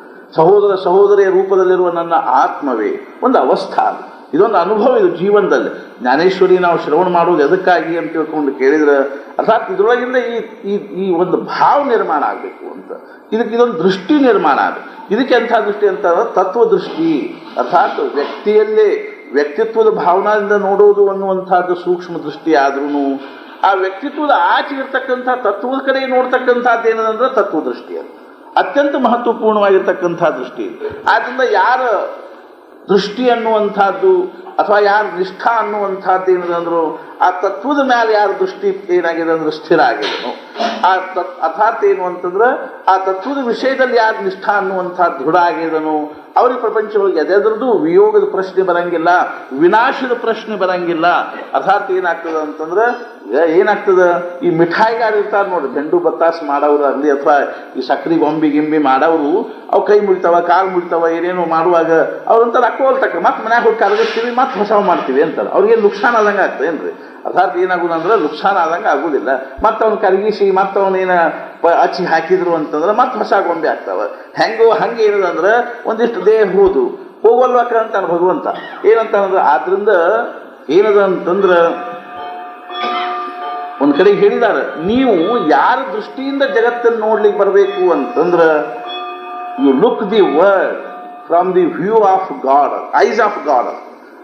[SPEAKER 1] ಸಹೋದರಿಯ ರೂಪದಲ್ಲಿರುವ ನನ್ನ ಆತ್ಮವೇ ಒಂದು ಅವಸ್ಥಾ, ಇದೊಂದು ಅನುಭವ, ಇದು ಜೀವನದಲ್ಲಿ. ಜ್ಞಾನೇಶ್ವರಿ ನಾವು ಶ್ರವಣ ಮಾಡೋದು ಎದಕ್ಕಾಗಿ ಅಂತ ತಿಳ್ಕೊಂಡು ಕೇಳಿದ್ರೆ ಅರ್ಥಾತ್ ಇದರೊಳಗಿಂದ ಈ ಒಂದು ಭಾವ ನಿರ್ಮಾಣ ಆಗಬೇಕು ಅಂತ, ಇದೊಂದು ದೃಷ್ಟಿ ನಿರ್ಮಾಣ ಆಗಬೇಕು. ಇದಕ್ಕೆ ಎಂಥ ದೃಷ್ಟಿ ಅಂತ ತತ್ವದೃಷ್ಟಿ, ಅರ್ಥಾತ್ ವ್ಯಕ್ತಿಯಲ್ಲೇ ವ್ಯಕ್ತಿತ್ವದ ಭಾವನಾದಿಂದ ನೋಡೋದು ಅನ್ನುವಂಥದ್ದು ಸೂಕ್ಷ್ಮ ದೃಷ್ಟಿ ಆದ್ರೂ ಆ ವ್ಯಕ್ತಿತ್ವದ ಆಚೆ ಇರ್ತಕ್ಕಂಥ ತತ್ವದ ಕಡೆ ನೋಡ್ತಕ್ಕಂಥದ್ದು ಏನಂದ್ರೆ ತತ್ವದೃಷ್ಟಿ, ಅದು ಅತ್ಯಂತ ಮಹತ್ವಪೂರ್ಣವಾಗಿರ್ತಕ್ಕಂಥ ದೃಷ್ಟಿ. ಆದ್ದರಿಂದ ಯಾರ ದೃಷ್ಟಿ ಅನ್ನುವಂಥದ್ದು ಅಥವಾ ಯಾರ ನಿಷ್ಠಾ ಅನ್ನುವಂಥದ್ದು ಏನದಂದ್ರು ಆ ತತ್ವದ ಮೇಲೆ ಯಾರ ದೃಷ್ಟಿ ಏನಾಗಿದೆ ಅಂದ್ರೆ ಸ್ಥಿರ ಆಗಿದನು, ಅರ್ಥಾತ್ ಏನು ಅಂತಂದ್ರೆ ಆ ತತ್ವದ ವಿಷಯದಲ್ಲಿ ಯಾರು ನಿಷ್ಠಾ ಅನ್ನುವಂಥದ್ದು ದೃಢ ಆಗಿದನು ಅವ್ರಿಗೆ ಪ್ರಪಂಚದೊಳಗೆ ಎದೆದ್ರದ್ದು ವಿಯೋಗದ ಪ್ರಶ್ನೆ ಬರಂಗಿಲ್ಲ, ವಿನಾಶದ ಪ್ರಶ್ನೆ ಬರಂಗಿಲ್ಲ. ಅರ್ಥಾತ್ ಏನಾಗ್ತದೆ ಅಂತಂದ್ರೆ ಏನಾಗ್ತದೆ, ಈ ಮಿಠಾಯಿಗಾರು ಇರ್ತಾರೆ ನೋಡಿ, ಬೆಂಡು ಬತ್ತಾಸ್ ಮಾಡೋರು ಅಲ್ಲಿ ಅಥವಾ ಈ ಸಕ್ರೆ ಗೊಂಬಿ ಮಾಡೋರು, ಅವು ಕೈ ಮುಳಿತಾವ ಕಾಲು ಮುಳಿತಾವ ಏನೇನೋ ಮಾಡುವಾಗ ಅವ್ರಂತಾರೆ ಅಕ್ಕೋಲ್ತಕ್ಕ ಮತ್ತೆ ಮನ್ಯಾಗ ಹೋಗಿ ಕರಗಿಸ್ತೀವಿ ಮತ್ತೆ ಹೊಸ ಮಾಡ್ತೀವಿ ಅಂತಾರೆ. ಅವ್ರಿಗೆ ನುಕ್ಸಾನ ಆದಂಗೆ ಆಗ್ತದೆ ಏನ್ರಿ? ಅರ್ಥಾತ್ ಏನಾಗುದು ಅಂದ್ರೆ ನುಕ್ಸಾನ ಆದಂಗೆ ಆಗುದಿಲ್ಲ. ಮತ್ತೆ ಅವ್ನು ಕರಗಿಸಿ ಮತ್ತೆ ಅವನೇನ ಹಚ್ಚಿ ಹಾಕಿದ್ರು ಅಂತಂದ್ರೆ ಮತ್ತೆ ಹೊಸ ಗೊಂಬೆ ಆಗ್ತಾವ. ಹಂಗೆ ಏನದಂದ್ರೆ ಒಂದಿಷ್ಟು ದೇಹ ಹೋಗಲ್ವಕ್ಕ ಅಂತಾನೆ ಭಗವಂತ. ಏನಂತಾನಂದ್ರೆ ಆದ್ರಿಂದ ಏನದ ಅಂತಂದ್ರೆ ಒಂದ್ ಕಡೆ ಹೇಳಿದಾರೆ, ನೀವು ಯಾರ ದೃಷ್ಟಿಯಿಂದ ಜಗತ್ತನ್ನು ನೋಡ್ಲಿಕ್ಕೆ ಬರಬೇಕು ಅಂತಂದ್ರೆ you look the world from the view of God, eyes of God.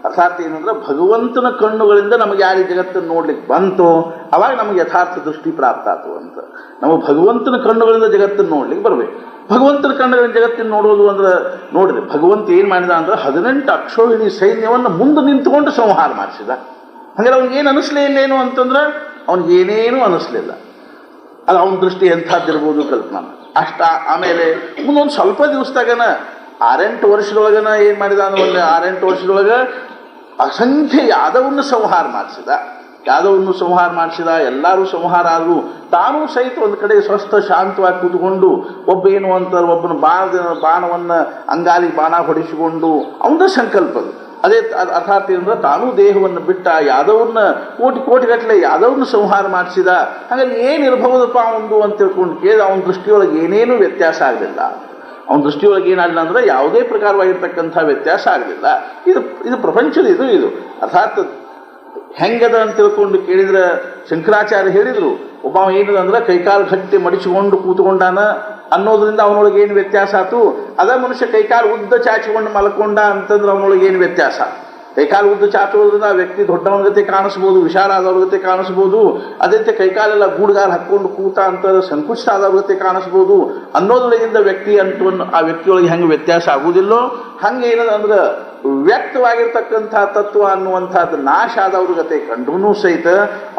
[SPEAKER 1] ಅರ್ಥಾತ್ ಏನಂದ್ರೆ ಭಗವಂತನ ಕಣ್ಣುಗಳಿಂದ ನಮಗೆ ಯಾರು ಜಗತ್ತನ್ನು ನೋಡ್ಲಿಕ್ಕೆ ಬಂತು ಅವಾಗ ನಮಗೆ ಯಥಾರ್ಥ ದೃಷ್ಟಿ ಪ್ರಾಪ್ತ ಆಯ್ತು ಅಂತ. ನಾವು ಭಗವಂತನ ಕಣ್ಣುಗಳಿಂದ ಜಗತ್ತನ್ನು ನೋಡ್ಲಿಕ್ಕೆ ಬರಬೇಕು. ಭಗವಂತನ ಕಣ್ಣುಗಳಿಂದ ಜಗತ್ತನ್ನು ನೋಡೋದು ಅಂದ್ರೆ ನೋಡ್ರಿ, ಭಗವಂತ ಏನು ಮಾಡಿದ ಅಂದ್ರೆ 18 ಅಕ್ಷೋಹಿಣಿ ಸೈನ್ಯವನ್ನು ಮುಂದೆ ನಿಂತುಕೊಂಡು ಸಂಹಾರ ಮಾಡಿಸಿದ. ಹಾಗಾದ್ರೆ ಅವ್ನಿಗೆ ಏನು ಅನಿಸ್ಲೇ ಇಲ್ಲೇನು ಅಂತಂದ್ರೆ ಅವನಿಗೇನೇನೂ ಅನಿಸ್ಲಿಲ್ಲ. ಅದು ಅವನ ದೃಷ್ಟಿ ಎಂಥದ್ದಿರ್ಬೋದು ಕಲ್ಪನಾ ಅಷ್ಟ. ಆಮೇಲೆ ಮುಂದೊಂದು ಸ್ವಲ್ಪ ದಿವಸದಾಗನ 6-8 ವರ್ಷದೊಳಗನ ಏನು ಮಾಡಿದ ಅಂದ್ರೆ 6-8 ವರ್ಷದೊಳಗೆ ಅಸಂಖ್ಯ ಯಾದವನ್ನು ಸಂಹಾರ ಮಾಡಿಸಿದ. ಎಲ್ಲರೂ ಸಂಹಾರ ಆದರೂ ತಾನೂ ಸಹಿತ ಒಂದು ಕಡೆ ಸ್ವಸ್ಥ ಶಾಂತವಾಗಿ ಕೂತ್ಕೊಂಡು ಒಬ್ಬ ಏನು ಅಂತಾರೆ, ಒಬ್ಬನ ಬಾಣವನ್ನು ಅಂಗಾಲಿಗೆ ಬಾಣ ಹೊಡಿಸಿಕೊಂಡು ಅವನ ಸಂಕಲ್ಪದು ಅದೇ ಅರ್ಥಾತ್ ಏನಂದ್ರೆ ತಾನೂ ದೇಹವನ್ನು ಬಿಟ್ಟ ಯಾದವ್ರನ್ನ ಕೋಟಿಗಟ್ಟಲೆ ಯಾದವ್ರನ್ನ ಸಂಹಾರ ಮಾಡಿಸಿದ. ಹಾಗಾಗಿ ಏನಿರಬಹುದಪ್ಪ ಅವನು ಅಂತ ತಿಳ್ಕೊಂಡು ಕೇಳಿದ. ಅವನ ದೃಷ್ಟಿಯೊಳಗೆ ಏನೇನೂ ವ್ಯತ್ಯಾಸ ಆಗಲಿಲ್ಲ. ಅವನ ದೃಷ್ಟಿಯೊಳಗೆ ಏನಾಗಲಿಲ್ಲ ಅಂದ್ರೆ ಯಾವುದೇ ಪ್ರಕಾರವಾಗಿರ್ತಕ್ಕಂಥ ವ್ಯತ್ಯಾಸ ಆಗಲಿಲ್ಲ. ಇದು ಪ್ರಪಂಚದ ಇದು ಅರ್ಥಾತ್ ಹೆಂಗದ ಅಂತ ತಿಳ್ಕೊಂಡು ಕೇಳಿದ್ರೆ ಶಂಕರಾಚಾರ್ಯ ಹೇಳಿದರು, ಒಬ್ಬ ಏನದ ಅಂದ್ರೆ ಕೈಕಾಲು ಗಟ್ಟಿ ಮಡಿಸಿಕೊಂಡು ಕೂತ್ಕೊಂಡಾನ ಅನ್ನೋದ್ರಿಂದ ಅವನೊಳಗೆ ಏನು ವ್ಯತ್ಯಾಸ ಆಯ್ತು, ಅದ ಮನುಷ್ಯ ಕೈಕಾಲು ಉದ್ದ ಚಾಚಿಕೊಂಡು ಮಲ್ಕೊಂಡ ಅಂತಂದ್ರೆ ಅವನೊಳಗೆ ಏನು ವ್ಯತ್ಯಾಸ. ಕೈಕಾಲು ಉದ್ದ ಚಾಚೋದ್ರಿಂದ ಆ ವ್ಯಕ್ತಿ ದೊಡ್ಡವನ ಗತೆ ಕಾಣಿಸ್ಬೋದು, ವಿಶಾಲ ಆದವ್ರ ಗತೆ ಕಾಣಿಸ್ಬೋದು. ಅದೇ ರೀತಿ ಕೈಕಾಲೆಲ್ಲ ಗೂಡುಗಾಲ ಹಾಕ್ಕೊಂಡು ಕೂತ ಅಂತ ಸಂಕುಚಿತ ಆದವ್ರ ಗತೆ ಕಾಣಿಸ್ಬೋದು. ಅನ್ನೋದ್ರೊಳಗಿಂದ ವ್ಯಕ್ತಿ ಅಂತೂ ಆ ವ್ಯಕ್ತಿಯೊಳಗೆ ಹೆಂಗೆ ವ್ಯತ್ಯಾಸ ಆಗುವುದಿಲ್ಲೋ ಹಂಗೆ ಏನದ ಅಂದ್ರೆ ವ್ಯಕ್ತವಾಗಿರ್ತಕ್ಕಂಥ ತತ್ವ ಅನ್ನುವಂಥದ್ದು ನಾಶ ಆದವ್ರ ಗತೆ ಕಂಡ್ರೂ ಸಹಿತ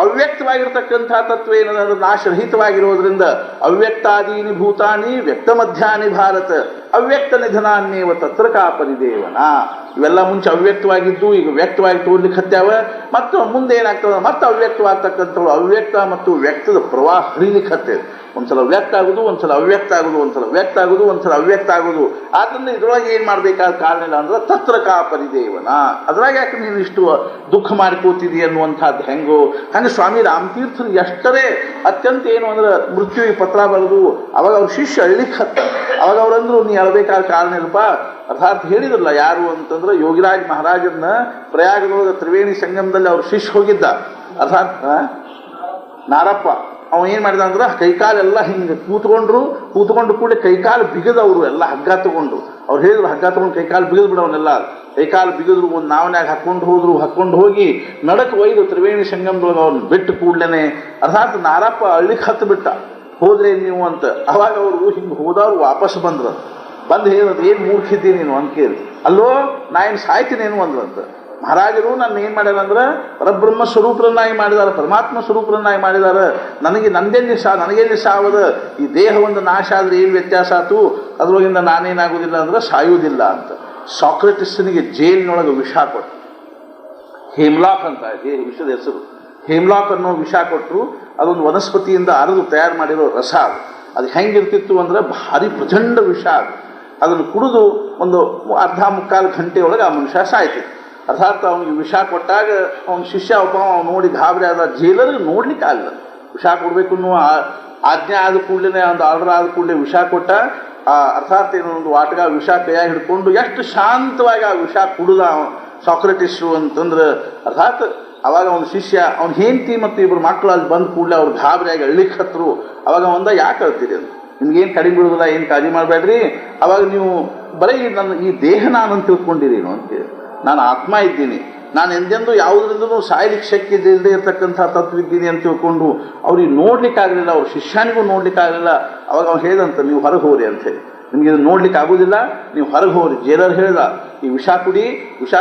[SPEAKER 1] ಅವ್ಯಕ್ತವಾಗಿರ್ತಕ್ಕಂಥ ತತ್ವ ಏನದಂದ್ರೆ ನಾಶರಹಿತವಾಗಿರೋದ್ರಿಂದ ಅವ್ಯಕ್ತಾದೀನಿ ಭೂತಾನಿ ವ್ಯಕ್ತ ಮಧ್ಯಾನಿ ಭಾರತ ಅವ್ಯಕ್ತ ನಿಧನಾನ್ಯೇವ ತತ್ರ ಕಾಪರಿದೇವನ. ಇವೆಲ್ಲ ಮುಂಚೆ ಅವ್ಯಕ್ತವಾಗಿದ್ದು ಈಗ ವ್ಯಕ್ತವಾಗಿ ತೋರ್ಲಿಕ್ಕೆ ಹತ್ಯಾವ. ಮತ್ತು ಮುಂದೆ ಏನಾಗ್ತದೆ ಮತ್ತೆ ಅವ್ಯಕ್ತವಾಗ್ತಕ್ಕಂಥವು ಅವ್ಯಕ್ತ ಮತ್ತು ವ್ಯಕ್ತದ ಪ್ರವಾಹ ಹರಿಲಿಕ್ಕೆ ಹತ್ತೇವೆ. ಒಂದ್ಸಲ ವ್ಯಕ್ತ ಆಗೋದು, ಒಂದ್ಸಲ ಅವ್ಯಕ್ತ ಆಗೋದು, ಒಂದ್ಸಲ ವ್ಯಕ್ತ ಆಗೋದು, ಒಂದ್ಸಲ ಅವ್ಯಕ್ತ ಆಗೋದು. ಆದ್ದರಿಂದ ಇದ್ರೊಳಗೆ ಏನು ಮಾಡಬೇಕಾದ ಕಾರಣ ಇಲ್ಲ ಅಂದ್ರೆ ತತ್ರ ಕಾಪರಿದೇವನ. ಅದ್ರಾಗ ಯಾಕೆ ನೀನು ಇಷ್ಟು ದುಃಖ ಮಾಡ್ಕೋತಿದಿ ಅನ್ನುವಂಥದ್ದು ಹೆಂಗೋ ಹಂಗೆ ಸ್ವಾಮಿ ರಾಮತೀರ್ಥರು ಎಷ್ಟರೇ ಅತ್ಯಂತ ಏನು ಅಂದ್ರೆ ಮೃತ್ಯುವಿಗೆ ಪತ್ರ ಬರೆದು ಅವಾಗ ಅವ್ರ ಶಿಷ್ಯ ಅಳ್ಲಿಕ್ಕೆ ಹತ್ತ. ಅವಾಗ ಅವ್ರಂದ್ರು ನೀ ಅಳಬೇಕಾದ ಕಾರಣ ಇಲ್ಲಪ್ಪ. ಅರ್ಥಾತ್ ಹೇಳಿದ್ರಲ್ಲ ಯಾರು ಅಂತಂದ್ರೆ ಯೋಗಿರಾಜ್ ಮಹಾರಾಜರನ್ನ ಪ್ರಯಾಗದೊಳಗ ತ್ರಿವೇಣಿ ಸಂಗಮದಲ್ಲಿ ಅವ್ರ ಶಿಷ್ಯ ಹೋಗಿದ್ದ. ಅರ್ಥಾತ್ ನಾರಪ್ಪ ಅವ ಏನು ಮಾಡಿದ ಅಂದ್ರೆ ಕೈಕಾಲೆಲ್ಲ ಹಿಂಗೆ ಕೂತ್ಕೊಂಡು ಕೂಡ ಕೈಕಾಲು ಬಿಗದವರು ಎಲ್ಲ ಹಗ್ಗ ತಗೊಂಡು ಅವ್ರು ಹೇಳಿದ್ರು ಹಗ್ಗ ತಗೊಂಡು ಕೈಕಾಲು ಬಿಗದ್ ಬಿಡವನ್ನೆಲ್ಲ ಕೈಕಾಲು ಬಿಗಿದ್ರು. ಒಂದು ನಾವನ್ಯಾಗ ಹಾಕ್ಕೊಂಡು ಹೋಗಿ ನಡಕ್ ಒಯ್ದು ತ್ರಿವೇಣಿ ಸಂಗಮದೊಳಗೆ ಅವ್ರನ್ನ ಬಿಟ್ಟು ಕೂಡ್ಲೇನೆ ಅರ್ಥಾತ್ ನಾರಪ್ಪ ಅಳ್ಳಿಕ್ಕೆ ಹತ್ತು ಬಿಟ್ಟ. ಹೋದ್ರೆ ನೀವು ಅಂತ. ಅವಾಗ ಅವರು ಹಿಂಗೆ ಹೋದವ್ರು ವಾಪಸ್ ಬಂದು ಹೇಳೋದು ಏನು ಮೂರ್ಖಿದ್ದೀನಿ ನೀನು ಅಂತ ಕೇಳಿ. ಅಲ್ಲೋ ನಾ ಏನು ಸಾಯ್ತೀನೇನು ಅಂದ್ರಂತ. ಮಹಾರಾಜರು ನನ್ನ ಏನು ಮಾಡ್ಯಾರ ಅಂದ್ರೆ ಪರಬ್ರಹ್ಮ ಸ್ವರೂಪರನ್ನಾಗಿ ಮಾಡಿದಾರೆ, ಪರಮಾತ್ಮ ಸ್ವರೂಪರನ್ನಾಗಿ ಮಾಡಿದ್ದಾರೆ. ನನಗೇನು ಸಾವದ ಈ ದೇಹ ಒಂದು ನಾಶ ಆದ್ರೆ ಏನು ವ್ಯತ್ಯಾಸ ಆಯ್ತು, ಅದ್ರೊಳಗಿಂದ ನಾನೇನಾಗೋದಿಲ್ಲ ಅಂದ್ರೆ ಸಾಯುವುದಿಲ್ಲ ಅಂತ. ಸಾಕ್ರೆಟಿಸ್ನಿಗೆ ಜೈಲಿನೊಳಗೆ ವಿಷ ಕೊಟ್ಟು, ಹೇಮ್ಲಾಕ್ ಅಂತ ವಿಷದ ಹೆಸರು, ಹೇಮ್ಲಾಕ್ ಅನ್ನೋ ವಿಷ ಕೊಟ್ಟರು. ಅದೊಂದು ವನಸ್ಪತಿಯಿಂದ ಅರೆದು ತಯಾರು ಮಾಡಿರೋ ರಸ ಅದು ಹೆಂಗಿರ್ತಿತ್ತು ಅಂದ್ರೆ ಭಾರಿ ಪ್ರಚಂಡ ವಿಷ. ಅದನ್ನು ಕುಡಿದು ಒಂದು ಅರ್ಧ ಮುಕ್ಕಾಲು ಗಂಟೆ ಒಳಗೆ ಆ ಮನುಷ್ಯ ಸಾಯ್ತಿತ್ತು. ಅರ್ಥಾತ್ ಅವನಿಗೆ ವಿಷ ಕೊಟ್ಟಾಗ ಅವನ ಶಿಷ್ಯ ಒಬ್ಬ ನೋಡಿ ಗಾಬರಿ ಆದ. ಜೈಲರಿಗೆ ನೋಡ್ಲಿಕ್ಕೆ ಆಗಲ್ಲ. ವಿಷ ಕೊಡಬೇಕು ಅನ್ನುವ ಆಜ್ಞೆ ಆದ ಕೂಡಲೇ ಒಂದು ಆರ್ಡರ್ ಆದ ಕೂಡಲೇ ವಿಷ ಕೊಟ್ಟ. ಅರ್ಥಾತ್ ಏನೊಂದು ವಾಟಗ ವಿಷ ಕೈಯಾಗಿ ಹಿಡ್ಕೊಂಡು ಎಷ್ಟು ಶಾಂತವಾಗಿ ಆ ವಿಷ ಕುಡಿದ ಸಾಕ್ರೆಟಿಸು ಅಂತಂದ್ರೆ ಅರ್ಥಾತ್ ಅವಾಗ ಅವನ ಶಿಷ್ಯ ಅವನ ಹೆಂಡತಿ ಮತ್ತು ಇಬ್ಬರು ಮಕ್ಕಳು ಅಲ್ಲಿ ಬಂದು ಕೂಡಲೇ ಅವ್ರು ಗಾಬರಿಯಾಗಿ ಅಳ್ಳಿಕ್ಕೆ ಹತ್ತರು. ಅವಾಗ ಒಂದ ಯಾಕೆ ಅಳ್ತೀರಿ ಅಂತ, ನಿಮ್ಗೇನು ಕಡಿಮೆ ಬಿಡೋದಿಲ್ಲ, ಏನು ಕಾಳಜಿ ಮಾಡಬೇಡ್ರಿ. ಅವಾಗ ನೀವು ಬರೀ ನನ್ನ ಈ ದೇಹ ನಾನಂತ ತಿಳ್ಕೊಂಡಿರೇನು ಅಂತೇಳಿ, ನಾನು ಆತ್ಮ ಇದ್ದೀನಿ, ನಾನು ಎಂದೆಂದು ಯಾವುದರಿಂದಲೂ ಸಾಯ್ಲಿಕ್ಕೆ ಶಕ್ತಿ ಇಲ್ಲದೆ ಇರತಕ್ಕಂಥ ತತ್ವ ಇದ್ದೀನಿ ಅಂತ ತಿಳ್ಕೊಂಡು ಅವ್ರಿಗೆ ನೋಡ್ಲಿಕ್ಕಾಗಲಿಲ್ಲ, ಅವ್ರ ಶಿಷ್ಯನಿಗೂ ನೋಡ್ಲಿಕ್ಕಾಗಲಿಲ್ಲ. ಅವಾಗ ಅವ್ನು ಹೇಳಿದಂತ ನೀವು ಹೊರಗೆ ಹೋಗ್ರಿ ಅಂತ ಹೇಳಿ, ನಿಮಗೆ ಇದು ನೋಡ್ಲಿಕ್ಕೆ ಆಗೋದಿಲ್ಲ, ನೀವು ಹೊರಗೆ ಹೋಗ್ರಿ. ಜೈಲರ್ ಹೇಳ್ದ ಈ ವಿಷ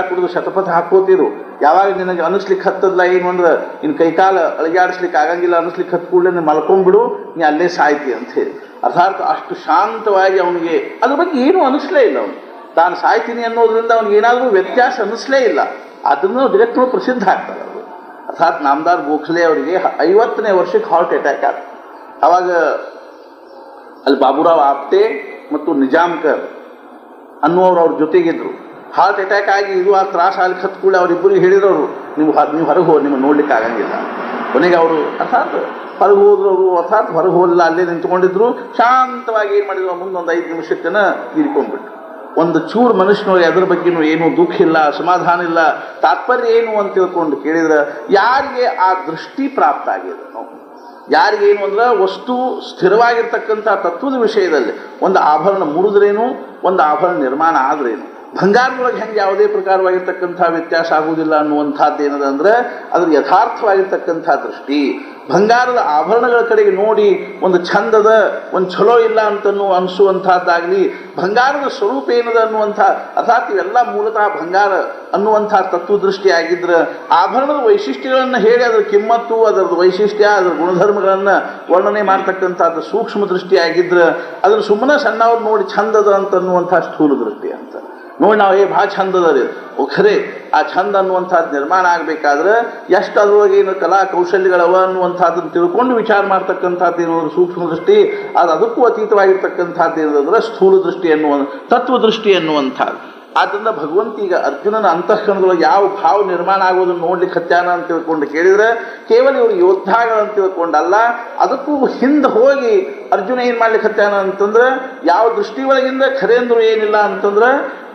[SPEAKER 1] ಕುಡಿದು ಶತಪಥ ಹಾಕೋತಿರು, ಯಾವಾಗ ನಿನಗೆ ಅನಿಸ್ಲಿಕ್ಕೆ ಹತ್ತದಲ್ಲ ಏನು ಅಂದ್ರೆ ಇನ್ನು ಕೈಕಾಲ ಅಳಗಾಡಿಸ್ಲಿಕ್ಕೆ ಆಗಂಗಿಲ್ಲ ಅನಿಸ್ಲಿಕ್ಕೆ ಹತ್ತು ಕೂಡಲೇ ನೀನು ಮಲ್ಕೊಂಡ್ಬಿಡು, ನೀ ಅಲ್ಲೇ ಸಾಯ್ತಿ ಅಂತ ಹೇಳಿ. ಅರ್ಥಾತ್ ಅಷ್ಟು ಶಾಂತವಾಗಿ ಅವನಿಗೆ ಅದ್ರ ಬಗ್ಗೆ ಏನೂ ಅನಿಸ್ಲೇ ಇಲ್ಲ. ಅವನು ತಾನು ಸಾಯ್ತೀನಿ ಅನ್ನೋದ್ರಿಂದ ಅವ್ನಿಗೆ ಏನಾದರೂ ವ್ಯತ್ಯಾಸ ಅನ್ನಿಸ್ಲೇ ಇಲ್ಲ. ಅದನ್ನು ಜಗತ್ತು ಪ್ರಸಿದ್ಧ ಆಗ್ತದೆ ಅವರು. ಅರ್ಥಾತ್ ನಾಮದಾರ್ ಗೋಖಲೆ ಅವರಿಗೆ 50ನೇ ವರ್ಷಕ್ಕೆ ಹಾರ್ಟ್ ಅಟ್ಯಾಕ್ ಆಯ್ತು. ಅವಾಗ ಅಲ್ಲಿ ಬಾಬುರಾವ್ ಆಪ್ಟೆ ಮತ್ತು ನಿಜಾಮ್ಕರ್ ಅನ್ನುವರು ಅವ್ರ ಜೊತೆಗಿದ್ರು. ಹಾರ್ಟ್ ಅಟ್ಯಾಕ್ ಆಗಿ ಇದು ಆ ತ್ರಾಸ ಆಗ್ಲಿಕ್ಕೆ ಹತ್ಕೊಳ್ಳಿ ಅವರಿಬ್ಬರಿಗೆ ಹೇಳಿರೋರು ನೀವು ಹೊರಗೆ ಹೋಗಿ ನಿಮಗೆ ನೋಡ್ಲಿಕ್ಕೆ ಆಗಂಗಿಲ್ಲ. ಕೊನೆಗೆ ಅವರು ಅರ್ಥಾತ್ ಹೊರಗೆ ಹೋದ್ರು. ಅವರು ಅರ್ಥಾತ್ ಹೊರಗೆ ಹೋಗಲಿಲ್ಲ, ಅಲ್ಲೇ ನಿಂತ್ಕೊಂಡಿದ್ರು. ಶಾಂತವಾಗಿ ಏನು ಮಾಡಿದ್ರು, ಮುಂದೊಂದು 5 ನಿಮಿಷಕ್ಕನ ತೀರ್ಕೊಂಡ್ಬಿಟ್ರು. ಒಂದು ಚೂರು ಮನುಷ್ಯನವ್ರಿಗೆ ಅದ್ರ ಬಗ್ಗೆನೂ ಏನೂ ದುಃಖ ಇಲ್ಲ, ಸಮಾಧಾನ ಇಲ್ಲ. ತಾತ್ಪರ್ಯ ಏನು ಅಂತ ತಿಳ್ಕೊಂಡು ಕೇಳಿದ್ರೆ ಯಾರಿಗೆ ಆ ದೃಷ್ಟಿ ಪ್ರಾಪ್ತ ಆಗಿದೆ, ಯಾರಿಗೇನು ಅಂದ್ರೆ ವಸ್ತು ಸ್ಥಿರವಾಗಿರ್ತಕ್ಕಂಥ ತತ್ವದ ವಿಷಯದಲ್ಲಿ ಒಂದು ಆಭರಣ ಮುರಿದ್ರೇನು, ಒಂದು ಆಭರಣ ನಿರ್ಮಾಣ ಆದ್ರೇನು, ಬಂಗಾರದೊಳಗೆ ಹೆಂಗೆ ಯಾವುದೇ ಪ್ರಕಾರವಾಗಿರ್ತಕ್ಕಂಥ ವ್ಯತ್ಯಾಸ ಆಗುವುದಿಲ್ಲ ಅನ್ನುವಂಥದ್ದು ಏನದ ಅಂದ್ರೆ ಅದ್ರ ಯಥಾರ್ಥವಾಗಿರ್ತಕ್ಕಂಥ ದೃಷ್ಟಿ. ಬಂಗಾರದ ಆಭರಣಗಳ ಕಡೆಗೆ ನೋಡಿ ಒಂದು ಚಂದದ ಒಂದು ಚಲೋ ಇಲ್ಲ ಅಂತನೂ ಅನಿಸುವಂಥದ್ದಾಗಲಿ, ಬಂಗಾರದ ಸ್ವರೂಪ ಏನದ ಅನ್ನುವಂಥ ಅರ್ಥಾತ್ ಇವೆಲ್ಲ ಮೂಲತಃ ಬಂಗಾರ ಅನ್ನುವಂಥ ತತ್ವದೃಷ್ಟಿ ಆಗಿದ್ರೆ ಆಭರಣದ ವೈಶಿಷ್ಟ್ಯಗಳನ್ನು ಹೇಳಿ ಅದರ ಕಿಮ್ಮತ್ತು, ಅದರ ವೈಶಿಷ್ಟ್ಯ, ಅದರ ಗುಣಧರ್ಮಗಳನ್ನು ವರ್ಣನೆ ಮಾಡ್ತಕ್ಕಂಥದ್ದು ಸೂಕ್ಷ್ಮ ದೃಷ್ಟಿ ಆಗಿದ್ರೆ ಅದ್ರ ಸುಮ್ಮನೆ ಸಣ್ಣವ್ರು ನೋಡಿ ಚಂದದ ಅಂತನ್ನುವಂಥ ಸ್ಥೂಲ ದೃಷ್ಟಿ ಅಂತ ನೋಡಿ ನಾವು ಭಾಳ ಚಂದದ ರೀ ಖರೆ. ಆ ಚಂದ ಅನ್ನುವಂಥದ್ದು ನಿರ್ಮಾಣ ಆಗಬೇಕಾದ್ರೆ ಎಷ್ಟು ಅದ್ರೊಳಗೆ ಏನು ಕಲಾ ಕೌಶಲ್ಯಗಳವ ಅನ್ನುವಂಥದ್ದನ್ನು ತಿಳ್ಕೊಂಡು ವಿಚಾರ ಮಾಡ್ತಕ್ಕಂಥದ್ದು ಏನೋ ಸೂಕ್ಷ್ಮ ದೃಷ್ಟಿ. ಅದು ಅದಕ್ಕೂ ಅತೀತವಾಗಿರ್ತಕ್ಕಂಥದ್ದು ಏನಂದ್ರೆ ಸ್ಥೂಲ ದೃಷ್ಟಿ ಅನ್ನುವ ತತ್ವದೃಷ್ಟಿ ಅನ್ನುವಂಥದ್ದು. ಆದ್ದರಿಂದ ಭಗವಂತ ಈಗ ಅರ್ಜುನನ ಅಂತಃಕರಣದೊಳಗೆ ಯಾವ ಭಾವ ನಿರ್ಮಾಣ ಆಗೋದನ್ನು ನೋಡ್ಲಿಕ್ಕೆ ಹತ್ಯಾನ ಅಂತ ತಿಳ್ಕೊಂಡು ಕೇಳಿದ್ರೆ ಕೇವಲ ಇವರು ಯೋದ್ಧಾಗಳಂತ ತಿಳ್ಕೊಂಡಲ್ಲ, ಅದಕ್ಕೂ ಹಿಂದೆ ಹೋಗಿ ಅರ್ಜುನ ಏನು ಮಾಡ್ಲಿಕ್ಕತ್ತಾನ ಅಂತಂದ್ರೆ ಯಾವ ದೃಷ್ಟಿ ಒಳಗಿಂದ ಖರೆ ಅಂದ್ರೂ ಏನಿಲ್ಲ ಅಂತಂದ್ರೆ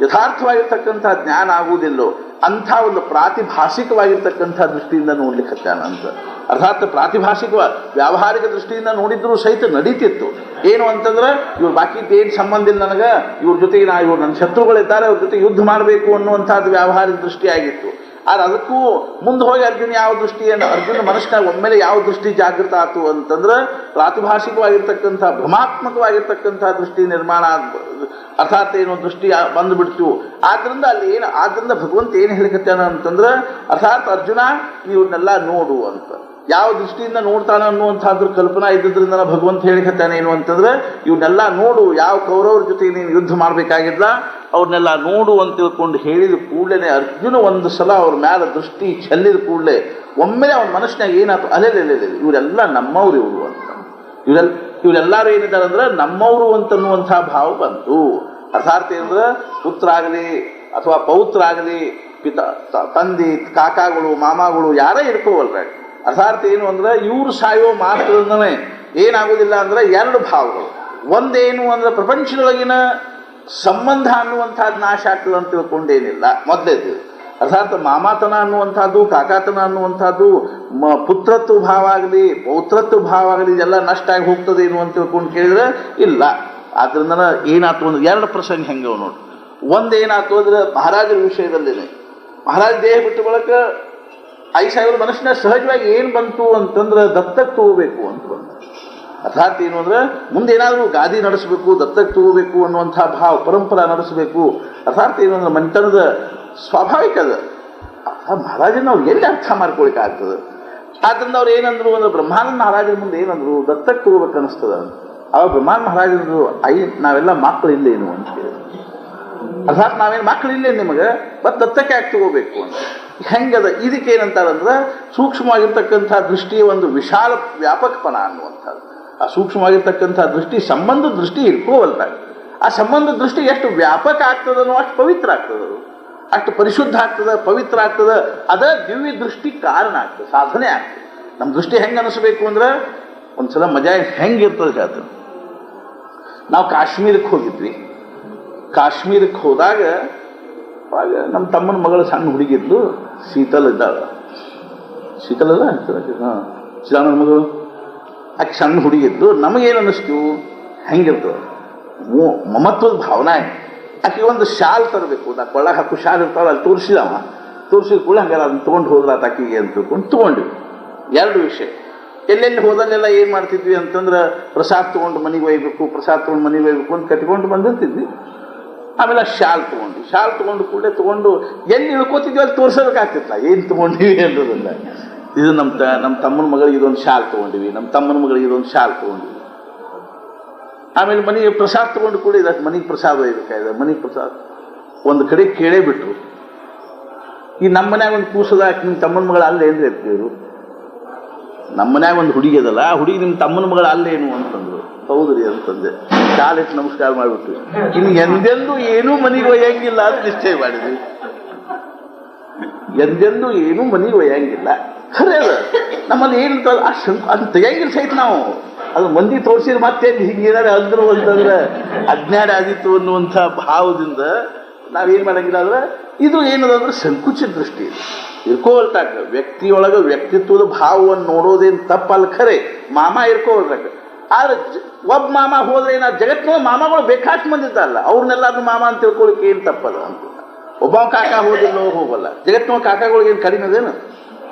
[SPEAKER 1] ಯಥಾರ್ಥವಾಗಿರ್ತಕ್ಕಂಥ ಜ್ಞಾನ ಆಗುವುದಿಲ್ಲೋ ಅಂಥ ಒಂದು ಪ್ರಾತಿಭಾಷಿಕವಾಗಿರ್ತಕ್ಕಂಥ ದೃಷ್ಟಿಯಿಂದ ನೋಡ್ಲಿಕ್ಕತ್ತಾನ ಅಂತ. ಅರ್ಥಾತ್ ಪ್ರಾತಿಭಾಷಿಕ ವ್ಯಾವಹಾರಿಕ ದೃಷ್ಟಿಯಿಂದ ನೋಡಿದ್ರು ಸಹಿತ ನಡೀತಿತ್ತು. ಏನು ಅಂತಂದ್ರೆ ಇವ್ರು ಬಾಕಿದ್ದು ಏನು ಸಂಬಂಧ ಇಲ್ಲ ನನಗೆ, ಇವ್ರ ಜೊತೆಗೆ ಇವ್ರು ನನ್ನ ಶತ್ರುಗಳಿದ್ದಾರೆ, ಅವ್ರ ಜೊತೆ ಯುದ್ಧ ಮಾಡಬೇಕು ಅನ್ನುವಂಥದ್ದು ವ್ಯಾವಹಾರಿಕ ದೃಷ್ಟಿ ಆಗಿತ್ತು. ಆದ್ರೆ ಅದಕ್ಕೂ ಮುಂದೆ ಹೋಗಿ ಅರ್ಜುನ ಯಾವ ದೃಷ್ಟಿಯನ್ನು ಅರ್ಜುನ ಮನಸ್ಸಿನಾಗ ಒಮ್ಮೆಲೆ ಯಾವ ದೃಷ್ಟಿ ಜಾಗೃತ ಆಯ್ತು ಅಂತಂದ್ರೆ ಪ್ರಾತಿಭಾಷಿಕವಾಗಿರ್ತಕ್ಕಂಥ ಭ್ರಮಾತ್ಮಕವಾಗಿರ್ತಕ್ಕಂಥ ದೃಷ್ಟಿ ನಿರ್ಮಾಣ ಅರ್ಥಾತ್ ಏನು ದೃಷ್ಟಿ ಬಂದುಬಿಡ್ತು. ಆದ್ರಿಂದ ಅಲ್ಲಿ ಏನು ಆದ್ರಿಂದ ಭಗವಂತ ಏನು ಹೇಳಿಕತ್ತಾನ ಅಂತಂದ್ರೆ ಅರ್ಥಾತ್ ಅರ್ಜುನ ಇವನ್ನೆಲ್ಲ ನೋಡು ಅಂತ. ಯಾವ ದೃಷ್ಟಿಯಿಂದ ನೋಡ್ತಾನೆ ಅನ್ನುವಂಥದ್ರ ಕಲ್ಪನಾ ಇದ್ದಿದ್ರಿಂದ ಭಗವಂತ ಹೇಳಿಕತ್ತಾನೆ ಏನು ಅಂತಂದ್ರೆ ಇವನ್ನೆಲ್ಲ ನೋಡು, ಯಾವ ಕೌರವ್ರ ಜೊತೆ ನೀನು ಯುದ್ಧ ಮಾಡಬೇಕಾಗಿಲ್ಲ ಅವ್ರನ್ನೆಲ್ಲ ನೋಡು ಅಂತ ತಿಳ್ಕೊಂಡು ಹೇಳಿದ ಕೂಡಲೇ ಅರ್ಜುನ ಒಂದು ಸಲ ಅವ್ರ ಮ್ಯಾಲ ದೃಷ್ಟಿ ಚೆಲ್ಲಿದ ಕೂಡಲೇ ಒಮ್ಮೆಲೆ ಅವನ ಮನಸ್ಸಿನಾಗ ಏನಾಯ್ತು, ಅಲೆ ಇವರೆಲ್ಲ ನಮ್ಮವ್ರು ಇವರು ಅಂತ, ಇವರೆಲ್ಲರೂ ಏನಿದ್ದಾರೆ ಅಂದ್ರೆ ನಮ್ಮವರು ಅಂತನ್ನುವಂಥ ಭಾವ ಬಂತು. ಅರ್ಥಾತ್ ಏನಂದ್ರೆ ಪುತ್ರ ಆಗಲಿ ಅಥವಾ ಪೌತ್ರ ಆಗಲಿ ತಂದೆ ಕಾಕಾಗಳು ಮಾಮಾಗಳು ಯಾರೇ ಇರ್ಕೋವಲ್ರ. ಅರ್ಥಾತ್ ಏನು ಅಂದ್ರೆ ಇವರು ಸಾಯೋ ಮಾತ್ರದಿಂದನೇ ಏನಾಗೋದಿಲ್ಲ ಅಂದ್ರೆ ಎರಡು ಭಾವಗಳು. ಒಂದೇನು ಅಂದ್ರೆ ಪ್ರಪಂಚದೊಳಗಿನ ಸಂಬಂಧ ಅನ್ನುವಂಥದ್ದು ನಾಶ ಆಗ್ತದೆ ಅಂತ ತಿಳ್ಕೊಂಡೇನಿಲ್ಲ ಮೊದಲೇದು. ಅರ್ಥಾತ್ ಮಾಮಾತನ ಅನ್ನುವಂಥದ್ದು ಕಾಕಾತನ ಅನ್ನುವಂಥದ್ದು ಪುತ್ರತ್ವ ಭಾವ ಆಗಲಿ ಪೌತ್ರತ್ವ ಭಾವ ಆಗಲಿ ಇದೆಲ್ಲ ನಷ್ಟ ಆಗಿ ಹೋಗ್ತದೆ ಏನು ಅಂತ ತಿಳ್ಕೊಂಡು ಕೇಳಿದ್ರೆ ಇಲ್ಲ. ಆದ್ರಿಂದ ಏನಾಯ್ತು ಅಂದ್ರೆ ಎರಡು ಪ್ರಸಂಗ ಹೆಂಗೆ ನೋಡಿ. ಒಂದೇನಾಯ್ತು ಅಂದ್ರೆ ಮಹಾರಾಜರ ವಿಷಯದಲ್ಲಿನೇ ಮಹಾರಾಜ ದೇಹ ಬಿಟ್ಟು ಬಳಕ 5,000 ಮನುಷ್ಯನ ಸಹಜವಾಗಿ ಏನು ಬಂತು ಅಂತಂದ್ರೆ ದತ್ತಕ್ಕೆ ತಗೋಬೇಕು ಅಂತ ಬಂತು. ಅರ್ಥಾತ್ ಏನು ಅಂದ್ರೆ ಮುಂದೆ ಏನಾದರೂ ಗಾದಿ ನಡೆಸಬೇಕು, ದತ್ತಕ್ಕೆ ತಗೋಬೇಕು ಅನ್ನುವಂಥ ಭಾವ ಪರಂಪರಾ ನಡೆಸಬೇಕು. ಅರ್ಥಾತ್ ಏನು ಅಂದ್ರೆ ಮಂಟನದ ಸ್ವಾಭಾವಿಕ ಅದ. ಮಹಾರಾಜನ ಅವ್ರು ಎಲ್ಲಿ ಅರ್ಥ ಮಾಡ್ಕೊಳಿಕ್ಕೆ ಆಗ್ತದೆ. ಆದ್ರಿಂದ ಅವ್ರು ಏನಂದ್ರು ಅಂದ್ರೆ ಬ್ರಹ್ಮಾನಂದ ಮಹಾರಾಜರ ಮುಂದೆ ಏನಂದ್ರು ದತ್ತಕ್ಕೆ ತಗೋಬೇಕು ಅನಿಸ್ತದ. ಅವಾಗ ಬ್ರಹ್ಮಾನಂದ ಮಹಾರಾಜರು ನಾವೆಲ್ಲ ಮಕ್ಕಳು ಇಲ್ಲೇನು ಅಂತ ಹೇಳಿದ್ರು. ಅರ್ಥಾತ್ ನಾವೇನು ಮಕ್ಕಳು ಇಲ್ಲೇ ನಿಮಗೆ ಮತ್ತು ದತ್ತಕ್ಕೆ ಯಾಕೆ ತಗೋಬೇಕು ಅಂತ. ಹೆಂಗದ ಇದಕ್ಕೆ ಏನಂತಾರಂದ್ರೆ ಸೂಕ್ಷ್ಮವಾಗಿರ್ತಕ್ಕಂಥ ದೃಷ್ಟಿಯ ಒಂದು ವಿಶಾಲ ವ್ಯಾಪಕಪನ ಅನ್ನುವಂಥದ್ದು. ಆ ಸೂಕ್ಷ್ಮವಾಗಿರ್ತಕ್ಕಂಥ ದೃಷ್ಟಿ ಸಂಬಂಧ ದೃಷ್ಟಿ ಇರ್ಕೋವಲ್ರ. ಆ ಸಂಬಂಧ ದೃಷ್ಟಿ ಎಷ್ಟು ವ್ಯಾಪಕ ಆಗ್ತದನೋ ಅಷ್ಟು ಪವಿತ್ರ ಆಗ್ತದೆ, ಅಷ್ಟು ಪರಿಶುದ್ಧ ಆಗ್ತದೆ, ಪವಿತ್ರ ಆಗ್ತದೆ. ಅದ ದಿವ್ಯ ದೃಷ್ಟಿ ಕಾರಣ ಆಗ್ತದೆ, ಸಾಧನೆ ಆಗ್ತದೆ. ನಮ್ಮ ದೃಷ್ಟಿ ಹೆಂಗೆ ಅನಿಸ್ಬೇಕು ಅಂದ್ರೆ ಒಂದ್ಸಲ ಮಜಾ ಹೆಂಗಿರ್ತದೆ ಹೇಳ್ತದೆ. ನಾವು ಕಾಶ್ಮೀರಕ್ಕೆ ಹೋಗಿದ್ವಿ. ಕಾಶ್ಮೀರಕ್ಕೆ ಹೋದಾಗ ಅವಾಗ ನಮ್ಮ ತಮ್ಮನ ಮಗಳು ಸಣ್ಣ ಹುಡುಗಿದ್ಲು, ಶೀತಲ್ ಇದ್ದಾಳೆ. ಶೀತಲ್ ಅಲ್ಲ ಹಾಂ ಶ್ರೀರಾಮನ ಮಗಳು. ಆಕೆ ಸಣ್ಣ ಹುಡುಗಿದ್ದು. ನಮಗೇನು ಅನ್ನಿಸ್ತು ಹೆಂಗಿರ್ತದೆ ಮಮತ್ವದ ಭಾವನೆ. ಆಕೆ ಒಂದು ಶಾಲ್ ತರಬೇಕು, ನಾ ಕೊಳ್ಳಾಗ ಹಾಕು ಶಾಲ್ ಇರ್ತಾವಲ್ಲ ಅಲ್ಲಿ ತೋರಿಸಿದ ಕೂಡ ಹಂಗಾರ ಅದನ್ನ ತೊಗೊಂಡು ಹೋದ್ರ ಆಕಿಗೆ ಅಂತ ತಿಳ್ಕೊಂಡು ತೊಗೊಂಡ್ವಿ. ಎರಡು ವಿಷಯ. ಎಲ್ಲೆಲ್ಲಿ ಹೋದಲ್ಲೆಲ್ಲ ಏನು ಮಾಡ್ತಿದ್ವಿ ಅಂತಂದ್ರೆ ಪ್ರಸಾದ ತೊಗೊಂಡು ಮನೆಗೆ ಒಯ್ಬೇಕು, ಪ್ರಸಾದ ತೊಗೊಂಡು ಮನೆಗೆ ಒಯ್ಬೇಕು ಅಂತ ಕಟ್ಕೊಂಡು ಬಂದಿರ್ತಿದ್ವಿ. ಆಮೇಲೆ ಶಾಲ್ ತೊಗೊಂಡು ಕೂಡಲೇ ತೊಗೊಂಡು ಎಲ್ಲಿ ಇಳ್ಕೋತಿದ್ವಿ ಅಲ್ಲಿ ತೋರಿಸೋದಕ್ಕಾಗ್ತಿತ್ತಲ್ಲ ಏನು ತೊಗೊಂಡಿವಿ ಅನ್ನೋದಲ್ಲ. ಇದು ನಮ್ಮ ತಮ್ಮನ ಮಗಳಿಗೆ ಇದೊಂದು ಶಾಲ್ ತೊಗೊಂಡಿವಿ, ನಮ್ಮ ತಮ್ಮನ ಮಗಳಿಗೆ ಇದೊಂದು ಶಾಲ್ ತೊಗೊಂಡಿವಿ. ಆಮೇಲೆ ಮನೆಗೆ ಪ್ರಸಾದ ತೊಗೊಂಡು ಕೂಡ ಇದಕ್ಕೆ ಮನೆಗೆ ಪ್ರಸಾದ ಒಯ್ಬೇಕಾಗಿದೆ. ಮನೆಗೆ ಪ್ರಸಾದ ಒಂದು ಕಡೆ ಕೇಳೇ ಬಿಟ್ರು. ಈ ನಮ್ಮ ಮನ್ಯಾಗ ಒಂದು ಕೂಸದ ನಿಮ್ಮ ತಮ್ಮನ ಮಗಳು ಅಲ್ಲೇ ಏನು ಇರ್ತೀವ್ರು. ನಮ್ಮ ಮನ್ಯಾಗ ಒಂದು ಹುಡುಗಿ ಅದಲ್ಲ, ಆ ಹುಡುಗಿ ನಿಮ್ಮ ತಮ್ಮನ ಮಗಳು ಅಲ್ಲೇನು ಅಂತಂದ್ರು. ಹೌದ್ರಿ ಅಂತಂದೆ. ಕಾಲಿಟ್ಟು ನಮಸ್ಕಾರ ಮಾಡಿಬಿಟ್ವಿ. ಇನ್ನು ಎಂದೆಂದು ಏನೂ ಮನೆಗೆ ಒಯ್ಯಂಗಿಲ್ಲ ಅಂತ ನಿಶ್ಚಯ ಮಾಡಿದ್ವಿ. ಎಂದೆಂದು ಏನೂ ಮನೆಗೆ ಒಯ್ಯಂಗಿಲ್ಲ ಖರೆ ಅದ. ನಮ್ಮಲ್ಲಿ ಏನಂತ ಅದು ತೆಗಿಯಂಗಿಲ್ಲ ಸಹಿತ ನಾವು ಅದು ಮಂದಿ ತೋರಿಸಿದ್ರೆ ಮತ್ತೆ ಹಿಂಗೇನಾರು ಅಂದ್ರು ಅಂತಂದ್ರೆ ಅಜ್ಞಾನ ಆದಿತ್ತು ಅನ್ನುವಂಥ ಭಾವದಿಂದ ನಾವೇನು ಮಾಡಂಗಿಲ್ಲ. ಅಂದ್ರೆ ಇದು ಏನದಂದ್ರೆ ಸಂಕುಚಿತ ದೃಷ್ಟಿ ಇರ್ಕೋವಲ್ಟಾಕ. ವ್ಯಕ್ತಿಯೊಳಗೆ ವ್ಯಕ್ತಿತ್ವದ ಭಾವವನ್ನು ನೋಡೋದೇನು ತಪ್ಪಲ್ಲ ಖರೆ. ಮಾಮ ಇರ್ಕೋವಲ್ಟಾಕ. ಆದ್ರೆ ಒಬ್ಬ ಮಾಮ ಹೋದ್ರೆ ಏನಾದ್ರು ಜಗತ್ತಿನ ಮಾಮಗಳು ಬೇಕಾಷ್ಟು ಮಂದಿದ್ದಲ್ಲ, ಅವ್ರನ್ನೆಲ್ಲಾದ್ರೂ ಮಾಮ ಅಂತ ತಿಳ್ಕೊಳ್ಳಿಕ್ಕೆ ಏನು ತಪ್ಪಲ್ಲ ಅಂತ. ಒಬ್ಬ ಕಾಕ ಹೋದಿಲ್ಲೋ ಹೋಗಲ್ಲ. ಜಗತ್ತಿನ ಕಾಕಗಳಿಗೆ ಏನು ಕಡಿಮೆ ಅದೇನು?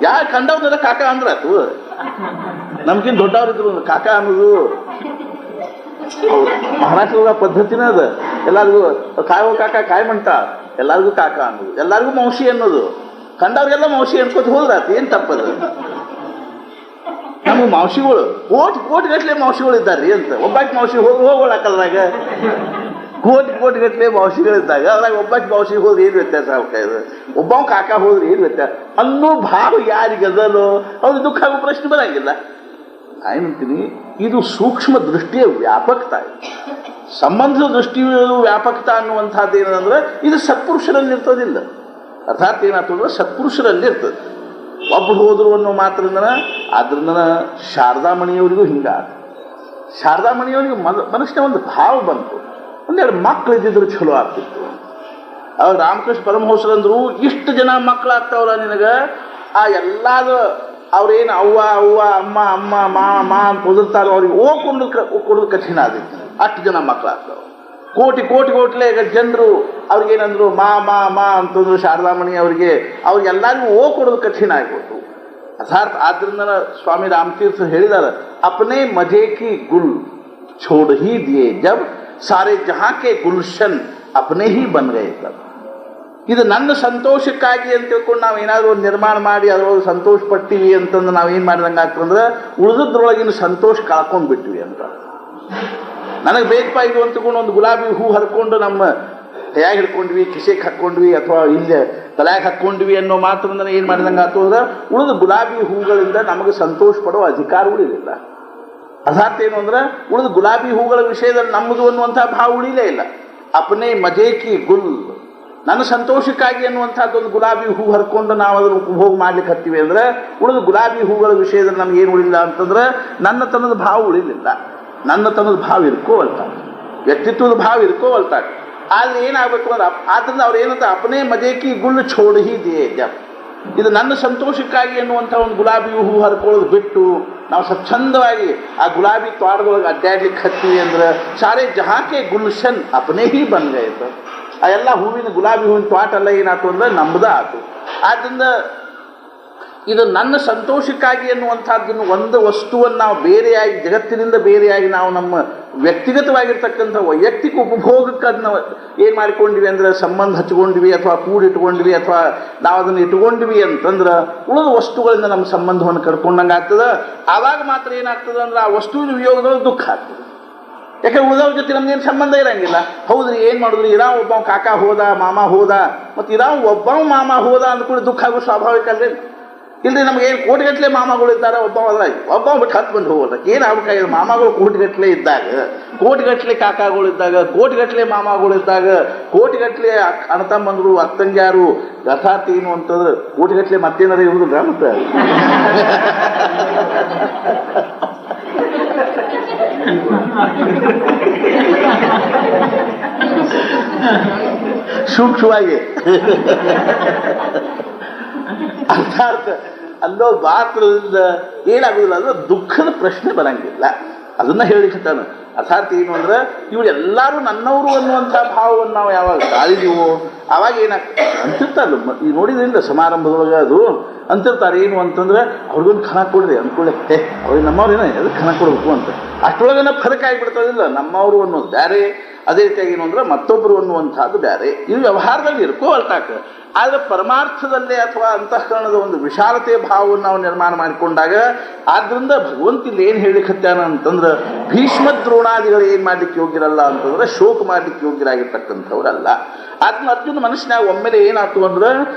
[SPEAKER 1] ಯಾರು ಕಂಡವ್ರನ್ನೆಲ್ಲ ಕಾಕ ಅಂದ್ರೆ ಅದು ನಮ್ಗಿಂತ ದೊಡ್ಡವ್ರಿದ್ರು ಕಾಕ ಅನ್ನೋದು ಮಹಾರಾಷ್ಟ್ರದ ಪದ್ಧತಿನ ಅದ. ಎಲ್ಲರಿಗೂ ಕಾಯೋ ಕಾಕ ಕಾಯಿ ಮಂಟ, ಎಲ್ಲರಿಗೂ ಕಾಕ ಅನ್ನೋದು, ಎಲ್ಲರಿಗೂ ಮೌಸಿ ಅನ್ನೋದು. ಕಂಡವ್ರಿಗೆಲ್ಲ ಮೌಸಿ ಅನ್ಕೋತ ಹೋದ್ರಾತು, ಏನು ತಪ್ಪದ? ನಮಗೆ ಮೌಸಿಗಳು ಕೋಟಿ ಗಟ್ಟಲೆ ಮೌಸಿಗಳು ಇದ್ದಾರೆ ಅಂತ. ಒಬ್ಬಾಕಿ ಮೌಸಿ ಹೋಗೋಳಕ್ಕಲ್ದಾಗ ಕೋಟಿ ಗಟ್ಟಲೆ ಮೌಸಿಗಳಿದ್ದಾಗ ಅದ್ರಾಗ ಒಬ್ಬಾಕಿ ಮೌಸಿಗೆ ಹೋದ್ರೆ ಏನು ವ್ಯತ್ಯಾಸ ಆಗ್ತಾಯಿದೆ? ಒಬ್ಬ ಕಾಕ ಹೋದ್ರೆ ಏನು ವ್ಯತ್ಯಾಸ ಅನ್ನೋ ಭಾವ ಯಾರಿಗೆ ಅದಲ್ಲೋ ಅವ್ರಿಗೆ ದುಃಖ ಆಗೋ ಪ್ರಶ್ನೆ ಬರಂಗಿಲ್ಲ. ಏನಂತೀನಿ, ಇದು ಸೂಕ್ಷ್ಮ ದೃಷ್ಟಿಯ ವ್ಯಾಪಕತೆ, ಸಂಬಂಧದ ದೃಷ್ಟಿಯ ವ್ಯಾಪಕತೆ ಅನ್ನುವಂಥದ್ದು ಏನಂದ್ರೆ ಇದು ಸತ್ಪುರುಷರಲ್ಲಿ ಇರ್ತದಿಲ್ಲ. ಅರ್ಥಾತ್ ಏನಾಗ್ತದೆ, ಸತ್ಪುರುಷರಲ್ಲಿ ಇರ್ತದೆ. ಒಬ್ಬರು ಹೋದ್ರು ಅನ್ನೋ ಮಾತ್ರದಿಂದ. ಆದ್ರಿಂದ ಶಾರದಾಮಣಿಯವರಿಗೂ ಹಿಂಗಾದ ಶಾರದಾಮಣಿಯವರಿಗೆ ಮನಸ್ಸಿನ ಒಂದು ಭಾವ ಬಂತು, ಒಂದೆರಡು ಮಕ್ಕಳು ಇದ್ದಿದ್ರು ಚಲೋ ಆಗ್ತಿತ್ತು. ಅವಾಗ ರಾಮಕೃಷ್ಣ ಪರಮಹಂಸರಂದ್ರು, ಇಷ್ಟು ಜನ ಮಕ್ಕಳಾಗ್ತಾವಲ್ಲ ನಿನಗೆ, ಆ ಎಲ್ಲಾದ ಅವ್ರೇನು ಅವ್ವ ಅವ್ವ ಅಮ್ಮ ಅಮ್ಮ ಮಾ ಅಂತ ಓದಿರ್ತಾರೋ ಅವ್ರಿಗೆ ಕೊಡೋದು ಕಠಿಣ ಆದಿತ್ತು. ಅಷ್ಟು ಜನ ಮಕ್ಕಳಾಗ್ತಾವೆ, ಕೋಟಿ ಈಗ ಜನರು ಅವ್ರಿಗೇನಂದ್ರು ಮಾ ಅಂತಂದ್ರು ಶಾರದಾಮಣಿ ಅವ್ರಿಗೆಲ್ಲರಿಗೂ ಕೊಡೋದು ಕಠಿಣ ಆಗ್ಬಿಟ್ಟು. ಅರ್ಥಾತ್ ಆದ್ರಿಂದ ಸ್ವಾಮಿ ರಾಮತೀರ್ಥ ಹೇಳಿದಾರೆ, ಅಪನೇ ಮಜೆ ಕಿ ಗುಲ್ छोड़ ही दिए जब सारे जहां के गुलशन अपने ही बन गए तब. ಇದು ನನ್ನ ಸಂತೋಷಕ್ಕಾಗಿ ಅಂತ ತಿಳ್ಕೊಂಡು ನಾವು ಏನಾದರೂ ಒಂದು ನಿರ್ಮಾಣ ಮಾಡಿ ಅದರೊಳಗೆ ಸಂತೋಷ ಪಟ್ಟಿವಿ ಅಂತಂದ್ರೆ ನಾವೇನು ಮಾಡಿದಂಗೆ ಆಗ್ತಂದ್ರೆ ಉಳಿದದ್ರೊಳಗಿನ ಸಂತೋಷ ಕಳ್ಕೊಂಡು ಬಿಟ್ವಿ ಅಂತ. ನನಗೆ ಬೇಕಪ್ಪ ಇದು ಅಂತ ತಿಳ್ಕೊಂಡು ಒಂದು ಗುಲಾಬಿ ಹೂ ಹರ್ಕೊಂಡು ನಮ್ಮ ಕೈಯಾಗ ಹಿಡ್ಕೊಂಡ್ವಿ, ಕಿಸೆಗೆ ಹಾಕ್ಕೊಂಡ್ವಿ ಅಥವಾ ಇಲ್ಲೇ ತಲೆಯಾಗ ಹಾಕ್ಕೊಂಡ್ವಿ ಅನ್ನೋ ಮಾತ್ರದಿಂದ ಏನು ಮಾಡಿದಂಗೆ ಆಯ್ತು ಅಂದ್ರೆ ಉಳಿದ ಗುಲಾಬಿ ಹೂಗಳಿಂದ ನಮಗೆ ಸಂತೋಷ ಪಡೋ ಅಧಿಕಾರ ಉಳಿಲಿಲ್ಲ. ಅರ್ಥಾತ್ ಏನು ಅಂದ್ರೆ ಉಳಿದ ಗುಲಾಬಿ ಹೂಗಳ ವಿಷಯದಲ್ಲಿ ನಮ್ಮದು ಅನ್ನುವಂಥ ಭಾವ ಉಳಿಲೇ ಇಲ್ಲ. ಅಪನೇ ಮಜೆ ಕಿ ಗುಲ್, ನನ್ನ ಸಂತೋಷಕ್ಕಾಗಿ ಅನ್ನುವಂಥದ್ದೊಂದು ಗುಲಾಬಿ ಹೂ ಹರ್ಕೊಂಡು ನಾವು ಅದನ್ನು ಉಪಭೋಗ ಮಾಡ್ಲಿಕ್ಕೆ ಹತ್ತೀವಿ ಅಂದರೆ ಉಳಿದ ಗುಲಾಬಿ ಹೂಗಳ ವಿಷಯದಲ್ಲಿ ನಮ್ಗೆ ಏನು ಉಳಿಲ್ಲ ಅಂತಂದ್ರೆ ನನ್ನತನದ ಭಾವ ಉಳಿಲಿಲ್ಲ. ನನ್ನತನದ ಭಾವ ಇರ್ಕೋವಲ್ತ, ವ್ಯಕ್ತಿತ್ವದ ಭಾವ ಇರ್ಕೋವಲ್ತ. ಆದರೆ ಏನಾಗಬೇಕು ಅಂದ್ರೆ ಆದ್ದರಿಂದ ಅವ್ರು ಏನಂತ ಅಪನೇ ಮಜೇಕಿ ಗುಳ್ಳು ಛೋಡ್ ಹಿ ದಿಯೇ ಜಬ್, ಇದು ನನ್ನ ಸಂತೋಷಕ್ಕಾಗಿ ಅನ್ನುವಂಥ ಒಂದು ಗುಲಾಬಿ ಹೂ ಹರ್ಕೊಳ್ಳೋದು ಬಿಟ್ಟು ನಾವು ಸ್ವಚ್ಛಂದವಾಗಿ ಆ ಗುಲಾಬಿ ತ್ವಾಟದೊಳಗೆ ಅಡ್ಡಾಡ್ಲಿಕ್ಕೆ ಹತ್ತೀವಿ ಅಂದ್ರೆ ಸಾರೆ ಜಹಾಕೆ ಗುಲ್ಶನ್ ಅಪನೇ ಹಿ ಬನ್ ಗಯೆ. ಆ ಎಲ್ಲ ಹೂವಿನ ಗುಲಾಬಿ ಹೂವಿನ ತ್ವಾಟ ಎಲ್ಲ ಏನಾಯ್ತು ಅಂದ್ರೆ ನಮ್ಮದ ಆಯ್ತು. ಆದ್ದರಿಂದ ಇದು ನನ್ನ ಸಂತೋಷಕ್ಕಾಗಿ ಅನ್ನುವಂಥದ್ದನ್ನು ಒಂದು ವಸ್ತುವನ್ನು ನಾವು ಬೇರೆಯಾಗಿ ಜಗತ್ತಿನಿಂದ ಬೇರೆಯಾಗಿ ನಾವು ನಮ್ಮ ವ್ಯಕ್ತಿಗತವಾಗಿರ್ತಕ್ಕಂಥ ವೈಯಕ್ತಿಕ ಉಪಭೋಗಕ್ಕೆ ಅದನ್ನ ಏನು ಮಾಡಿಕೊಂಡಿವಿ ಅಂದರೆ ಸಂಬಂಧ ಹಚ್ಕೊಂಡಿವಿ ಅಥವಾ ಕೂಡಿಟ್ಕೊಂಡ್ವಿ ಅಥವಾ ನಾವು ಅದನ್ನು ಇಟ್ಕೊಂಡ್ವಿ ಅಂತಂದ್ರೆ ಉಳಿದ ವಸ್ತುಗಳಿಂದ ನಮ್ಮ ಸಂಬಂಧವನ್ನು ಕಡ್ಕೊಂಡಂಗೆ ಆಗ್ತದೆ. ಆವಾಗ ಮಾತ್ರ ಏನಾಗ್ತದೆ ಅಂದ್ರೆ ಆ ವಸ್ತುವಿನ ವಿಯೋಗದೊಳಗೆ ದುಃಖ ಆಗ್ತದೆ. ಯಾಕೆ ಉಳಿದವ್ರ ಜೊತೆ ನಮ್ಗೇನು ಸಂಬಂಧ ಇರಂಗಿಲ್ಲ. ಹೌದ್ರಿ, ಏನು ಮಾಡಿದ್ರಿ, ಇರಾವ್ ಒಬ್ಬ ಕಾಕ ಹೋದ, ಮಾಮ ಹೋದ, ಮತ್ತು ಇರಾವ್ ಒಬ್ಬ ಮಾಮ ಹೋದ ಅಂದ್ಕೊಂಡು ದುಃಖ ಆಗೋ ಸ್ವಾಭಾವಿಕ ಅಲ್ರಿ. ಇಲ್ಲರಿ ನಮ್ಗೆ ಏನು ಕೋಟಿಗಟ್ಟಲೆ ಮಾಮಗಳಿದ್ದಾರೆ, ಒಬ್ಬ ಬಿಟ್ಟು ಹತ್ತು ಮಂದಿ ಹೋಗೋದಕ್ಕೆ ಏನು ಆಗ್ಬೇಕಾಗಿದೆ. ಮಾಮಗಳು ಕೋಟಿಗಟ್ಟಲೆ ಇದ್ದಾಗ, ಕೋಟಿಗಟ್ಟಲೆ ಕಾಕಾಗಳಿದ್ದಾಗ, ಕೋಟಿಗಟ್ಟಲೆ ಮಾಮಗಳಿದ್ದಾಗ, ಕೋಟಿಗಟ್ಟಲೆ ಅಣ್ಣತಮ್ಮಂದರು ಅಕ್ಕಂಗ್ಯಾರು, ಅರ್ಥಾತ್ ಏನು ಅಂತಂದ್ರೆ ಕೋಟಿಗಟ್ಟಲೆ ಮತ್ತೇನಾರು ಇರುವುದಿಲ್ಲ. ಮತ್ತೆ ಸೂಕ್ಷ್ಮವಾಗಿ ಅರ್ಥಾತ್ ಅನ್ನೋ ಮಾತ್ರದಿಂದ ಏನಾಗುದಿಲ್ಲ ಅಂದ್ರೆ ದುಃಖದ ಪ್ರಶ್ನೆ ಬರಂಗಿಲ್ಲ. ಅದನ್ನ ಹೇಳಿಕತ್ತಾನ. ಅರ್ಥಾತ್ ಏನು ಅಂದ್ರೆ ಇವ್ರು ಎಲ್ಲರೂ ನನ್ನವರು ಅನ್ನುವಂಥ ಭಾವವನ್ನು ನಾವು ಯಾವಾಗ ತಾಳಿದೀವೋ ಆವಾಗ ಏನಾಗ್ತದೆ ಅಂತಿರ್ತಾರಲ್ಲ. ಈಗ ನೋಡಿದ್ರಿಂದ ಸಮಾರಂಭದೊಳಗೆ ಅದು ಅಂತಿರ್ತಾರೆ ಏನು ಅಂತಂದ್ರೆ ಅವ್ರಿಗೊಂದು ಖನ ಕೊಡ್ರಿ ಅಂದ್ಕೊಳ್ಳೆ, ಅವ್ರಿಗೆ ನಮ್ಮವ್ರೇನ ಎದಕ್ಕೆ ಖನ ಕೊಡಬೇಕು ಅಂತ. ಅಷ್ಟೊಳಗನ ಫರಕ್ ಆಗಿಬಿಡ್ತದಿಲ್ಲ. ನಮ್ಮವರು ಅನ್ನೋದು ಬೇರೆ, ಅದೇ ರೀತಿಯಾಗಿ ಏನು ಅಂದ್ರೆ ಮತ್ತೊಬ್ಬರು ಅನ್ನುವಂಥದ್ದು ಬೇರೆ. ಇದು ವ್ಯವಹಾರದಲ್ಲಿ ಇರ್ಕೋ ಅಲ್ಟಾಕ. ಆದರೆ ಪರಮಾರ್ಥದಲ್ಲೇ ಅಥವಾ ಅಂತಃಕರಣದ ಒಂದು ವಿಶಾಲತೆಯ ಭಾವವನ್ನು ನಾವು ನಿರ್ಮಾಣ ಮಾಡಿಕೊಂಡಾಗ ಆದ್ದರಿಂದ ಭಗವಂತ ಇಲ್ಲಿ ಏನು ಹೇಳಿಕತ್ತಾನ ಅಂತಂದ್ರೆ ಭೀಷ್ಮ ದ್ರೋಣಾದಿಗಳು ಏನು ಮಾಡ್ಲಿಕ್ಕೆ ಯೋಗ್ಯರಲ್ಲ ಅಂತಂದ್ರೆ ಶೋಕ ಮಾಡ್ಲಿಕ್ಕೆ ಯೋಗ್ಯರಾಗಿರ್ತಕ್ಕಂಥವ್ರಲ್ಲ. ಅದನ್ನ ಅರ್ಜುನ ಮನಸ್ಸಿನಾಗ ಒಮ್ಮೆಲೆ ಏನಾಯ್ತು ಅಂದ್ರೆ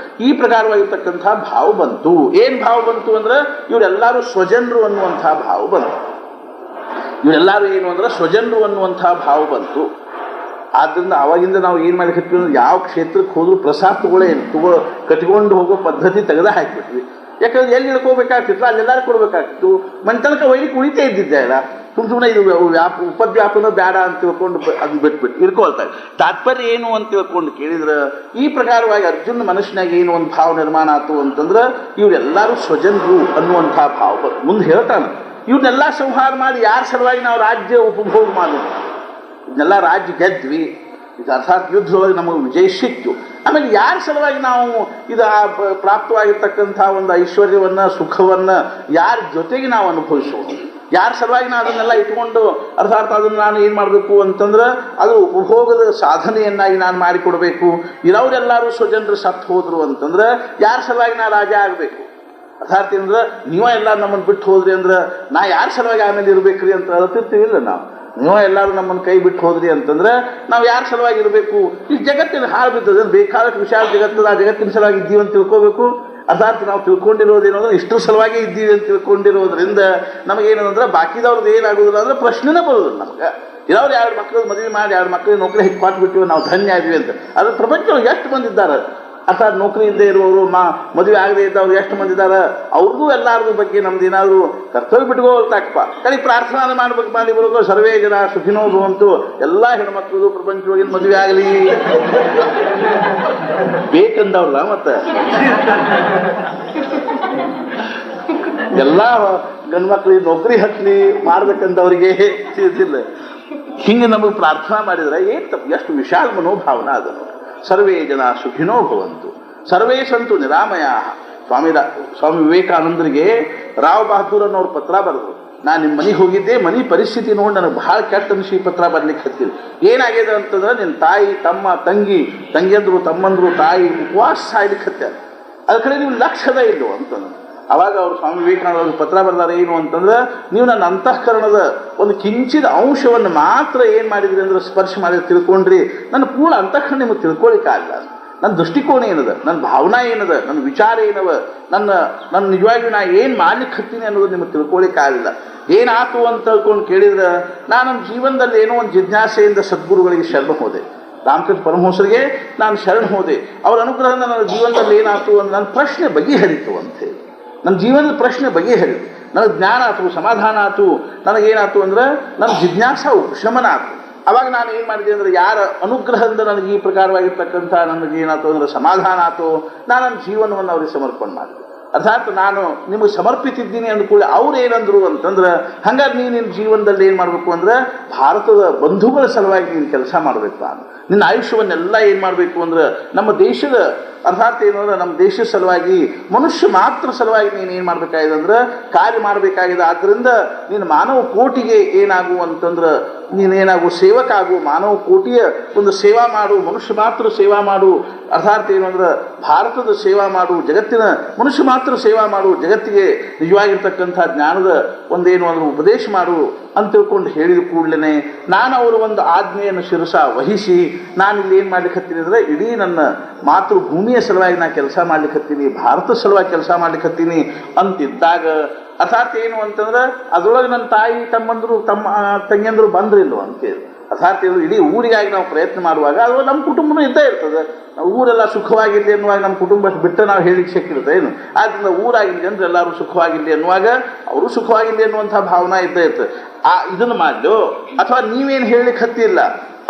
[SPEAKER 1] ಈ ಪ್ರಕಾರವಾಗಿರ್ತಕ್ಕಂಥ ಭಾವ ಬಂತು. ಏನು ಭಾವ ಬಂತು ಅಂದ್ರೆ ಇವರೆಲ್ಲರೂ ಸ್ವಜನರು ಅನ್ನುವಂಥ ಭಾವ ಬಂತು. ಇವರೆಲ್ಲರೂ ಏನು ಅಂದ್ರೆ ಸ್ವಜನರು ಅನ್ನುವಂಥ ಭಾವ ಬಂತು. ಆದ್ದರಿಂದ ಅವಾಗಿಂದ ನಾವು ಏನು ಮಾಡಿಕತ್ವಿ ಅಂದ್ರೆ ಯಾವ ಕ್ಷೇತ್ರಕ್ಕೆ ಹೋದ್ರೂ ಪ್ರಸಾದ ಕಟ್ಕೊಂಡು ಹೋಗೋ ಪದ್ಧತಿ ತೆಗೆದ ಹಾಕಿಬಿಟ್ವಿ. ಯಾಕಂದ್ರೆ ಎಲ್ಲಿ ಇಳ್ಕೋಬೇಕಾಗ್ತಿತ್ತು ಅಲ್ಲೆಲ್ಲರೂ ಕೊಡ್ಬೇಕಾಗ್ತಿತ್ತು. ಮನೆ ತನಕ ಒಯ್ಲಿಕ್ಕೆ ಉಳಿತೇ ಇದ್ದಿದ್ದೆ ಅಲ್ಲ. ಸುಮ್ಮನೆ ಇದು ಉಪದ್ವ್ಯಾಪನ ಬೇಡ ಅಂತ ತಿಳ್ಕೊಂಡು ಅದನ್ನ ಬಿಟ್ಬಿಟ್ಟು ಇಳ್ಕೊಳ್ತಾರೆ. ತಾತ್ಪರ್ಯ ಏನು ಅಂತ ತಿಳ್ಕೊಂಡು ಕೇಳಿದ್ರೆ ಈ ಪ್ರಕಾರವಾಗಿ ಅರ್ಜುನ ಮನಸ್ಸಿನಾಗ ಏನು ಒಂದು ಭಾವ ನಿರ್ಮಾಣ ಆಯ್ತು ಅಂತಂದ್ರೆ ಇವರೆಲ್ಲರೂ ಸ್ವಜನರು ಅನ್ನುವಂಥ ಭಾವ ಮುಂದೆ ಹೇಳ್ತಾನೆ. ಇವ್ರನ್ನೆಲ್ಲ ಸಂಹಾರ ಮಾಡಿ ಯಾರ ಸಲುವಾಗಿ ನಾವು ರಾಜ್ಯ ಉಪಭೋಗ ಮಾಡೋದು, ಇದನ್ನೆಲ್ಲ ರಾಜ್ಯ ಗೆದ್ವಿ, ಇದು ಅರ್ಥಾತ್ ಯುದ್ಧದೊಳಗೆ ನಮಗೆ ವಿಜಯ ಸಿಕ್ತು. ಆಮೇಲೆ ಯಾರ ಸಲುವಾಗಿ ನಾವು ಇದು ಪ್ರಾಪ್ತವಾಗಿರ್ತಕ್ಕಂಥ ಒಂದು ಐಶ್ವರ್ಯವನ್ನು ಸುಖವನ್ನು ಯಾರ ಜೊತೆಗೆ ನಾವು ಅನುಭವಿಸೋಣ, ಯಾರ ಸಲುವಾಗಿ ನಾವು ಅದನ್ನೆಲ್ಲ ಇಟ್ಕೊಂಡು ಅರ್ಥಾತ್ ಅದನ್ನು ನಾನು ಏನು ಮಾಡಬೇಕು ಅಂತಂದ್ರೆ ಅದು ಉಪಭೋಗದ ಸಾಧನೆಯನ್ನಾಗಿ ನಾನು ಮಾಡಿಕೊಡ್ಬೇಕು. ಇರೋರೆಲ್ಲರೂ ಸ್ವಜನರು ಸತ್ತು ಹೋದ್ರು ಅಂತಂದ್ರೆ ಯಾರ ಸಲುವಾಗಿ ನಾ ರಾಜ ಆಗಬೇಕು. ಅರ್ಥಾತ್ ಅಂದ್ರೆ ನೀವ ಎಲ್ಲ ನಮ್ಮನ್ನು ಬಿಟ್ಟು ಹೋದ್ರಿ ಅಂದ್ರೆ ನಾ ಯಾರ ಸಲುವಾಗಿ ಆಮೇಲೆ ಇರಬೇಕ್ರಿ ಅಂತ ಹೇಳ್ತಿರ್ತೀವಿಲ್ಲ ನಾವು. ನೀವೇ ಎಲ್ಲರೂ ನಮ್ಮನ್ನು ಕೈ ಬಿಟ್ಟು ಹೋದ್ರಿ ಅಂತಂದ್ರೆ ನಾವು ಯಾರ ಸಲುವಾಗಿ ಇರಬೇಕು. ಈ ಜಗತ್ತಿನ ಹಾಳು ಬಿದ್ದದ ಬೇಕಾದಷ್ಟು ವಿಶಾಲ ಜಗತ್ತದ, ಆ ಜಗತ್ತಿನ ಸಲುವಾಗಿ ಇದ್ದೀವಿ ಅಂತ ತಿಳ್ಕೋಬೇಕು. ಅರ್ಥಾತ್ ನಾವು ತಿಳ್ಕೊಂಡಿರೋದೇನಂದ್ರೆ ಇಷ್ಟರ ಸಲುವಾಗಿ ಇದ್ದೀವಿ ಅಂತ ತಿಳ್ಕೊಂಡಿರೋದ್ರಿಂದ ನಮಗೇನಂದ್ರೆ ಬಾಕಿದವ್ರದ್ದು ಏನಾಗೋದಿಲ್ಲ ಅಂದ್ರೆ ಪ್ರಶ್ನೆನೇ ಬರೋದಿಲ್ಲ ನಮ್ಗೆ. ಇರೋರು 2 ಮಕ್ಕಳು ಮದುವೆ ಮಾಡಿ 2 ಮಕ್ಕಳಿಗೆ ನೌಕರಿ ಕೊಟ್ಬಿಟ್ಟಿವಿ, ನಾವು ಧನ್ಯ ಆಗಿವಿ ಅಂತ. ಅದ್ರ ಪ್ರಪಂಚ ಎಷ್ಟು ಬಂದಿದ್ದಾರೆ ಅರ್ಥಾತ್ ನೌಕರಿ ಇಲ್ಲದೆ ಇರುವವರು ಮದುವೆ ಆಗದೆ ಇದ್ದವ್ರು ಎಷ್ಟು ಮಂದಿ ಇದ್ದಾರೆ, ಅವ್ರದ್ದು ಎಲ್ಲಾರ್ದು ಬಗ್ಗೆ ನಮ್ದು ಏನಾದರೂ ಕರ್ತವ್ಯ ಬಿಟ್ಕೋಲ್ತಾಕಪ್ಪ. ಕಡೆ ಪ್ರಾರ್ಥನೆ ಮಾಡ್ಬೇಕು ಮಾಡಿ ಬರೋದು ಸರ್ವೇ ಜನ ಸುಖಿನೋ ಭವಂತು, ಎಲ್ಲ ಹೆಣ್ಮಕ್ಳದು ಪ್ರಪಂಚವಾಗಿ ಮದುವೆ ಆಗಲಿ ಬೇಕಂದವ್ರಲ್ಲ. ಮತ್ತೆ ಎಲ್ಲ ಗಂಡ್ಮಕ್ಳಿಗೆ ನೌಕರಿ ಹತ್ಲಿ ಮಾಡ್ಬೇಕಂದವ್ರಿಗೆ ತಿಳಿದಿಲ್ಲ. ಹಿಂಗೆ ನಮಗೆ ಪ್ರಾರ್ಥನಾ ಮಾಡಿದ್ರೆ ಏನು ತಪ್ಪು, ಎಷ್ಟು ವಿಶಾಲ ಮನೋಭಾವನಾ ಅದನ್ನು. ಸರ್ವೇ ಜನ ಸುಖಿನೋ ಭವಂತು ಸರ್ವೇ ಸಂತು ನಿರಾಮಯ. ಸ್ವಾಮಿ ವಿವೇಕಾನಂದರಿಗೆ ರಾವ್ ಬಹದ್ದೂರ್ ಅನ್ನೋರು ಪತ್ರ ಬರೆದ್ರು. ನಾನು ನಿಮ್ಮ ಮನೆಗೆ ಹೋಗಿದ್ದೆ, ಮನೆ ಪರಿಸ್ಥಿತಿ ನೋಡಿ ನನಗೆ ಭಾಳ ಕೆಟ್ಟ ಅನಿಸಿ ಪತ್ರ ಬರ್ಲಿಕ್ಕೆ ಹತ್ತಿದ್ರು. ಏನಾಗಿದೆ ಅಂತಂದ್ರೆ ನಿನ್ನ ತಾಯಿ ತಮ್ಮ ತಂಗಿಯಂದ್ರು ತಮ್ಮಂದ್ರು ತಾಯಿ ಉಪವಾಸ ಸಾಯ್ಲಿಕ್ಕೆ ಹತ್ಯಾರ, ಅದ ಕಡೆ ನೀವು ಲಕ್ಷ್ಯದ ಇಲ್ವೋ ಅಂತಂದ್ರೆ. ಅವಾಗ ಅವರು ಸ್ವಾಮಿ ವಿವೇಕಾನಂದ ಪತ್ರ ಬರ್ದಾರೆ ಏನು ಅಂತಂದ್ರೆ, ನೀವು ನನ್ನ ಅಂತಃಕರಣದ ಒಂದು ಕಿಂಚಿದ ಅಂಶವನ್ನು ಮಾತ್ರ ಏನು ಮಾಡಿದ್ರಿ ಅಂದ್ರೆ ಸ್ಪರ್ಶ ಮಾಡಿ ತಿಳ್ಕೊಂಡ್ರಿ, ನನ್ನ ಪೂರ್ಣ ಅಂತಃಕರಣ ನಿಮಗೆ ತಿಳ್ಕೊಳ್ಳಿಕ್ಕಾಗಲ್ಲ. ನನ್ನ ದೃಷ್ಟಿಕೋನ ಏನದ, ನನ್ನ ಭಾವನಾ ಏನದ, ನನ್ನ ವಿಚಾರ ಏನವ, ನನ್ನ ನಿಜವಾಗಿ ನಾ ಏನು ಮಾಡ್ಲಿಕ್ಕೆ ಹತ್ತೀನಿ ಅನ್ನೋದು ನಿಮಗೆ ತಿಳ್ಕೊಳ್ಳಿಕ್ಕಾಗಲಿಲ್ಲ. ಏನಾಯ್ತು ಅಂತ ತಿಳ್ಕೊಂಡು ಕೇಳಿದ್ರೆ, ನಾನು ನನ್ನ ಜೀವನದಲ್ಲಿ ಏನೋ ಒಂದು ಜಿಜ್ಞಾಸೆಯಿಂದ ಸದ್ಗುರುಗಳಿಗೆ ಶರಣ ಹೋದೆ, ರಾಮಕೃಷ್ಣ ಪರಮಹಂಸರಿಗೆ ನಾನು ಶರಣ ಹೋದೆ. ಅವರ ಅನುಗ್ರಹದಿಂದ ನನ್ನ ಜೀವನದಲ್ಲಿ ಏನಾಯ್ತು ಅಂತ ನನ್ನ ಪ್ರಶ್ನೆ ಬಗೆಹರಿತು ಅಂತೇಳಿ, ನನ್ನ ಜೀವನದ ಪ್ರಶ್ನೆ ಬಗೆಹರಿತು, ನನಗೆ ಜ್ಞಾನ ಆಯ್ತು, ಸಮಾಧಾನ ಆಯ್ತು. ನನಗೇನಾಯ್ತು ಅಂದ್ರೆ ನನ್ನ ಜಿಜ್ಞಾಸ ಉಪಶಮನ ಆಯ್ತು. ಅವಾಗ ನಾನು ಏನು ಮಾಡಿದೆ ಅಂದರೆ, ಯಾರ ಅನುಗ್ರಹದಿಂದ ನನಗೆ ಈ ಪ್ರಕಾರವಾಗಿರ್ತಕ್ಕಂಥ ನನಗೇನಾಯ್ತು ಅಂದರೆ ಸಮಾಧಾನ ಆಯ್ತು, ನಾನು ನನ್ನ ಜೀವನವನ್ನು ಅವ್ರಿಗೆ ಸಮರ್ಪಣೆ ಮಾಡಿದೆ. ಅರ್ಥಾತ್ ನಾನು ನಿಮಗೆ ಸಮರ್ಪಿಸಿದ್ದೀನಿ ಅಂದ್ಕೊಳ್ಳಿ. ಅವ್ರು ಏನಂದ್ರು ಅಂತಂದ್ರೆ, ಹಂಗಾರೆ ನಿನ್ನ ಜೀವನದಲ್ಲಿ ಏನು ಮಾಡಬೇಕು ಅಂದ್ರೆ ಭಾರತದ ಬಂಧುಗಳ ಸಲುವಾಗಿ ನೀನು ಕೆಲಸ ಮಾಡಬೇಕು. ನಿನ್ನ ಆಯುಷ್ಯವನ್ನೆಲ್ಲ ಏನು ಮಾಡಬೇಕು ಅಂದ್ರೆ ನಮ್ಮ ದೇಶದ ಅರ್ಥಾತ್ ಏನು ಅಂದ್ರೆ ನಮ್ಮ ದೇಶದ ಸಲುವಾಗಿ, ಮನುಷ್ಯ ಮಾತ್ರ ಸಲುವಾಗಿ ನೀನು ಏನು ಮಾಡಬೇಕಾಗಿದೆ ಅಂದ್ರೆ ಕಾರ್ಯ ಮಾಡಬೇಕಾಗಿದೆ. ಆದ್ದರಿಂದ ನೀನು ಮಾನವ ಕೋಟಿಗೆ ಏನಾಗು ಅಂತಂದ್ರೆ ನೀನೇನಾಗು ಸೇವಕ ಆಗು, ಮಾನವ ಕೋಟಿಯ ಒಂದು ಸೇವಾ ಮಾಡು, ಮನುಷ್ಯ ಮಾತ್ರ ಸೇವಾ ಮಾಡು. ಅರ್ಥಾತ್ ಏನು ಅಂದ್ರೆ ಭಾರತದ ಸೇವಾ ಮಾಡು, ಜಗತ್ತಿನ ಮನುಷ್ಯ ಮಾತ್ರ ಸೇವಾ ಮಾಡು, ಜಗತ್ತಿಗೆ ನಿಜವಾಗಿರ್ತಕ್ಕಂಥ ಜ್ಞಾನದ ಒಂದೇನು ಅಂದ್ರೆ ಉಪದೇಶ ಮಾಡು ಅಂತ ತಿಳ್ಕೊಂಡು ಹೇಳಿದ ಕೂಡಲೇ ನಾನು ಅವರ ಒಂದು ಆಜ್ಞೆಯನ್ನು ಶಿರಸ ವಹಿಸಿ ನಾನು ಇಲ್ಲಿ ಏನು ಮಾಡ್ಲಿಕ್ಕೆ ಹತ್ತೀನಿ ಅಂದರೆ, ಇಡೀ ನನ್ನ ಮಾತೃಭೂಮಿಯ ಸಲುವಾಗಿ ನಾನು ಕೆಲಸ ಮಾಡ್ಲಿಕ್ಕೆ ಹತ್ತೀನಿ, ಭಾರತದ ಸಲುವಾಗಿ ಕೆಲಸ ಮಾಡ್ಲಿಕ್ಕೆ ಹತ್ತೀನಿ ಅಂತಿದ್ದಾಗ, ಅರ್ಥಾತ್ ಏನು ಅಂತಂದ್ರೆ ಅದರೊಳಗೆ ನನ್ನ ತಾಯಿ ತಂಗಿಯಂದರು ಬಂದ್ರಿಲ್ವ ಅಂತೇಳಿ, ಅರ್ಥಾತ್ ಏನು ಇಡೀ ಊರಿಗಾಗಿ ನಾವು ಪ್ರಯತ್ನ ಮಾಡುವಾಗ ಅದು ನಮ್ಮ ಕುಟುಂಬನೂ ಇದ್ದೇ ಇರ್ತದೆ. ಊರೆಲ್ಲ ಸುಖವಾಗಿರಲಿ ಅನ್ನುವಾಗ ನಮ್ಮ ಕುಟುಂಬ ಬಿಟ್ಟು ನಾವು ಹೇಳಿಕ್ಕೆ ಶಕ್ತಿರುತ್ತೆ ಏನು. ಆದ್ದರಿಂದ ಊರಾಗಿರಲಿ ಅಂದ್ರೆ ಎಲ್ಲರೂ ಸುಖವಾಗಿರಲಿ ಅನ್ನುವಾಗ ಅವರು ಸುಖವಾಗಿರಲಿ ಅನ್ನುವಂಥ ಭಾವನಾ ಇದ್ದೇ ಇರ್ತದೆ. ಇದನ್ನು ಮಾಡಲು ಅಥವಾ ನೀವೇನು ಹೇಳಲಿಕ್ಕೆ ಹತ್ತಿಲ್ಲ,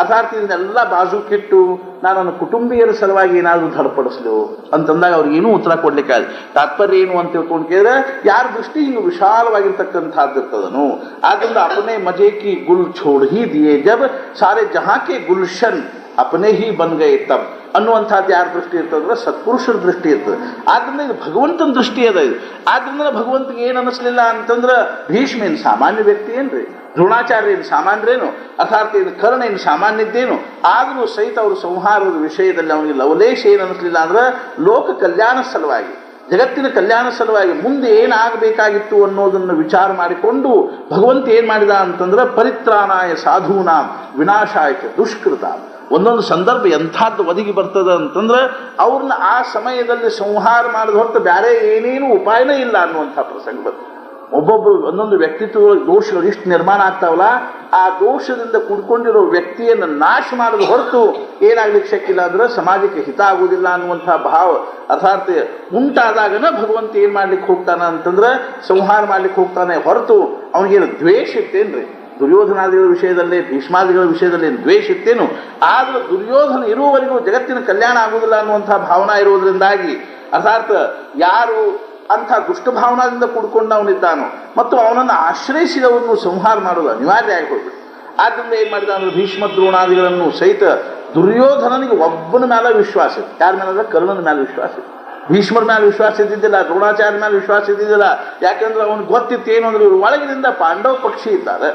[SPEAKER 1] ಅರ್ಥಾತ್ ಇದನ್ನೆಲ್ಲ ಬಾಜುಕಿಟ್ಟು ನಾನು ನನ್ನ ಕುಟುಂಬಿಯರ ಸಲುವಾಗಿ ಏನಾದರೂ ಧಡಪಡಿಸ್ಲು ಅಂತಂದಾಗ ಅವ್ರಿಗೆ ಏನೂ ಉತ್ತರ ಕೊಡ್ಲಿಕ್ಕೆ ಆಗ ತಾತ್ಪರ್ಯ ಏನು ಅಂತ ತಿಳ್ಕೊಂಡು ಕೇಳಿದ್ರೆ, ಯಾರ ದೃಷ್ಟಿ ಹಿಂಗೆ ವಿಶಾಲವಾಗಿರ್ತಕ್ಕಂಥದ್ದು ಇರ್ತದನು. ಆದ್ದರಿಂದ ಅಪನೆ ಮಜೆ ಕಿ ಗುಲ್ ಛೋಡ್ ಹಿ ದಿಯೇ ಜಬ್ ಸಾರೆ ಜಹಾಕೆ ಗುಲ್ಶನ್ ಅಪನೆ ಹಿ ಬನ್ ಗಯೆ ತಬ್ ಅನ್ನುವಂಥದ್ದು ಯಾರ ದೃಷ್ಟಿ ಇರ್ತದಂದ್ರೆ ಸತ್ಪುರುಷರ ದೃಷ್ಟಿ ಇರ್ತದೆ. ಆದ್ದರಿಂದ ಇದು ಭಗವಂತನ ದೃಷ್ಟಿ ಅದ ಇದು. ಆದ್ದರಿಂದ ಭಗವಂತನಿಗೆ ಏನು ಅನ್ನಿಸ್ಲಿಲ್ಲ ಅಂತಂದ್ರೆ, ಭೀಷ್ಮ ಏನು ಸಾಮಾನ್ಯ ವ್ಯಕ್ತಿ ಏನ್ರಿ, ದ್ರೋಣಾಚಾರ್ಯ ಏನು ಸಾಮಾನ್ಯರೇನು, ಅರ್ಥಾತ್ ಏನು ಕರ್ಣ ಏನು ಸಾಮಾನ್ಯದ್ದೇನು, ಆದರೂ ಸಹಿತ ಅವರು ಸಂಹಾರದ ವಿಷಯದಲ್ಲಿ ಅವನಿಗೆ ಲವಲೇಶ ಏನು ಅನ್ನಿಸ್ಲಿಲ್ಲ ಅಂದ್ರೆ ಲೋಕ ಕಲ್ಯಾಣ ಸಲುವಾಗಿ, ಜಗತ್ತಿನ ಕಲ್ಯಾಣ ಸಲುವಾಗಿ ಮುಂದೆ ಏನಾಗಬೇಕಾಗಿತ್ತು ಅನ್ನೋದನ್ನು ವಿಚಾರ ಮಾಡಿಕೊಂಡು ಭಗವಂತ ಏನು ಮಾಡಿದ ಅಂತಂದ್ರೆ, ಪರಿತ್ರಾಣಾಯ ಸಾಧೂನಾಂ ವಿನಾಶಾಯ ದುಷ್ಕೃತ. ಒಂದೊಂದು ಸಂದರ್ಭ ಎಂಥದ್ದು ಒದಗಿ ಬರ್ತದೆ ಅಂತಂದ್ರೆ ಅವ್ರನ್ನ ಆ ಸಮಯದಲ್ಲಿ ಸಂಹಾರ ಮಾಡಿದ ಹೊರತು ಬೇರೆ ಏನೇನು ಉಪಾಯನೇ ಇಲ್ಲ ಅನ್ನುವಂಥ ಪ್ರಸಂಗ ಬರ್ತದೆ. ಒಬ್ಬೊಬ್ಬರು ಒಂದೊಂದು ವ್ಯಕ್ತಿತ್ವಗಳಿಗೆ ದೋಷಗಳು ಇಷ್ಟು ನಿರ್ಮಾಣ ಆಗ್ತಾವಲ್ಲ, ಆ ದೋಷದಿಂದ ಕುಡ್ಕೊಂಡಿರೋ ವ್ಯಕ್ತಿಯನ್ನು ನಾಶ ಮಾಡೋದು ಹೊರತು ಏನಾಗ್ಲಿಕ್ಕೆ ಶಕ್ತಿಲ್ಲ ಅಂದ್ರೆ ಸಮಾಜಕ್ಕೆ ಹಿತ ಆಗುವುದಿಲ್ಲ ಅನ್ನುವಂಥ ಭಾವ ಅರ್ಥಾತ್ ಉಂಟಾದಾಗನ ಭಗವಂತ ಏನು ಮಾಡ್ಲಿಕ್ಕೆ ಹೋಗ್ತಾನೆ ಅಂತಂದ್ರೆ ಸಂಹಾರ ಮಾಡ್ಲಿಕ್ಕೆ ಹೋಗ್ತಾನೆ ಹೊರತು ಅವನಿಗೇನು ದ್ವೇಷ ಇತ್ತೇನ್ರಿ. ದುರ್ಯೋಧನಾದಿಗಳ ವಿಷಯದಲ್ಲಿ, ಭೀಷ್ಮಾದಿಗಳ ವಿಷಯದಲ್ಲಿ ದ್ವೇಷ ಇತ್ತೇನು, ಆದರೂ ದುರ್ಯೋಧನ ಇರುವವರೆಗೂ ಜಗತ್ತಿನ ಕಲ್ಯಾಣ ಆಗುವುದಿಲ್ಲ ಅನ್ನುವಂಥ ಭಾವನಾ ಇರುವುದರಿಂದಾಗಿ ಅರ್ಥಾತ್ ಯಾರು ಅಂಥ ದುಷ್ಟಭಾವನಾದಿಂದ ಕೂಡ್ಕೊಂಡು ಅವನಿದ್ದಾನೋ ಮತ್ತು ಅವನನ್ನು ಆಶ್ರಯಿಸಿದವರನ್ನು ಸಂಹಾರ ಮಾಡೋದು ಅನಿವಾರ್ಯ ಆಗಿ ಹೋಗ್ಬಿಟ್ಟು. ಆದ್ದರಿಂದ ಏನು ಮಾಡಿದ ಅಂದರೆ ಭೀಷ್ಮ ದ್ರೋಣಾದಿಗಳನ್ನು ಸಹಿತ ದುರ್ಯೋಧನನಿಗೆ ಒಬ್ಬನ ಮೇಲೆ ವಿಶ್ವಾಸ ಇತ್ತು. ಯಾರ ಮೇಲೆ? ಕರ್ಣನ ಮೇಲೆ ವಿಶ್ವಾಸ ಇತ್ತು. ಭೀಷ್ಮರ ಮೇಲೆ ವಿಶ್ವಾಸ ಇದ್ದಿದ್ದಿಲ್ಲ, ದ್ರೋಣಾಚಾರ್ಯ ಮೇಲೆ ವಿಶ್ವಾಸ ಇದ್ದಿದ್ದಿಲ್ಲ. ಯಾಕೆಂದ್ರೆ ಅವನಿಗೆ ಗೊತ್ತಿತ್ತು ಏನು ಅಂದ್ರೆ ಇವರು ಒಳಗಿನಿಂದ ಪಾಂಡವ ಪಕ್ಷಿ ಇದ್ದಾರೆ,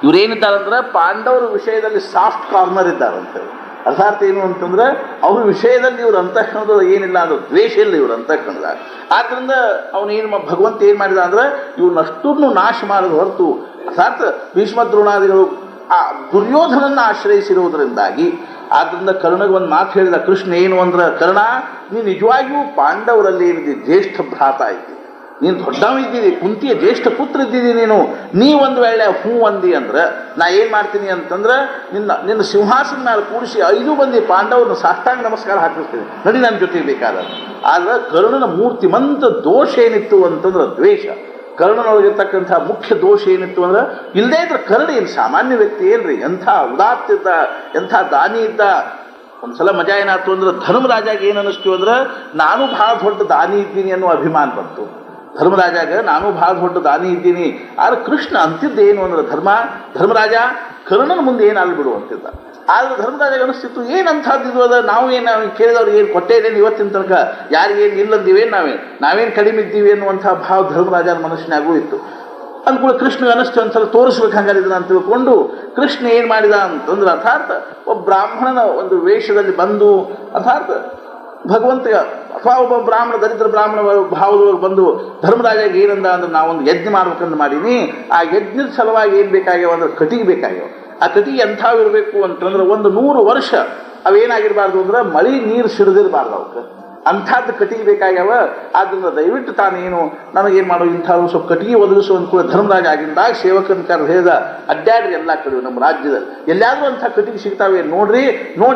[SPEAKER 1] ಇವರೇನಿದ್ದಾರಂದ್ರೆ ಪಾಂಡವರ ವಿಷಯದಲ್ಲಿ ಸಾಫ್ಟ್ ಕಾರ್ನರ್ ಇದ್ದಾರಂತೆ. ಅರ್ಥಾತ್ ಏನು ಅಂತಂದ್ರೆ ಅವ್ರ ವಿಷಯದಲ್ಲಿ ಇವ್ರ ಅಂತಃಕರಣದ ಏನಿಲ್ಲ ಅಂದ್ರೆ ದ್ವೇಷ ಇಲ್ಲ ಇವ್ರ ಅಂತಃಕರಣದಾಗ. ಆದ್ದರಿಂದ ಅವನೇನು ಭಗವಂತ ಏನು ಮಾಡಿದ ಅಂದ್ರೆ ಇವ್ರನ್ನಷ್ಟನ್ನು ನಾಶ ಮಾಡೋದು ಹೊರತು ಅರ್ಥಾತ್ ಭೀಷ್ಮ ದ್ರೋಣಾದಿಗಳು ಆ ದುರ್ಯೋಧನನ್ನು ಆಶ್ರಯಿಸಿರುವುದರಿಂದಾಗಿ. ಆದ್ದರಿಂದ ಕರ್ಣಗೆ ಒಂದು ಮಾತು ಹೇಳಿದ ಕೃಷ್ಣ ಏನು ಅಂದ್ರೆ, ಕರ್ಣ ನೀನು ನಿಜವಾಗಿಯೂ ಪಾಂಡವರಲ್ಲಿ ಏನಿದೆ ಜ್ಯೇಷ್ಠ ಭ್ರಾತ ಐತಿ, ನೀನು ದೊಡ್ಡವ ಇದ್ದೀರಿ, ಕುಂತಿಯ ಜ್ಯೇಷ್ಠ ಪುತ್ರ ಇದ್ದೀರಿ, ನೀ ಒಂದು ವೇಳೆ ಹೂ ಅಂದಿ ಅಂದ್ರೆ ನಾ ಏನು ಮಾಡ್ತೀನಿ ಅಂತಂದ್ರೆ ನಿನ್ನ ಸಿಂಹಾಸನ ಮೇಲೆ ಕೂಡಿಸಿ 5 ಮಂದಿ ಪಾಂಡವರನ್ನು ಸಾಷ್ಟಾಂಗ ನಮಸ್ಕಾರ ಹಾಕಿರ್ತೀನಿ, ನಡಿ ನನ್ನ ಜೊತೆಗೆ ಬೇಕಾದ್ರೆ. ಆದ್ರೆ ಕರ್ಣನ ಮೂರ್ತಿಮಂತ ದೋಷ ಏನಿತ್ತು ಅಂತಂದ್ರೆ ದ್ವೇಷ. ಕರ್ಣನೊಳಗಿರ್ತಕ್ಕಂಥ ಮುಖ್ಯ ದೋಷ ಏನಿತ್ತು ಅಂದ್ರೆ, ಇಲ್ಲದೇ ಇದ್ರೆ ಕರ್ಣ ಏನು ಸಾಮಾನ್ಯ ವ್ಯಕ್ತಿ ಏನ್ರಿ, ಎಂಥ ಉದಾತ್ತ ಇದ್ದ, ಎಂಥ ದಾನಿ ಇದ್ದ. ಒಂದ್ಸಲ ಮಜಾ ಏನಾಯ್ತು ಅಂದ್ರೆ, ಧರ್ಮರಾಜಾಗ ಏನು ಅನ್ನಿಸ್ತು ಅಂದ್ರೆ ನಾನು ಭಾಳ ದೊಡ್ಡ ದಾನಿ ಇದ್ದೀನಿ ಅನ್ನೋ ಅಭಿಮಾನ ಬಂತು ಧರ್ಮರಾಜಾಗ. ನಾನು ಭಾಳ ದೊಡ್ಡ ದಾನಿ ಇದ್ದೀನಿ. ಆದ್ರೆ ಕೃಷ್ಣ ಅಂತಿದ್ದೇನು ಅಂದ್ರೆ, ಧರ್ಮರಾಜ ಕರ್ಣನ ಮುಂದೆ ಏನು ಅಲ್ಬಿಡು ಅಂತಿದ್ದ. ಆದ್ರೆ ಧರ್ಮರಾಜಾಗ ಅನಿಸ್ತಿತ್ತು ಏನಂಥದ್ದು ಅದ, ನಾವು ಕೇಳಿದವ್ರಿಗೆ ಏನು ಕೊಟ್ಟೇ ಇದ್ದೇನೆ ಇವತ್ತಿನ ತನಕ, ಯಾರಿಗೇನು ಇಲ್ಲಂದಿವೇನು ನಾವೇನು ಕಡಿಮೆ ಇದ್ದೀವಿ ಅನ್ನುವಂಥ ಭಾವ ಧರ್ಮರಾಜನ ಮನಸ್ಸಿನಾಗೂ ಇತ್ತು. ಅಂದ್ಕೂಡ ಕೃಷ್ಣಗೆ ಅನಿಸ್ತು ಒಂದ್ಸಲ ತೋರಿಸ್ಬೇಕು ಹಂಗಾರಿದ್ದನ ಅಂತ ತಿಳ್ಕೊಂಡು ಕೃಷ್ಣ ಏನು ಮಾಡಿದ ಅಂತಂದ್ರೆ, ಅರ್ಥಾತ್ ಒಬ್ಬ ಬ್ರಾಹ್ಮಣನ ಒಂದು ವೇಷದಲ್ಲಿ ಬಂದು, ಅರ್ಥಾತ್ ಭಗವಂತ ಅಥವಾ ಒಬ್ಬ ಬ್ರಾಹ್ಮಣ ದರಿದ್ರ ಬ್ರಾಹ್ಮಣ ಭಾವದೊಳಗೆ ಬಂದು ಧರ್ಮರಾಜಾಗ ಏನಂದ ಅಂದ್ರೆ, ನಾವೊಂದು ಯಜ್ಞ ಮಾಡ್ಬೇಕಂತ ಮಾಡೀನಿ, ಆ ಯಜ್ಞದ ಸಲುವಾಗಿ ಏನು ಬೇಕಾಗ್ಯಾವ ಅಂದ್ರೆ ಕಟ್ಟಿಗೆ ಬೇಕಾಗ್ಯಾವ. ಆ ಕಟ್ಟಿಗೆ ಎಂಥವು ಇರಬೇಕು ಅಂತಂದ್ರೆ 100 ವರ್ಷ ಅವೇನಾಗಿರಬಾರ್ದು ಅಂದ್ರೆ ಮಳೆ ನೀರು ಸಿಡಿದಿರಬಾರ್ದು ಅವಕ್ಕೆ, ಅಂಥದ್ದು ಕಟ್ಟಿಗೆ ಬೇಕಾಗ್ಯಾವ. ಆದ್ದರಿಂದ ದಯವಿಟ್ಟು ತಾನೇನು ನನಗೇನು ಮಾಡೋ ಇಂಥವು ಸ್ವಲ್ಪ ಕಟ್ಟಿಗೆ ಒದಗಿಸು ಅಂದ್ಕೂಡ ಧರ್ಮರಾಜ ಆಗಿಂದಾಗ ಸೇವಕನ ಕರೆದು ಹೇಳಿದ, ಅಡ್ಡಾಡ್ರಿ ಎಲ್ಲ ಕಡೆ ನಮ್ಮ ರಾಜ್ಯದಲ್ಲಿ ಎಲ್ಲಾದರೂ ಅಂಥ ಕಟ್ಟಿಗೆ ಸಿಗ್ತಾವೆ ನೋಡಿ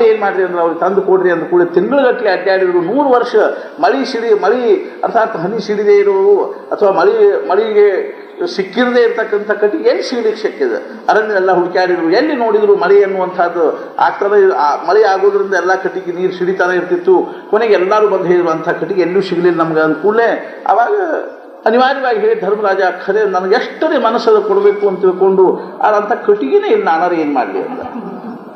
[SPEAKER 1] ಏನು ಮಾಡ್ರಿ ಅಂದ್ರೆ ಅವ್ರಿಗೆ ತಂದು ಕೊಡ್ರಿ ಅಂದ ಕೂಡ ತಿಂಗಳಗಟ್ಟಲೆ ಅಡ್ಡಾಡಿದ್ರು. 100 ವರ್ಷ ಮಳೆ ಅರ್ಥಾತ್ ಹನಿ ಸಿಡಿದೇ ಇರೋರು ಅಥವಾ ಮಳೆಗೆ ಸಿಕ್ಕಿರದೇ ಇರ್ತಕ್ಕಂಥ ಕಟ್ಟಿಗೆ ಎಲ್ಲಿ ಸಿಗ್ಲಿಕ್ಕೆ ಶಕ್ಯದ. ಅರಣ್ಯೆಲ್ಲ ಹುಡುಕಾಡಿದ್ರು, ಎಲ್ಲಿ ನೋಡಿದ್ರು ಮಳೆ ಅನ್ನುವಂಥದ್ದು ಆಗ್ತಾನೆ. ಮಳೆ ಆಗೋದ್ರಿಂದ ಎಲ್ಲ ಕಟ್ಟಿಗೆ ನೀರು ಸಿಡಿತಾನೆ ಇರ್ತಿತ್ತು. ಕೊನೆಗೆ ಎಲ್ಲರೂ ಬಂದು ಹೇಳಿದ್ರು, ಅಂಥ ಕಟ್ಟಿಗೆ ಎಲ್ಲೂ ಸಿಗಲಿಲ್ಲ ನಮ್ಗೆ ಅಂದ ಕೂಡಲೇ ಅವಾಗ ಅನಿವಾರ್ಯವಾಗಿ ಹೇಳಿ ಧರ್ಮರಾಜ ಖರೆ ನನಗೆ ಎಷ್ಟರೇ ಮನಸ್ಸಲ್ಲಿ ಕೊಡಬೇಕು ಅಂತ ತಿಳ್ಕೊಂಡು, ಅಂಥ ಕಟ್ಟಿಗೆನೇ ಇಲ್ಲ ನಾನಾರು ಏನು ಮಾಡಲಿ ಅಂತ,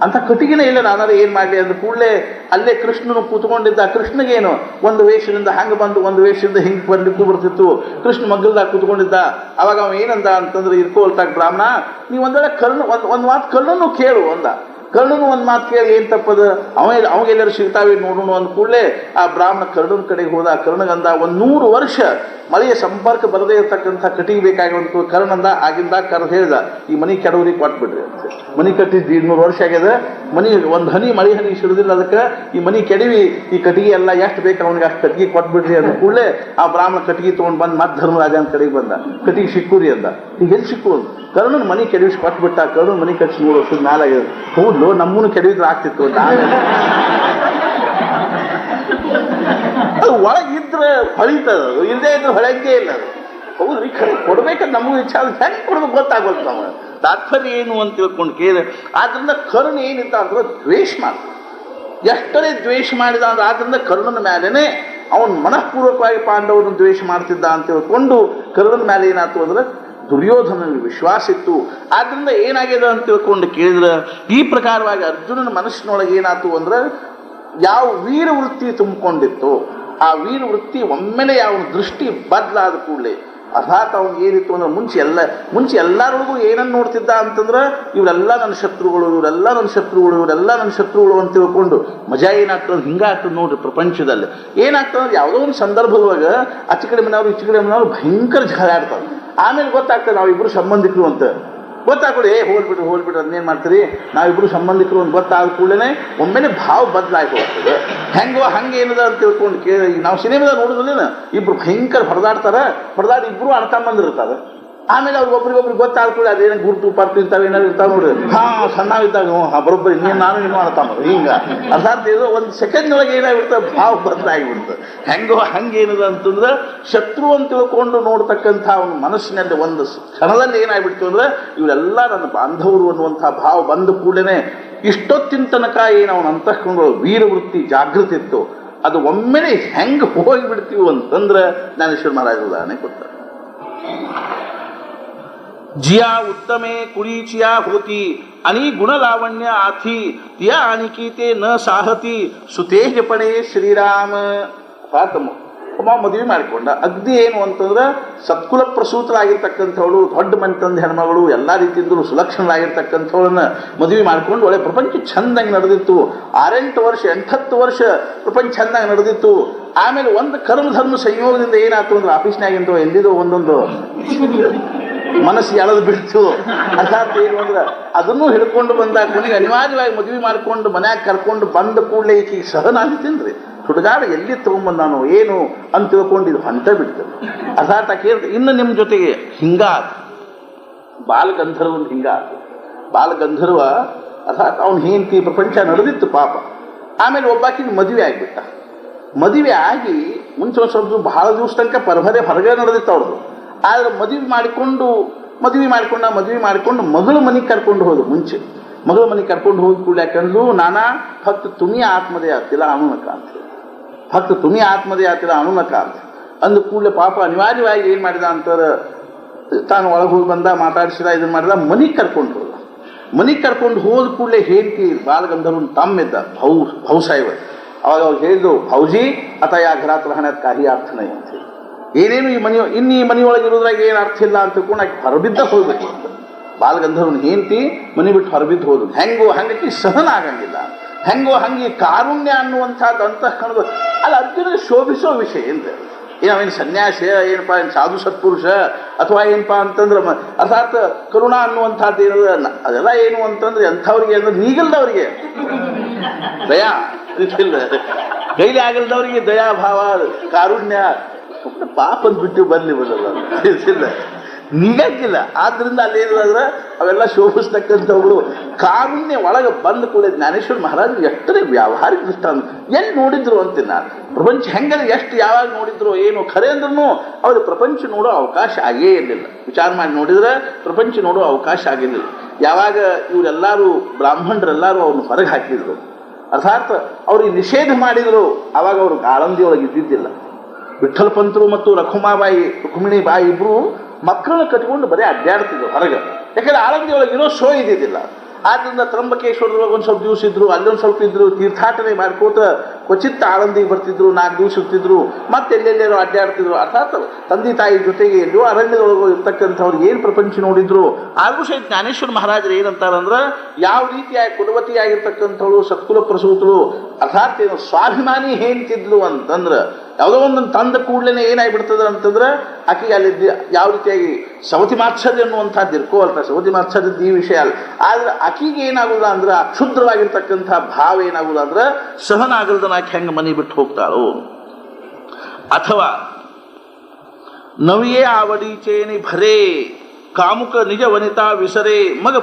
[SPEAKER 1] ಅಂಥ ಕಟ್ಟಿಗೆನೇ ಇಲ್ಲ ನಾನಾರು ಏನು ಮಾಡಲಿ ಅಂದ ಕೂಡಲೇ ಅಲ್ಲೇ ಕೃಷ್ಣನು ಕೂತ್ಕೊಂಡಿದ್ದ. ಕೃಷ್ಣಗೇನು ಒಂದು ವೇಷದಿಂದ ಹಂಗೆ ಬಂದು ಒಂದು ವೇಷದಿಂದ ಹಿಂಗೆ ಬರ್ಲಿಕ್ಕೂ ಬರ್ತಿತ್ತು. ಕೃಷ್ಣ ಮಗ್ಗಲ್ದಾಗ ಕೂತ್ಕೊಂಡಿದ್ದ. ಅವಾಗ ಅವ ಏನಂದ ಅಂತಂದ್ರೆ, ಇರ್ಕೋಲ್ತಾಗ ಬ್ರಾಹ್ಮಣ ನೀವು ಒಂದೆಲ್ಲ ಒಂದು ಮಾತು ಕರ್ಣನು ಕೇಳು ಅಂದ. ಕರ್ಣನು ಒಂದು ಮಾತು ಕೇಳಿ ಏನು ತಪ್ಪದ, ಅವಾಗೆಲ್ಲರೂ ಸಿಗ್ತಾವೆ ನೋಡೋಣ ಅಂದ ಕೂಡಲೇ ಆ ಬ್ರಾಹ್ಮಣ ಕರ್ಣನ ಕಡೆಗೆ ಹೋದ. ಕರ್ಣಗಂದ 100 ವರ್ಷ ಮಳೆಯ ಸಂಪರ್ಕ ಬರದೇ ಇರತಕ್ಕಂಥ ಕಟ್ಟಿಗೆ ಬೇಕಾಗಿರುವಂಥ ಕರ್ಣಂದ. ಆಗಿಂದಾಗ ಕರೆದು ಹೇಳ್ದ, ಈ ಮನೆ ಕೆಡವ್ರಿಗೆ ಕೊಟ್ಬಿಡ್ರಿ ಅಂತ. ಮನೆ ಕಟ್ಟಿದ್ದು 200 ವರ್ಷ ಆಗ್ಯದ, ಮನೆ ಒಂದು ಮಳೆ ಹನಿ ಸಿಡಿದಿಲ್ಲ, ಅದಕ್ಕೆ ಈ ಮನೆ ಕೆಡವಿ ಈ ಕಟ್ಟಿಗೆ ಎಲ್ಲ ಎಷ್ಟು ಬೇಕು ಅವನಿಗೆ ಅಷ್ಟು ಕಟ್ಟಿಗೆ ಕೊಟ್ಬಿಡ್ರಿ ಅಂದ ಕೂಡಲೇ ಆ ಬ್ರಾಹ್ಮಣ ಕಟ್ಟಿಗೆ ತೊಗೊಂಡು ಬಂದು ಮತ್ತೆ ಧರ್ಮರಾಜನ ಕಡೆಗೆ ಬಂದ. ಕಟ್ಟಿಗೆ ಸಿಕ್ಕೂರಿ ಅಂದ. ಈಗ ಎಲ್ಲಿ ಸಿಕ್ಕು? ಕರ್ಣನ ಮನೆ ಕೆಡವಿಸಿ ಕೊಟ್ಬಿಟ್ಟ. ಕರ್ಣನ ಮನೆ ಕಟ್ಟಿಸಿ 3 ವರ್ಷದ ಮೇಲೆ ಆಗ್ಯದ. ಹೌದು, ನಮ್ಮನ್ನು ಕೆಡವಿದ್ರೆ ಆಗ್ತಿತ್ತು. ಅದು ಒಳಗಿದ್ರೆ ಹೊಳಿತದ, ಇಲ್ಲದೇ ಇದ್ರೆ ಹೊಳಂಗೆ ಇಲ್ಲ ಅದು. ಹೌದು ರೀ, ಕೊಡ್ಬೇಕಂತ ನಮಗೂ ಇಚ್ಛೆ, ಅದು ಹೆಂಗೆ ಕೊಡ್ಬೇಕು ಗೊತ್ತಾಗೋದು. ನಾವು ತಾತ್ಪರ್ಯ ಏನು ಅಂತ ತಿಳ್ಕೊಂಡು ಕೇಳಿದ್ರೆ, ಆದ್ರಿಂದ ಕರ್ಣ ಏನಿತ್ತ ಅಂದ್ರೆ ದ್ವೇಷ ಮಾಡ್ತಾನೆ. ಎಷ್ಟರೇ ದ್ವೇಷ ಮಾಡಿದ ಅಂದ್ರೆ ಆದ್ರಿಂದ ಕರ್ಣನ ಮೇಲೇನೆ ಅವನು ಮನಃಪೂರ್ವಕವಾಗಿ ಪಾಂಡವರನ್ನು ದ್ವೇಷ ಮಾಡ್ತಿದ್ದ ಅಂತ ತಿಳ್ಕೊಂಡು ಕರ್ಣನ ಮೇಲೆ ಏನಾಯ್ತು ಅಂದ್ರೆ ದುರ್ಯೋಧನಲ್ಲಿ ವಿಶ್ವಾಸ ಇತ್ತು. ಆದ್ರಿಂದ ಏನಾಗಿದೆ ಅಂತ ತಿಳ್ಕೊಂಡು ಕೇಳಿದ್ರೆ, ಈ ಪ್ರಕಾರವಾಗಿ ಅರ್ಜುನನ ಮನಸ್ಸಿನೊಳಗೆ ಏನಾಯ್ತು ಅಂದ್ರೆ ಯಾವ ವೀರ ವೃತ್ತಿ ತುಂಬಿಕೊಂಡಿತ್ತು, ಆ ವೀರ ವೃತ್ತಿ ಒಮ್ಮೆಲೆ ಯಾವ ದೃಷ್ಟಿ ಬದಲಾದ ಕೂಡಲೇ ಅರ್ಥಾತ್ ಅವ್ನಿಗೆ ಏನಿತ್ತು ಅಂದ್ರೆ ಮುಂಚೆ ಎಲ್ಲರೊಳಗೂ ಏನನ್ನು ನೋಡ್ತಿದ್ದ ಅಂತಂದ್ರೆ, ಇವರೆಲ್ಲ ನನ್ನ ಶತ್ರುಗಳು, ಇವರೆಲ್ಲ ನನ್ನ ಶತ್ರುಗಳು ಅಂತ ತಿಳ್ಕೊಂಡು ಮಜಾ ಏನಾಗ್ತದೆ, ಹಿಂಗಾಗ್ತದೆ ನೋಡ್ರಿ. ಪ್ರಪಂಚದಲ್ಲಿ ಏನಾಗ್ತದೆ, ಯಾವುದೋ ಒಂದು ಸಂದರ್ಭದೊಳಗೆ ಆಚೆ ಕಡೆ ಮನೆಯವರು ಈಚೆ ಕಡೆ ಮನೆಯವರು ಭಯಂಕರ ಜಗಳ ಆಡ್ತಾರೆ. ಆಮೇಲೆ ಗೊತ್ತಾಗ್ತದೆ ನಾವಿಬ್ಬರು ಸಂಬಂಧಿಕರು ಅಂತ. ಗೊತ್ತಾಗ್ಬಿಡಿ, ಹೋಲ್ಬಿಡ್ರಿ ಅದನ್ನೇನು ಮಾಡ್ತೀರಿ, ನಾವಿಬ್ಬರು ಸಂಬಂಧಿಕರು ಅಂತ ಗೊತ್ತಾದ ಕೂಡಲೇ ಒಮ್ಮೆಲೆ ಭಾವ ಬದಲಾಯ್ತು ಹೋಗ್ತದೆ. ಹಂಗೆ ಏನದ ಅಂತ ತಿಳ್ಕೊಂಡು ಕೇಳಿ ನಾವು ಸಿನಿಮಾದಾಗ ನೋಡಿದ್ರೇನು, ಇಬ್ರು ಭಯಂಕರ ಹೊಡೆದಾಡಿ ಇಬ್ಬರು ಅಣ್ಣ ತಮ್ಮಂದಿರ್ತಾರೆ. ಆಮೇಲೆ ಅವ್ರಿಗೆ ಒಬ್ರಿಗೊಬ್ರಿಗೆ ಗೊತ್ತಾದ ಕೂಡ ಅದೇನೋ ಗುರುತು ಪಾರ್ಟಿ ಇಂಥವು ಏನಾದ್ರು ಇರ್ತಾವೆ ನೋಡ್ರಿ. ಸಣ್ಣವಿದ್ದಾಗ ಬರೋಬ್ಬರಿ ನಾನು ನಿಮ್ಮ ಅಣ್ಣ ತಮ್ಮ ಹಿಂಗೆ ಅರ್ಥಾತ್ ಇದು ಒಂದು ಸೆಕೆಂಡ್ನೊಳಗೆ ಏನಾಗಿಬಿಡ್ತದೆ, ಭಾವ ಬದಲಾಗಿಬಿಡ್ತದೆ. ಹಂಗೇನದ ಅಂತಂದ್ರೆ ಶತ್ರು ಅಂತ ತಿಳ್ಕೊಂಡು ನೋಡ್ತಕ್ಕಂಥ ಅವನ ಮನಸ್ಸಿನಲ್ಲಿ ಒಂದು ಕ್ಷಣದಲ್ಲಿ ಏನಾಗ್ಬಿಡ್ತು ಅಂದ್ರೆ, ಇವರೆಲ್ಲ ನನ್ನ ಬಾಂಧವರು ಅನ್ನುವಂಥ ಭಾವ ಬಂದ ಕೂಡಲೇ ಇಷ್ಟೊತ್ತಿನ ತನಕ ಏನು ಅವನ ಅಂತಃಕೊಂಡು ವೀರವೃತ್ತಿ ಜಾಗೃತಿ ಇತ್ತು, ಅದು ಒಮ್ಮೆಲೆ ಹೆಂಗೆ ಹೋಗಿಬಿಡ್ತೀವಿ ಅಂತಂದ್ರೆ ಜ್ಞಾನೇಶ್ವರ ಮಹಾರಾಜ ಉದಾಹರಣೆ ಕೊಡ್ತಾರೆ. जिया उत्तमे कुळीचिया होती आणि गुणलावण्य आथी तिया आणखी ते न साहती सुतेजपणे ಶ್ರೀರಾಮ. ಒಬ್ಬ ಮದುವೆ ಮಾಡಿಕೊಂಡ. ಅಗ್ದಿ ಏನು ಅಂತಂದ್ರೆ ಸತ್ಕುಲ ಪ್ರಸೂತರಾಗಿರ್ತಕ್ಕಂಥವಳು, ದೊಡ್ಡ ಮನೆತಂದ ಹೆಣ್ಮಗಳು, ಎಲ್ಲ ರೀತಿಯಿಂದಲೂ ಸುಲಕ್ಷಣರಾಗಿರ್ತಕ್ಕಂಥವಳನ್ನ ಮದುವೆ ಮಾಡ್ಕೊಂಡು ಒಳ್ಳೆ ಪ್ರಪಂಚ ಚಂದಂಗೆ ನಡೆದಿತ್ತು. 6-8 ವರ್ಷ 8-10 ವರ್ಷ ಪ್ರಪಂಚ ಚಂದಾಗಿ ನಡೆದಿತ್ತು. ಆಮೇಲೆ ಒಂದು ಕರ್ಮಧರ್ಮ ಸಂಯೋಗದಿಂದ ಏನಾಯ್ತು ಅಂದ್ರೆ ಆಫೀಸ್ನಾಗಿಂದು ಎಂದಿದ್ದು ಒಂದೊಂದು ಮನಸ್ಸು ಎಳೆದು ಬಿಡ್ತು. ಅರ್ಥಾತ್ ಏನು ಅಂದ್ರೆ ಅದನ್ನು ಹಿಡ್ಕೊಂಡು ಬಂದ ಕೊನೆಗೆ ಅನಿವಾರ್ಯವಾಗಿ ಮದುವೆ ಮಾಡಿಕೊಂಡು ಮನ್ಯಾಗ ಕರ್ಕೊಂಡು ಬಂದ ಕೂಡಲೇ ಈಕೆ ಸಹನ ಆಗ್ತೀನಿ ಹುಡುಗಾಡ ಎಲ್ಲಿ ತೊಗೊಂಬಂದಾನು ಏನು ಅಂತ ತಿಳ್ಕೊಂಡಿದ್ದು ಹೊಂಟ ಬಿಡ್ತದೆ. ಅರ್ಥಾತ್ ಆಕೆ ಇನ್ನು ನಿಮ್ಮ ಜೊತೆಗೆ ಹಿಂಗಾದ ಬಾಲಗಂಧರ್ವನ್ ಹಿಂಗಾದ ಬಾಲಗಂಧರ್ವ ಅರ್ಥಾತ್ ಅವನು ಹೆಂಡತಿ ಪ್ರಪಂಚ ನಡೆದಿತ್ತು ಪಾಪ. ಆಮೇಲೆ ಒಬ್ಬಾಕಿನ ಮದುವೆ ಆಗಿಬಿಟ್ಟ. ಮದುವೆ ಆಗಿ ಮುಂಚೆ ಒಂದು ಸ್ವಲ್ಪ ಬಹಳ ದಿವಸ ತನಕ ಪರಭರೆ ಹೊರಗೆ ನಡೆದಿತ್ತು ಅವ್ರದ್ದು. ಆದರೆ ಮದುವೆ ಮಾಡಿಕೊಂಡು ಮಗಳ ಮನೆಗೆ ಕರ್ಕೊಂಡು ಹೋದ್ರು. ಮುಂಚೆ ಮಗಳ ಮನೆಗೆ ಕರ್ಕೊಂಡು ಹೋದ ಕೂಡಲೇ ಯಾಕಂದ್ರು ನಾನಾ ಭಕ್ತ ತುಮಿ ಆತ್ಮದೇ ಆತಿಲ್ಲ ಅನುನಕ ಅಂತ ಭಕ್ತ ತುಮಿ ಆತ್ಮದೇ ಆತಿಲ್ಲ ಅನುನಕ ಅಂತ ಅಂದ ಕೂಡಲೇ ಪಾಪ ಅನಿವಾರ್ಯವಾಗಿ ಏನು ಮಾಡಿದ ಅಂತಾರೆ, ತಾನು ಒಳಗೆ ಹೋಗಿ ಬಂದ, ಮಾತಾಡಿಸಿದ, ಇದನ್ನು ಮಾಡಿದ, ಮನೆಗೆ ಕರ್ಕೊಂಡು ಹೋದ. ಮನೆಗೆ ಕರ್ಕೊಂಡು ಹೋದ ಕೂಡಲೇ ಹೇಳ್ತಿ ಬಾಲಗಂಧರ್ವನ್ ತಮ್ಮಿದ್ದ ಭೌಸಾಯ್ವ. ಅವಾಗ ಅವ್ರು ಹೇಳಿದ್ರು, ಭೌಜಿ ಅತ ಯಾ ಘರಾತ್ ರಹಣದ ಕಾಹಿ ಅರ್ಥನೇ ಅಂತ ಹೇಳಿ, ಏನೇನು ಈ ಮನೆಯೊಳಗೆ ಇರೋದ್ರಾಗ ಏನು ಅರ್ಥ ಇಲ್ಲ ಅಂತ ತಿಳ್ಕೊಂಡು ಆಕೆ ಹೊರಬಿದ್ದ ಹೋಗ್ಬೇಕು ಅಂತ. ಬಾಲಗಂಧರ್ವನ್ ಹೆಂಡತಿ ಮನೆ ಬಿಟ್ಟು ಹೊರಬಿದ್ದು ಹೋದ್ರು. ಹಂಗಕ್ಕೆ ಸಹನ ಆಗಂಗಿಲ್ಲ. ಹಂಗೆ ಕಾರುಣ್ಯ ಅನ್ನುವಂಥದ್ದು ಅಂತಃಕರಣದ ಅಲ್ಲಿ ಅರ್ಜುನಿಗೆ ಶೋಭಿಸೋ ವಿಷಯ ಅಂತ. ಏನೇನು ಸನ್ಯಾಸ, ಏನಪ್ಪ ಏನು ಸಾಧು ಸತ್ಪುರುಷ, ಅಥವಾ ಏನಪ್ಪ ಅಂತಂದ್ರೆ ಅರ್ಥಾತ್ ಕರುಣಾ ಅನ್ನುವಂಥದ್ದು ಏನದ ಅದೆಲ್ಲ ಏನು ಅಂತಂದ್ರೆ ಎಂಥವ್ರಿಗೆ ಅಂದ್ರೆ ನೀಗಲ್ದವ್ರಿಗೆ ದಯಾ ಇಲ್ಲ, ಕೈಲಿ ಆಗಲ್ದವ್ರಿಗೆ ದಯಾಭಾವ ಕಾರುಣ್ಯ ಪಾಪ ಬಿಟ್ಟು ಬರಲಿ ಬರಲ್ಲ ನೀಗಕ್ಕಿಲ್ಲ. ಆದ್ದರಿಂದ ಅಲ್ಲೇನಾದ್ರೆ ಅವೆಲ್ಲ ಶೋಭಿಸ್ತಕ್ಕಂಥವುಗಳು ಕಾರುಣ್ಯ ಒಳಗೆ ಬಂದು ಕೂಡ ಜ್ಞಾನೇಶ್ವರ ಮಹಾರಾಜರು ಎಷ್ಟರೇ ವ್ಯಾವಹಾರಿಕ ದೃಷ್ಟಾಂತ ಎಲ್ಲಿ ನೋಡಿದ್ರು ಅಂತೀನಿ ನಾನು. ಪ್ರಪಂಚ ಹೆಂಗದ ಎಷ್ಟು ಯಾವಾಗ ನೋಡಿದ್ರು ಏನು ಖರೆ ಅಂದ್ರೂ ಅವ್ರಿಗೆ ಪ್ರಪಂಚ ನೋಡೋ ಅವಕಾಶ ಆಗೇ ಇರಲಿಲ್ಲ. ವಿಚಾರ ಮಾಡಿ ನೋಡಿದ್ರೆ ಪ್ರಪಂಚ ನೋಡೋ ಅವಕಾಶ ಆಗಿರಲಿಲ್ಲ. ಯಾವಾಗ ಇವರೆಲ್ಲರೂ ಬ್ರಾಹ್ಮಣರೆಲ್ಲರೂ ಅವ್ರನ್ನ ಹೊರಗೆ ಹಾಕಿದ್ರು, ಅರ್ಥಾತ್ ಅವ್ರಿಗೆ ನಿಷೇಧ ಮಾಡಿದ್ರು, ಆವಾಗ ಅವರು ಆಳಂದಿಯೊಳಗೆ ಇದ್ದಿದ್ದಿಲ್ಲ. ವಿಠ್ಠಲ ಪಂತರು ಮತ್ತು ರುಕ್ಮಿಣಿ ಬಾಯಿ ಇಬ್ಬರು ಮಕ್ಕಳನ್ನ ಕಟ್ಕೊಂಡು ಬರೀ ಅಡ್ಡಾಡ್ತಿದ್ರು ಹೊರಗೆ. ಯಾಕಂದ್ರೆ ಆಳಂದಿ ಒಳಗೆ ಇರೋ ಶೋ ಇದ್ದಿದ್ದಿಲ್ಲ. ಆದ್ದರಿಂದ ತ್ರಂಬಕೇಶ್ವರದೊಳಗೆ ಒಂದು ಸ್ವಲ್ಪ ದಿವಸ ಇದ್ರು, ಅಲ್ಲೊಂದು ಸ್ವಲ್ಪ ಇದ್ರು, ತೀರ್ಥಾಟನೆ ಮಾಡ್ಕೋತ ಕ್ವಚಿತ್ ಆಳಂದಿಗೆ ಬರ್ತಿದ್ರು, 4 ದಿವಸ ಇರ್ತಿದ್ರು, ಮತ್ತೆ ಎಲ್ಲೆಲ್ಲೇನೋ ಅಡ್ಡಾಡ್ತಿದ್ರು. ಅರ್ಥಾತ್ ತಂದೆ ತಾಯಿ ಜೊತೆಗೆ ಎಲ್ಲೋ ಅರಣ್ಯದೊಳಗೆ ಇರ್ತಕ್ಕಂಥವ್ರು ಏನು ಪ್ರಪಂಚ ನೋಡಿದ್ರು. ಆದರೂ ಸಹಿತ ಜ್ಞಾನೇಶ್ವರ ಮಹಾರಾಜರು ಏನಂತಾರಂದ್ರೆ, ಯಾವ ರೀತಿಯಾಗಿ ಕುಲವತಿಯಾಗಿರ್ತಕ್ಕಂಥವ್ರು ಸತ್ಕುಲ ಪ್ರಸೂತರು ಅರ್ಥಾತ್ ಏನು ಸ್ವಾಭಿಮಾನಿ ಹೇಳ್ತಿದ್ಲು ಅಂತಂದ್ರೆ, ಯಾವುದೋ ಒಂದನ್ನು ತಂದ ಕೂಡಲೇ ಏನಾಗಿಬಿಡ್ತದೆ ಅಂತಂದ್ರೆ ಆಕೆಗೆ ಅಲ್ಲಿ ಯಾವ ರೀತಿಯಾಗಿ ಸವತಿ ಮಾತ್ಸರ್ಯ ಅನ್ನುವಂಥದ್ದು ಇರ್ಕೋವಲ್ತ. ಸವತಿ ಮಾತ್ಸರ್ಯದ ಈ ವಿಷಯ ಅಲ್ಲ. ಆದರೆ ಆಕೆಗೆ ಏನಾಗುಲ್ಲ ಅಂದ್ರೆ ಅಕ್ಷುದ್ರವಾಗಿರ್ತಕ್ಕಂಥ ಭಾವ ಏನಾಗುಲ್ಲ ಅಂದ್ರೆ ಸಹನ ಆಗಲ್ದನ ಆಕೆ ಹೆಂಗೆ ಮನೆ ಬಿಟ್ಟು ಹೋಗ್ತಾಳೋ. ಅಥವಾ ನವಿಯೇ ಆವಡೀಚೇನಿ ಭರೇ ಕಾಮುಕ ನಿಜ ವನಿತಾ ವಿಸರೆ ಮಗ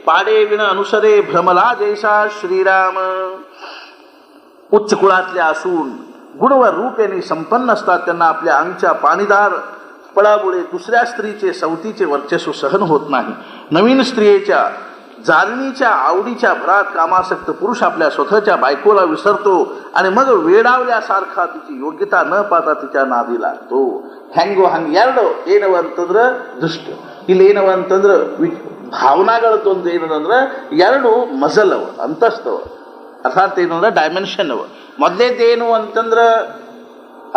[SPEAKER 1] पाडे विण अनुसरे भ्रमला जैसा श्रीराम. उच्च कुळातले असून गुण व रूपेने संपन्न असतात, त्यांना आपल्या अंगच्या पाणीदार पळामुळे दुसऱ्या स्त्रीचे सवतीचे वर्चस्व सहन होत नाही. नवीन स्त्रियेच्या जारणीच्या आवडीच्या भरात कामासक्त पुरुष आपल्या स्वतःच्या बायकोला विसरतो आणि मग वेडावल्यासारखा तिची योग्यता न पाहता तिच्या नादी लागतो. ಹೆಂಗೋ ಹಂಗೆ ಎರಡು ಏನವ ಅಂತಂದ್ರೆ ದೃಷ್ಟಿ, ಇಲ್ಲಿ ಏನವ ಅಂತಂದ್ರೆ ಭಾವನಾಗಳದ್ದೊಂದು ಏನದಂದ್ರೆ ಎರಡು ಮಜಲ್ ಅವ, ಅಂತಸ್ತವ, ಅರ್ಥಾತ್ ಏನಂದ್ರೆ ಡೈಮೆನ್ಷನ್ ಅವ. ಮೊದಲೇದೇನು ಅಂತಂದ್ರೆ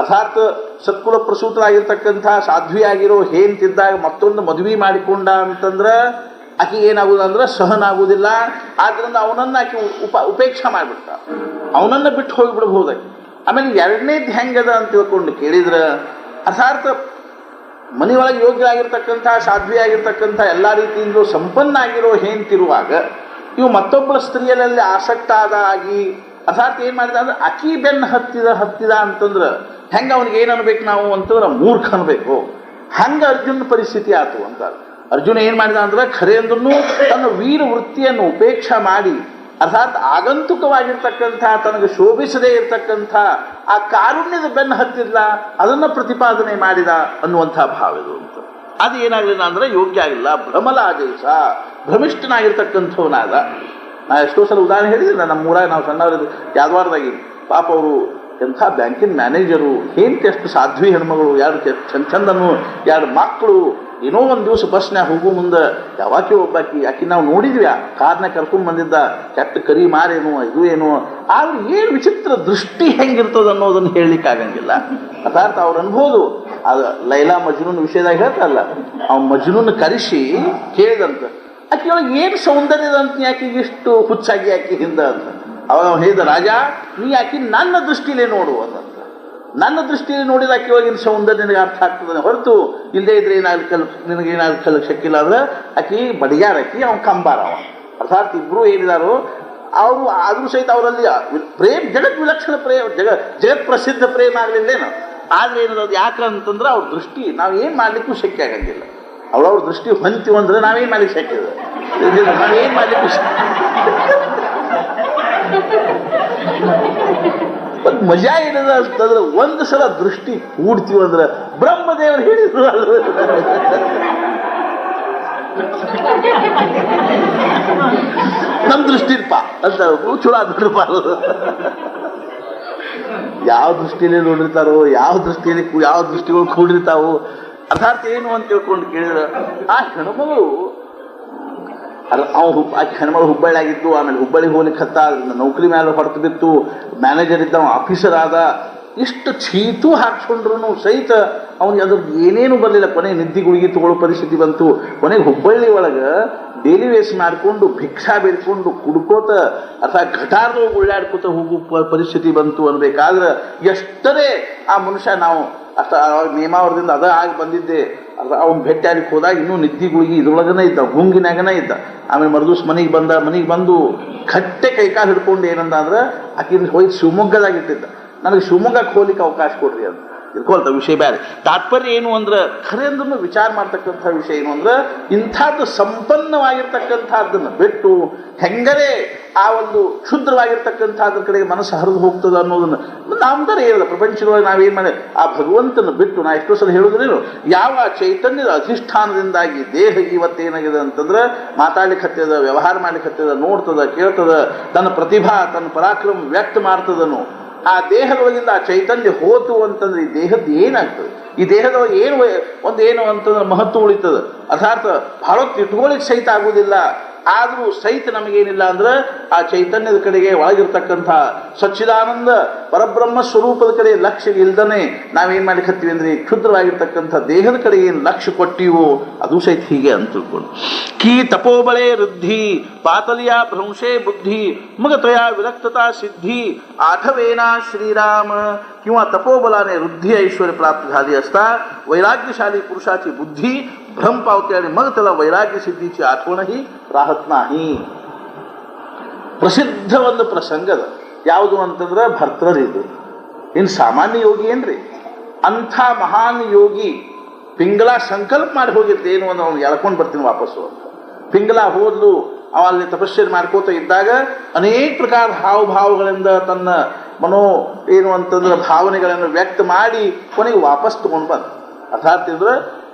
[SPEAKER 1] ಅರ್ಥಾತ್ ಸತ್ಕುಲ ಪ್ರಸೂತರಾಗಿರ್ತಕ್ಕಂಥ ಸಾಧ್ವಿಯಾಗಿರೋ ಹೇಂತಿದ್ದಾಗ ಮತ್ತೊಂದು ಮದುವೆ ಮಾಡಿಕೊಂಡ ಅಂತಂದ್ರೆ ಆಕೆ ಏನಾಗುವುದಂದ್ರೆ ಸಹನ ಆಗುವುದಿಲ್ಲ. ಆದ್ದರಿಂದ ಅವನನ್ನು ಆಕೆ ಉಪೇಕ್ಷೆ ಮಾಡಿಬಿಡ್ತ, ಅವನನ್ನು ಬಿಟ್ಟು ಹೋಗಿಬಿಡ್ಬೋದಾಗಿ. ಆಮೇಲೆ ಎರಡನೇದು ಹೆಂಗದ ಅಂತ ತಿಳ್ಕೊಂಡು ಕೇಳಿದ್ರೆ ಅರ್ಥಾತ್ ಮನೆಯೊಳಗೆ ಯೋಗ್ಯ ಆಗಿರ್ತಕ್ಕಂಥ ಸಾಧ್ವಿಯಾಗಿರ್ತಕ್ಕಂಥ ಎಲ್ಲ ರೀತಿಯಿಂದಲೂ ಸಂಪನ್ನ ಆಗಿರೋ ಹೇಂತಿರುವಾಗ ಇವು ಮತ್ತೊಬ್ಬಳ ಸ್ತ್ರೀಯರಲ್ಲಿ ಆಸಕ್ತ ಆಗಿ ಅರ್ಥಾತ್ ಏನು ಮಾಡಿದ ಅಂದ್ರೆ ಅಕ್ಕಿ ಬೆನ್ನು ಹತ್ತಿದ ಅಂತಂದ್ರೆ ಹೆಂಗೆ ಅವ್ನಿಗೆ ಏನು ಅನ್ಬೇಕು ನಾವು ಅಂತಂದ್ರೆ ಮೂರ್ಖ ಅನ್ಬೇಕು. ಹಂಗೆ ಅರ್ಜುನ ಪರಿಸ್ಥಿತಿ ಆಯ್ತು ಅಂತಾರೆ. ಅರ್ಜುನ ಏನು ಮಾಡಿದ ಅಂದ್ರೆ ಖರೆ ಅಂದ್ರೂ ತನ್ನ ವೀರ ವೃತ್ತಿಯನ್ನು ಉಪೇಕ್ಷೆ ಮಾಡಿ ಅರ್ಥಾತ್ ಆಗಂತುಕವಾಗಿರ್ತಕ್ಕಂಥ ತನಗೆ ಶೋಭಿಸದೇ ಇರ್ತಕ್ಕಂಥ ಆ ಕಾರುಣ್ಯದ ಬೆನ್ನು ಹತ್ತಿಲ್ಲ, ಅದನ್ನು ಪ್ರತಿಪಾದನೆ ಮಾಡಿದ ಅನ್ನುವಂಥ ಭಾವ ಇದು ಅಂತ. ಅದು ಏನಾಗಲಿಲ್ಲ ಅಂದರೆ ಯೋಗ್ಯ ಆಗಿಲ್ಲ. ಭ್ರಮಲಾದೇಶ ಭ್ರಮಿಷ್ಠನಾಗಿರ್ತಕ್ಕಂಥವನಾದ. ನಾ ಎಷ್ಟೋ ಸಲ ಉದಾಹರಣೆ ಹೇಳಿದ್ದೀನಿ, ನಮ್ಮ ಊರಾಗ ನಾವು ಸಣ್ಣವರಿದ್ದು ಯಾದವಾರದಾಗಿ ಪಾಪ ಅವರು ಎಂಥ ಬ್ಯಾಂಕಿನ ಮ್ಯಾನೇಜರು, ಹೆಂಡತಿ ಅಷ್ಟು ಸಾಧ್ವಿ ಹೆಣ್ಮಗಳು, ಎರಡು ಚಂದನ್ನು, ಎರಡು ಮಕ್ಕಳು. ಏನೋ ಒಂದು ದಿವಸ ಬಸ್ನ್ಯಾಗ ಹೋಗೋ ಮುಂದೆ ಯಾವಾಕಿ ಒಬ್ಬಾಕಿ ಆಕಿ ನಾವು ನೋಡಿದ್ವಿ, ಕಾರ್ನಾಗ ಕರ್ಕೊಂಡು ಬಂದಿದ್ದ, ಕೆಟ್ಟ ಕರಿ ಮಾರೇನು ಇದು ಏನು, ಆದ್ರೆ ಏನು ವಿಚಿತ್ರ ದೃಷ್ಟಿ ಹೆಂಗಿರ್ತದೆ ಅನ್ನೋದನ್ನು ಹೇಳಲಿಕ್ಕೆ ಆಗಂಗಿಲ್ಲ. ಅರ್ಥಾತ್ ಅವ್ರು ಅನ್ಬೋದು. ಅದು ಲೈಲಾ ಮಜ್ನೂನ್ ವಿಷಯದಾಗ ಹೇಳ್ತಾರಲ್ಲ, ಅವ್ನು ಮಜ್ನೂನ್ ಕರೆಸಿ ಕೇಳಿದಂತ ಆಕೆ ಒಳಗೆ ಏನು ಸೌಂದರ್ಯದ ಅಂತ ಆಕೆಗೆ ಇಷ್ಟು ಹುಚ್ಚಾಗಿ ಆಕೆ ಹಿಂದ ಅಂತ. ಅವಾಗ ಅವ್ನು ಹೇಳಿದ, ರಾಜ ನೀ ಆಕೆ ನನ್ನ ದೃಷ್ಟಿಲೇ ನೋಡು ಅಂತ. ನನ್ನ ದೃಷ್ಟಿಯಲ್ಲಿ ನೋಡಿದ ಆಕೆ ಒಳಗಿನ ಸೌಂದರ್ಯ ನಿನಗೆ ಅರ್ಥ ಆಗ್ತದೆ ಹೊರತು ಇಲ್ಲದೇ ಇದ್ರೆ ನಿನಗೇನಾದ್ರು ಕಲಕ್ ಶಕ್ಕಿಲ್ಲ ಅಂದ್ರೆ ಆಕೆ ಬಡಿಯಾರ ಆಕಿ ಅವ್ನು ಕಂಬಾರ ಅವ. ಅರ್ಥಾತ್ ಇಬ್ಬರು ಏನಿದಾರೋ ಅವರು ಆದರೂ ಸಹಿತ ಅವರಲ್ಲಿ ಪ್ರೇಮ್ ಜಗತ್ ವಿಲಕ್ಷಣ ಪ್ರೇಮ್ ಜಗತ್ ಪ್ರಸಿದ್ಧ ಪ್ರೇಮ ಆಗಲಿಲ್ಲೇನು. ಆದರೆ ಏನದು ಯಾಕೆ ಅಂತಂದ್ರೆ ಅವ್ರ ದೃಷ್ಟಿ ನಾವು ಏನು ಮಾಡಲಿಕ್ಕೂ ಶಕ್ಯ ಆಗಂಗಿಲ್ಲ. ಅವ್ರವ್ರ ದೃಷ್ಟಿ ಹೊಂತೀವಿ ಅಂದ್ರೆ ನಾವೇನು ಮಾಡ್ಲಿಕ್ಕೆ ಶಕ್ಯ ಇದೆ, ನಾವೇನು ಮಾಡ್ಲಿಕ್ಕೂ ಒಂದು ಮಜಾ ಏನದ ಅಂತಂದ್ರೆ ಒಂದು ಸಲ ದೃಷ್ಟಿ ಕೂಡ್ತೀವಿ ಅಂದ್ರೆ ಬ್ರಹ್ಮದೇವರು ಹೇಳಿದ್ರು ಅಲ್ವ, ನಮ್ಮ ದೃಷ್ಟಿಲ್ಪ ಅಂತ ಚೂಡ ನೋಡಿರ್ಬಾರ್ದು. ಯಾವ ದೃಷ್ಟಿಯಲ್ಲಿ ನೋಡಿರ್ತಾರೋ, ಯಾವ ದೃಷ್ಟಿಯಲ್ಲಿ ಯಾವ ದೃಷ್ಟಿಗಳು ಕೂಡಿರ್ತಾವು, ಅರ್ಥಾತ್ ಏನು ಅಂತ ತಿಳ್ಕೊಂಡು ಕೇಳಿದ್ರೆ ಆ ಹೆಣ್ಮಗಳು ಆ ಹೆಣ್ಮಗಳು ಹುಬ್ಬಳ್ಳಿ ಆಗಿತ್ತು. ಆಮೇಲೆ ಹುಬ್ಬಳ್ಳಿಗೆ ಹೋಗ್ಲಿಕ್ಕೆ ಹತ್ತ ನೌಕರಿ ಮೇಲೆ ಹೊರತು ಬಿತ್ತು, ಮ್ಯಾನೇಜರ್ ಇದ್ದ, ಆಫೀಸರ್ ಆದ, ಇಷ್ಟು ಚೀತು ಹಾಕ್ಸ್ಕೊಂಡ್ರು ಸಹಿತ ಅವ್ನಿಗೆ ಅದ್ರ ಏನೇನು ಬರಲಿಲ್ಲ. ಕೊನೆಗೆ ನಿದ್ದೆ ಗುಳಿಗೆ ತಗೊಳ್ಳೋ ಪರಿಸ್ಥಿತಿ ಬಂತು. ಕೊನೆಗೆ ಹುಬ್ಬಳ್ಳಿ ಒಳಗೆ ಡೈಲಿ ವೇಸ್ ಮಾಡಿಕೊಂಡು ಭಿಕ್ಷಾ ಬೇಡ್ಕೊಂಡು ಕುಡ್ಕೋತ ಅಥವಾ ಘಟಾರ್ದೊಳಗೆ ಉಳ್ಳಾಡ್ಕೋತ ಹೋಗೋ ಪರಿಸ್ಥಿತಿ ಬಂತು ಅನ್ಬೇಕಾದ್ರೆ ಎಷ್ಟರೇ ಆ ಮನುಷ್ಯ ನಾವು ಅಷ್ಟ ನೇಮಾವರದಿಂದ ಅದ ಆಗಿ ಬಂದಿದ್ದೆ. ಅವ್ನು ಭೇಟಿಯಾಗಿ ಹೋದಾಗ ಇನ್ನೂ ನಿದ್ದೆ ಗುಳಿಗೆ ಇದ್ರೊಳಗನೇ ಇದ್ದ, ಗುಂಗಿನಾಗನೇ ಇದ್ದ. ಆಮೇಲೆ ಮರುದಿವ್ಸ ಮನೆಗೆ ಬಂದು ಕಟ್ಟೆ ಕೈಕಾಲು ಹಿಡ್ಕೊಂಡು ಏನಂದ ಅಂದ್ರೆ ಆಕಿನ ಹೋಗಿ ಶಿವಮೊಗ್ಗದಾಗಿಟ್ಟಿದ್ದ. ನನಗೆ ಶಿವಮೊಗ್ಗಕ್ಕೆ ಹೋಗ್ಲಿಕ್ಕೆ ಅವಕಾಶ ಕೊಡ್ರಿ ಅಂತ ಇರ್ಕೊಳ್ತ ವಿಷಯ ಬೇರೆ. ತಾತ್ಪರ್ಯ ಏನು ಅಂದ್ರೆ ಖರೆ ಅಂದ್ರೂ ವಿಚಾರ ಮಾಡ್ತಕ್ಕಂಥ ವಿಷಯ ಏನು ಅಂದ್ರೆ ಇಂಥದ್ದು ಸಂಪನ್ನವಾಗಿರ್ತಕ್ಕಂಥದ್ದನ್ನು ಬಿಟ್ಟು ಹೆಂಗರೇ ಆ ಒಂದು ಕ್ಷುದ್ರವಾಗಿರ್ತಕ್ಕಂಥದ್ರ ಕಡೆಗೆ ಮನಸ್ಸು ಹರಿದು ಹೋಗ್ತದೆ ಅನ್ನೋದನ್ನು ನಮ್ದರ ಹೇಳಿದ ಪ್ರಪಂಚದೊಳಗೆ ನಾವೇನು ಮಾಡಿ ಆ ಭಗವಂತನ ಬಿಟ್ಟು ನಾ ಎಷ್ಟೋ ಸಲ ಹೇಳೋದ್ರೇನು, ಯಾವ ಚೈತನ್ಯದ ಅಧಿಷ್ಠಾನದಿಂದಾಗಿ ದೇಹ ಇವತ್ತೇನಾಗಿದೆ ಅಂತಂದ್ರೆ ಮಾತಾಡ್ಲಿಕ್ಕೆ ಹತ್ತದ, ವ್ಯವಹಾರ ಮಾಡ್ಲಿಕ್ಕೆ ಹತ್ತದ, ನೋಡ್ತದ, ಕೇಳ್ತದ, ತನ್ನ ಪ್ರತಿಭಾ ತನ್ನ ಪರಾಕ್ರಮ ವ್ಯಕ್ತ ಮಾಡ್ತದನು. ಆ ದೇಹದೊಳಗಿಂದ ಆ ಚೈತನ್ಯ ಹೋತು ಅಂತಂದ್ರೆ ಈ ದೇಹದ್ದು ಏನಾಗ್ತದೆ, ಈ ದೇಹದೊಳಗೆ ಏನು ಅಂತಂದ್ರೆ ಮಹತ್ವ ಉಳಿತದ. ಅರ್ಥಾತ್ ಬಹಳ ಇಟ್ಕೊಳ್ಳಿಕ್ಕೆ ಸಹಿತ ಆಗುವುದಿಲ್ಲ. ಆದರೂ ಸಹಿತ ನಮಗೇನಿಲ್ಲ ಅಂದ್ರೆ ಆ ಚೈತನ್ಯದ ಕಡೆಗೆ ಒಳಗಿರ್ತಕ್ಕಂಥ ಸಚ್ಚಿದಾನಂದ ಪರಬ್ರಹ್ಮ ಸ್ವರೂಪದ ಕಡೆ ಲಕ್ಷ್ಯ ಇಲ್ದನೆ ನಾವೇನು ಮಾಡ್ಲಿಕ್ಕೆ ಹತ್ತೀವಿ ಅಂದ್ರೆ ಕ್ಷುದ್ರವಾಗಿರ್ತಕ್ಕಂಥ ದೇಹದ ಕಡೆಗೆ ಏನು ಲಕ್ಷ್ಯ ಕೊಟ್ಟಿವೋ ಅದು ಸಹಿತ ಹೀಗೆ ಅಂತ ತಿಳ್ಕೊಂಡು ಕೀ ತಪೋಬಳೆ ವೃದ್ಧಿ ಪಾತಲಿಯ ಭ್ರಂಶೇ ಬುದ್ಧಿ मग तया विरक्तता सिद्धी आठवेना श्रीराम किंवा तपोबलाने वृद्धी ऐश्वर्य प्राप्त झाली असता वैराग्यशाली पुरुषाची बुद्धी भ्रम पावते आणि मग त्याला वैराग्य सिद्धीची आठवणही राहत नाही. ಪ್ರಸಿದ್ಧ ಒಂದು ಪ್ರಸಂಗದ ಯಾವುದು ಅಂತಂದ್ರೆ ಭರ್ತೃರಿದು. ಇನ್ನು ಸಾಮಾನ್ಯ ಯೋಗಿ ಏನ್ರಿ, ಅಂಥ ಮಹಾನ್ ಯೋಗಿ ಪಿಂಗಲ ಸಂಕಲ್ಪ ಮಾಡಿ ಹೋಗಿರ್ತೆ ಏನು ಅಂದ್ರೆ ಅವ್ನು ಎಳ್ಕೊಂಡು ಬರ್ತೀನಿ ವಾಪಸ್ಸು ಅಂತ. ಪಿಂಗಲ ಹೋದ್ಲು, ಅವ ಅಲ್ಲಿ ತಪಸ್ಸೆ ಮಾಡ್ಕೋತ ಇದ್ದಾಗ ಅನೇಕ ಪ್ರಕಾರ ಹಾವಭಾವಗಳಿಂದ ತನ್ನ ಏನು ಅಂತಂದ್ರೆ ಭಾವನೆಗಳನ್ನು ವ್ಯಕ್ತ ಮಾಡಿ ಕೊನೆಗೆ ವಾಪಸ್ ತಗೊಂಡು ಬಂದ. ಅರ್ಥಾತ್ ಇದ್ರೆ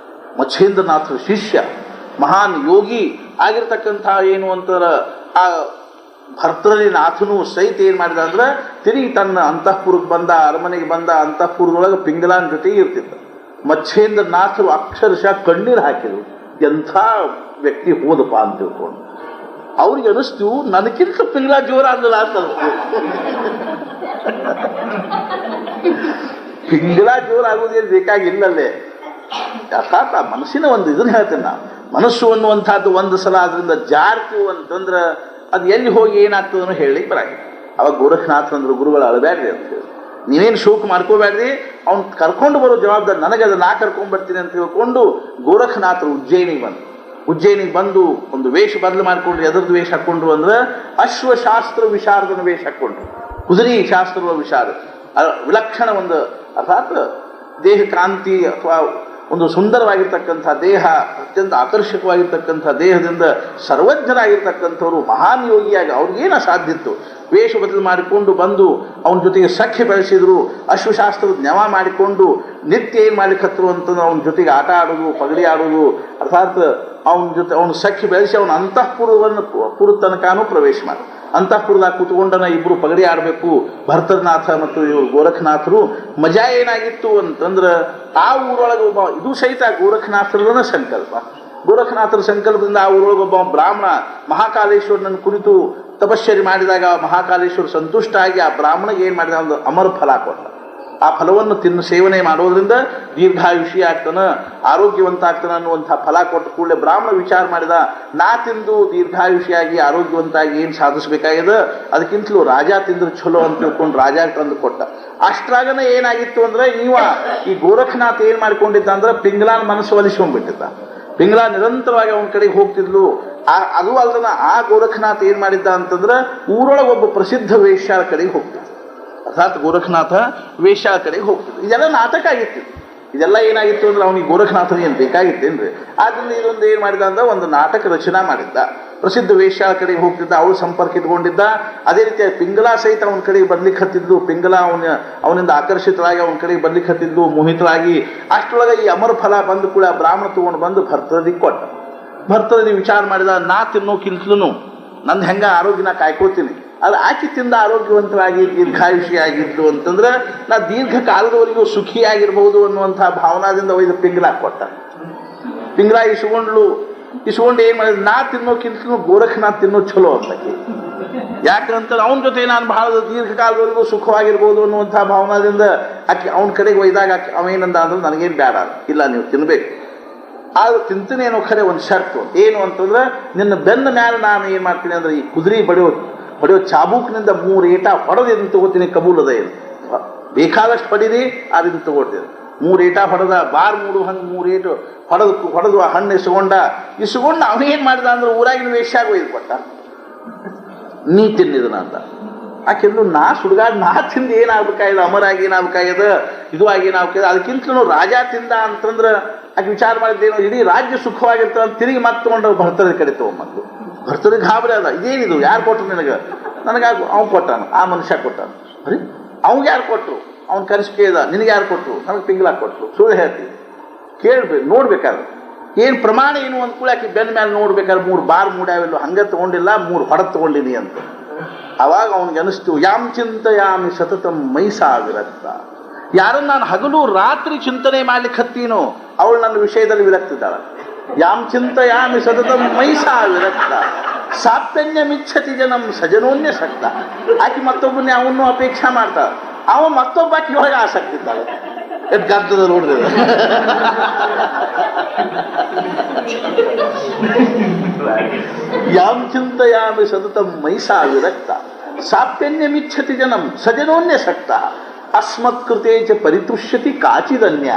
[SPEAKER 1] ಮಚ್ಛೇಂದ್ರನಾಥರ ಶಿಷ್ಯ ಮಹಾನ್ ಯೋಗಿ ಆಗಿರ್ತಕ್ಕಂಥ ಏನು ಅಂತಂದ್ರೆ ಆ ಭರ್ತೃನಾಥನು ಸಹಿತ ಏನು ಮಾಡಿದ ಅಂದ್ರೆ ತಿರುಗಿ ತನ್ನ ಅಂತಃಪುರಕ್ಕೆ ಬಂದ, ಅರಮನೆಗೆ ಬಂದ. ಅಂತಃಪುರದೊಳಗೆ ಪಿಂಗಲಾನ ಜೊತೆಗೆ ಇರ್ತಿದ್ದ. ಮಚ್ಛೇಂದ್ರನಾಥರು ಅಕ್ಷರಶಃ ಕಣ್ಣೀರು ಹಾಕಿದ್ರು, ಎಂಥ ವ್ಯಕ್ತಿ ಹೋದಪ್ಪ ಅಂತ ತಿಳ್ಕೊಂಡು. ಅವ್ರಿಗೆ ಅನಿಸ್ತು ನನಗಿಂತ ಪಿಂಗಲ ಜೋರ ಅಂದಲ್ಲ ಅಂತ. ಪಿಂಗಲ ಜೋರ ಆಗೋದೇನು ಬೇಕಾಗಿಲ್ಲಲ್ಲೇ. ಅರ್ಥಾತ್ ಆ ಮನಸ್ಸಿನ ಒಂದು ಇದನ್ನ ಹೇಳ್ತೇನೆ ನಾವು. ಮನಸ್ಸು ಅನ್ನುವಂಥದ್ದು ಒಂದು ಸಲ ಅದರಿಂದ ಜಾರ್ತೀವಿ ಅಂತಂದ್ರೆ ಅದು ಎಲ್ಲಿ ಹೋಗಿ ಏನಾಗ್ತದನ್ನು ಹೇಳಲಿಕ್ಕೆ ಬರಾಗಿಲ್ಲ. ಅವಾಗ ಗೋರಖನಾಥರಂದ್ರು ಗುರುಗಳು ಅಳಬೇಡ್ರಿ ಅಂತ ಹೇಳಿ, ನೀವೇನು ಶೋಕ ಮಾಡ್ಕೋಬೇಡ್ರಿ, ಅವ್ನು ಕರ್ಕೊಂಡು ಬರೋ ಜವಾಬ್ದಾರಿ ನನಗೆ, ಅದು ನಾ ಕರ್ಕೊಂಡು ಬರ್ತೀನಿ ಅಂತ ತಿಳ್ಕೊಂಡು ಗೋರಖನಾಥರು ಉಜ್ಜಯಿನಿಗೆ ಬಂದು ಒಂದು ವೇಷ ಬದಲು ಮಾಡಿಕೊಂಡ್ರು. ಎದರದ್ದು ವೇಷ ಹಾಕ್ಕೊಂಡ್ರು ಅಂದ್ರೆ ಅಶ್ವಶಾಸ್ತ್ರ ವಿಶಾರದನ ವೇಷ ಹಾಕ್ಕೊಂಡ್ರು. ಕುದುರೆ ಶಾಸ್ತ್ರದ ವಿಚಾರ ವಿಲಕ್ಷಣ ಒಂದು ಅರ್ಥಾತ್ ದೇಹ ಕಾಂತಿ ಅಥವಾ ಒಂದು ಸುಂದರವಾಗಿರ್ತಕ್ಕಂಥ ದೇಹ, ಅತ್ಯಂತ ಆಕರ್ಷಕವಾಗಿರ್ತಕ್ಕಂಥ ದೇಹದಿಂದ ಸರ್ವಜ್ಞರಾಗಿರ್ತಕ್ಕಂಥವ್ರು ಮಹಾನ್ ಯೋಗಿಯಾಗಿ ಅವ್ರಿಗೇನು ಅಸಾಧ್ಯ ಇತ್ತು. ವೇಷ ಬದಲು ಮಾಡಿಕೊಂಡು ಬಂದು ಅವನ ಜೊತೆಗೆ ಸಖ್ಯ ಬೆಳೆಸಿದ್ರು. ಅಶ್ವಶಾಸ್ತ್ರದ ಜ್ಞಾನ ಮಾಡಿಕೊಂಡು ನಿತ್ಯ ಏನು ಮಾಡ್ಲಿಕ್ಕತ್ತರು ಅಂತಂದ್ರೆ ಅವನ ಜೊತೆಗೆ ಆಟ ಆಡೋದು, ಪಗಡಿ ಆಡೋದು, ಅರ್ಥಾತ್ ಅವನ ಜೊತೆ ಅವನು ಸಖ್ಯ ಬೆಳೆಸಿ ಅವನ ಪುರ ತನಕನೂ ಪ್ರವೇಶ ಮಾಡಿ ಅಂತಃಪುರದಾಗ ಕೂತ್ಕೊಂಡನ ಇಬ್ಬರು ಪಗಡಿ ಆಡಬೇಕು. ಭರ್ತೃನಾಥ ಮತ್ತು ಇವರು ಗೋರಖನಾಥರು. ಮಜಾ ಏನಾಗಿತ್ತು ಅಂತಂದ್ರೆ ಆ ಊರೊಳಗೆ ಒಬ್ಬ, ಇದು ಸಹಿತ ಗೋರಖನಾಥರನ್ನ ಸಂಕಲ್ಪ. ಗೋರಖನಾಥರ ಸಂಕಲ್ಪದಿಂದ ಆ ಊರೊಳಗೆ ಒಬ್ಬ ಬ್ರಾಹ್ಮಣ ಮಹಾಕಾಲೇಶ್ವರನನ್ನು ಕುರಿತು ತಪಶ್ಚರ್ಯ ಮಾಡಿದಾಗ ಮಹಾಕಾಲೇಶ್ವರ ಸಂತುಷ್ಟ ಆಗಿ ಆ ಬ್ರಾಹ್ಮಣಿಗೆ ಏನು ಮಾಡಿದ, ಒಂದು ಅಮರ ಫಲ ಕೊಟ್ಟ. ಆ ಫಲವನ್ನು ಸೇವನೆ ಮಾಡೋದ್ರಿಂದ ದೀರ್ಘಾಯುಷಿ ಆಗ್ತಾನೆ, ಆರೋಗ್ಯವಂತ ಆಗ್ತಾನೆ ಅನ್ನುವಂಥ ಫಲ ಕೊಟ್ಟ ಕೂಡಲೇ ಬ್ರಾಹ್ಮಣ ವಿಚಾರ ಮಾಡಿದ, ನಾ ತಿಂದು ದೀರ್ಘಾಯುಷಿಯಾಗಿ ಆರೋಗ್ಯವಂತಾಗಿ ಏನು ಸಾಧಿಸಬೇಕಾಗಿದೆ, ಅದಕ್ಕಿಂತಲೂ ರಾಜ ತಿಂದ್ರೆ ಚಲೋ ಅಂತ ತಿಳ್ಕೊಂಡು ರಾಜ ತಂದು ಕೊಟ್ಟ. ಅಷ್ಟ್ರಾಗನೇ ಏನಾಗಿತ್ತು ಅಂದ್ರೆ ಈ ಗೋರಖನಾಥ ಏನು ಮಾಡ್ಕೊಂಡಿದ್ದ ಅಂದ್ರೆ ಪಿಂಗಲಾನ ಮನಸ್ಸು ಒಲಿಸ್ಕೊಂಡ್ಬಿಟ್ಟಿದ್ದ. ಪಿಂಗಲ ನಿರಂತರವಾಗಿ ಅವನ ಕಡೆಗೆ ಹೋಗ್ತಿದ್ಲು. ಅದು ಅಲ್ದನ ಆ ಗೋರಖನಾಥ ಏನು ಮಾಡಿದ್ದ ಅಂತಂದ್ರೆ ಊರೊಳಗೆ ಒಬ್ಬ ಪ್ರಸಿದ್ಧ ವೇಶ್ಯಾಳ ಕಡೆಗೆ ಹೋಗ್ತಿದ್ದ. ಅರ್ಥಾತ್ ಗೋರಖನಾಥ ವೇಶ್ಯಾಳ ಕಡೆಗೆ ಹೋಗ್ತಿದ್ದ. ಇದೆಲ್ಲ ನಾಟಕ ಆಗಿತ್ತು. ಇದೆಲ್ಲ ಏನಾಗಿತ್ತು ಅಂದ್ರೆ ಅವನಿಗೆ ಗೋರಖನಾಥನಿಗೆ ಏನು ಬೇಕಾಗಿತ್ತೇನ್ರಿ. ಆದ್ದರಿಂದ ಇದೊಂದು ಏನು ಮಾಡಿದ ಅಂದ್ರೆ ಒಂದು ನಾಟಕ ರಚನಾ ಮಾಡಿದ್ದ. ಪ್ರಸಿದ್ಧ ವೇಶ್ಯಾಳ ಕಡೆಗೆ ಹೋಗ್ತಿದ್ದ, ಅವಳು ಸಂಪರ್ಕ ಇಟ್ಕೊಂಡಿದ್ದ. ಅದೇ ರೀತಿಯಾಗಿ ಪಿಂಗಲಾ ಸಹಿತ ಅವನ ಕಡೆಗೆ ಬರ್ಲಿಕ್ಕೆ ಹತ್ತಿದ್ಲು. ಪಿಂಗಲಾ ಅವನಿಂದ ಆಕರ್ಷಿತರಾಗಿ ಅವನ ಕಡೆಗೆ ಬರ್ಲಿಕ್ಕೆ ಹತ್ತಿದ್ಲು, ಮೋಹಿತರಾಗಿ. ಅಷ್ಟರೊಳಗೆ ಈ ಅಮರ ಫಲ ಬಂದು ಕೂಡ ಬ್ರಾಹ್ಮಣ ತಗೊಂಡು ಬಂದು ಭರ್ತರಿಗೆ ಕೊಟ್ಟ. ಭರ್ತರಲ್ಲಿ ವಿಚಾರ ಮಾಡಿದ, ನಾ ತಿನ್ನೋಕ್ಕಿಂತಲೂ ನಂದು ಹೆಂಗ ಆರೋಗ್ಯ ನಾ ಕಾಯ್ಕೋತೀನಿ, ಅದು ಆಕೆ ತಿಂದ ಆರೋಗ್ಯವಂತವಾಗಿ ದೀರ್ಘಾಯುಷಿಯಾಗಿದ್ದು ಅಂತಂದ್ರೆ ನಾ ದೀರ್ಘಕಾಲದವರೆಗೂ ಸುಖಿಯಾಗಿರ್ಬೋದು ಅನ್ನುವಂಥ ಭಾವನಾದಿಂದ ಒಯ್ದು ಪಿಂಗಲಾ ಕೊಟ್ಟ. ಪಿಂಗಲಾ ಇಸ್ಕೊಂಡು ಏನು ಮಾಡಿದ್ರು, ನಾ ತಿನ್ನೋಕ್ಕಿಂತಲೂ ಗೋರಖನಾಥ್ ತಿನ್ನೋ ಚಲೋ ಅಂತಕ್ಕೆ. ಯಾಕಂತ ಅವನ ಜೊತೆ ನಾನು ಬಹಳ ದೀರ್ಘಕಾಲದವರೆಗೂ ಸುಖವಾಗಿರ್ಬೋದು ಅನ್ನುವಂಥ ಭಾವನಾದಿಂದ ಆಕೆ ಅವನ ಕಡೆಗೆ ಒಯ್ದಾಗ ಅವೇನಂದ ಅಂದ್ರೆ ನನಗೇನು ಬೇಡ, ಇಲ್ಲ ನೀವು ತಿನ್ಬೇಕು, ಆದ್ರೆ ತಿಂತೀನಿ ಏನೋ ಖರೆ ಒಂದು ಶರ್ತು ಏನು ಅಂತಂದ್ರೆ ನಿನ್ನ ಬೆನ್ನ ಮೇಲೆ ನಾನು ಏನು ಮಾಡ್ತೀನಿ ಅಂದ್ರೆ ಈ ಕುದುರೆ ಬಡಿಯೋ ಚಾಬೂಕ್ನಿಂದ 3 ಏಟ ಹೊಡೆದು ಇದನ್ನು ತಗೋತೀನಿ, ಕಬೂಲ್ ಅದ ಏನು ಬೇಕಾದಷ್ಟು ಹೊಡೀರಿ, ಅದನ್ನು ತಗೊಳ್ತೀನಿ. 3 ಏಟ ಹೊಡೆದ, ಬಾರ್ ಮೂಡು ಹಂಗೆ 3 ಏಟು ಹೊಡೆದು ಆ ಹಣ್ಣು ಇಸ್ಕೊಂಡು ಅವನೇನು ಮಾಡಿದ ಅಂದ್ರೆ ಊರಾಗಿನ ವೇಶ್ಯಾಗ ಒಯ್ದು ಕೊಟ್ಟ, ನೀ ತಿನ್ನಿದನ ಅಂತ. ಆಕೆಂದು ನಾ ಸುಡುಗಾಡ್ ನಾ ತಿಂದು ಏನಾಗ್ಬೇಕಾಗಿದೆ, ಅಮರಾಗಿ ಏನಾಗ್ಬೇಕಾಗ್ಯದ, ಇದು ಆಗಿ ಏನಾಗ್ಬೇಕಾಗಿದೆ, ಅದಕ್ಕಿಂತಲೂ ರಾಜ ತಿಂದ ಅಂತಂದ್ರೆ ಆಕೆ ವಿಚಾರ ಮಾಡಿದ್ದೇನು, ಇಡೀ ರಾಜ್ಯ ಸುಖವಾಗಿರ್ತದೆ ಅಂತ ತಿರುಗಿ ಮತ್ತೆ ತೊಗೊಂಡು ಭರ್ತದ ಕಡೆ ತೊಗೊಂಬಂದು. ಭರ್ತರಿಗೆ ಗಾಬರಿ ಅದ, ಇದೇನಿದು, ಯಾರು ಕೊಟ್ಟರು ನಿನಗೆ? ನನಗಾಗಿ ಅವ್ನು ಕೊಟ್ಟಾನು, ಆ ಮನುಷ್ಯ ಕೊಟ್ಟಾನು. ಅರೆ ಅವ್ಗೆ ಯಾರು ಕೊಟ್ಟರು? ಅವ್ನು ಕರೆಸಿ ಕೇಳ್ದ, ನಿನಗೆ ಯಾರು ಕೊಟ್ಟರು? ನನಗೆ ಪಿಂಗಲಾ ಕೊಟ್ಟರು. ಸುಳ್ಳು ಹೇಳ್ತೀವಿ, ಕೇಳ್ಬೇಕು, ನೋಡ್ಬೇಕಾದ್ರೆ ಏನು ಪ್ರಮಾಣ ಏನು ಅಂದ್ಕೂಳೆ ಆಕೆ ಬೆನ್ನ ಮೇಲೆ ನೋಡ್ಬೇಕಾದ್ರೆ 3 ಬಾರ್ ಮೂಡ್ಯಾವೆಲ್ಲೋ ಹಂಗೆ ತೊಗೊಂಡಿಲ್ಲ, 3 ಹೊಡೆದು ತೊಗೊಂಡಿನಿ ಅಂತ. ಅವಾಗ ಅವನಿಗೆ ಅನಿಸ್ತು, ಯಾಮ್ ಚಿಂತೆಯಾಮಿ ಸತತಂ ಮೈಸಾ ವಿರಕ್ತ. ಯಾರನ್ನು ನಾನು ಹಗಲು ರಾತ್ರಿ ಚಿಂತನೆ ಮಾಡ್ಲಿಕ್ಕೆ ಹತ್ತೀನೋ ಅವಳು ನನ್ನ ವಿಷಯದಲ್ಲಿ ವಿರಕ್ತಿದ್ದಾಳೆ. ಯಾಮ್ ಚಿಂತೆಯಾಮಿ ಸತತಂ ಮೈಸಾ ವಿರಕ್ತ ಸಾಪ್ಯನ್ಯ ಮಿಚ್ಛತಿ ಜನಂ ಸಜನೋನ್ಯ ಶಕ್ತ. ಆಕೆ ಮತ್ತೊಬ್ಬನೇ ಅವನು ಅಪೇಕ್ಷೆ ಮಾಡ್ತಾಳೆ, ಅವ ಮತ್ತೊಬ್ಬ ಆಕೆ ಒಳಗೆ ಆಸಕ್ತಿ ಇದ್ದಾಳೆ. ಗದ್ದದ ನೋಡ್ರಿ, ಯಾಮ್ ಚಿಂತೆಯಾಮಿ ಸತತಂ ಮೈಸಾ ವಿರಕ್ತ ಸಾಪ್ಯನ್ಯ ಮಿಚ್ಛತಿ ಜನಂ ಸಜನೋನ್ಯ ಶಕ್ತ ಅಸ್ಮತ್ ಕೃತೆ ಚ ಪರಿತುಷ್ಯತಿ ಕಾಚಿದನ್ಯ.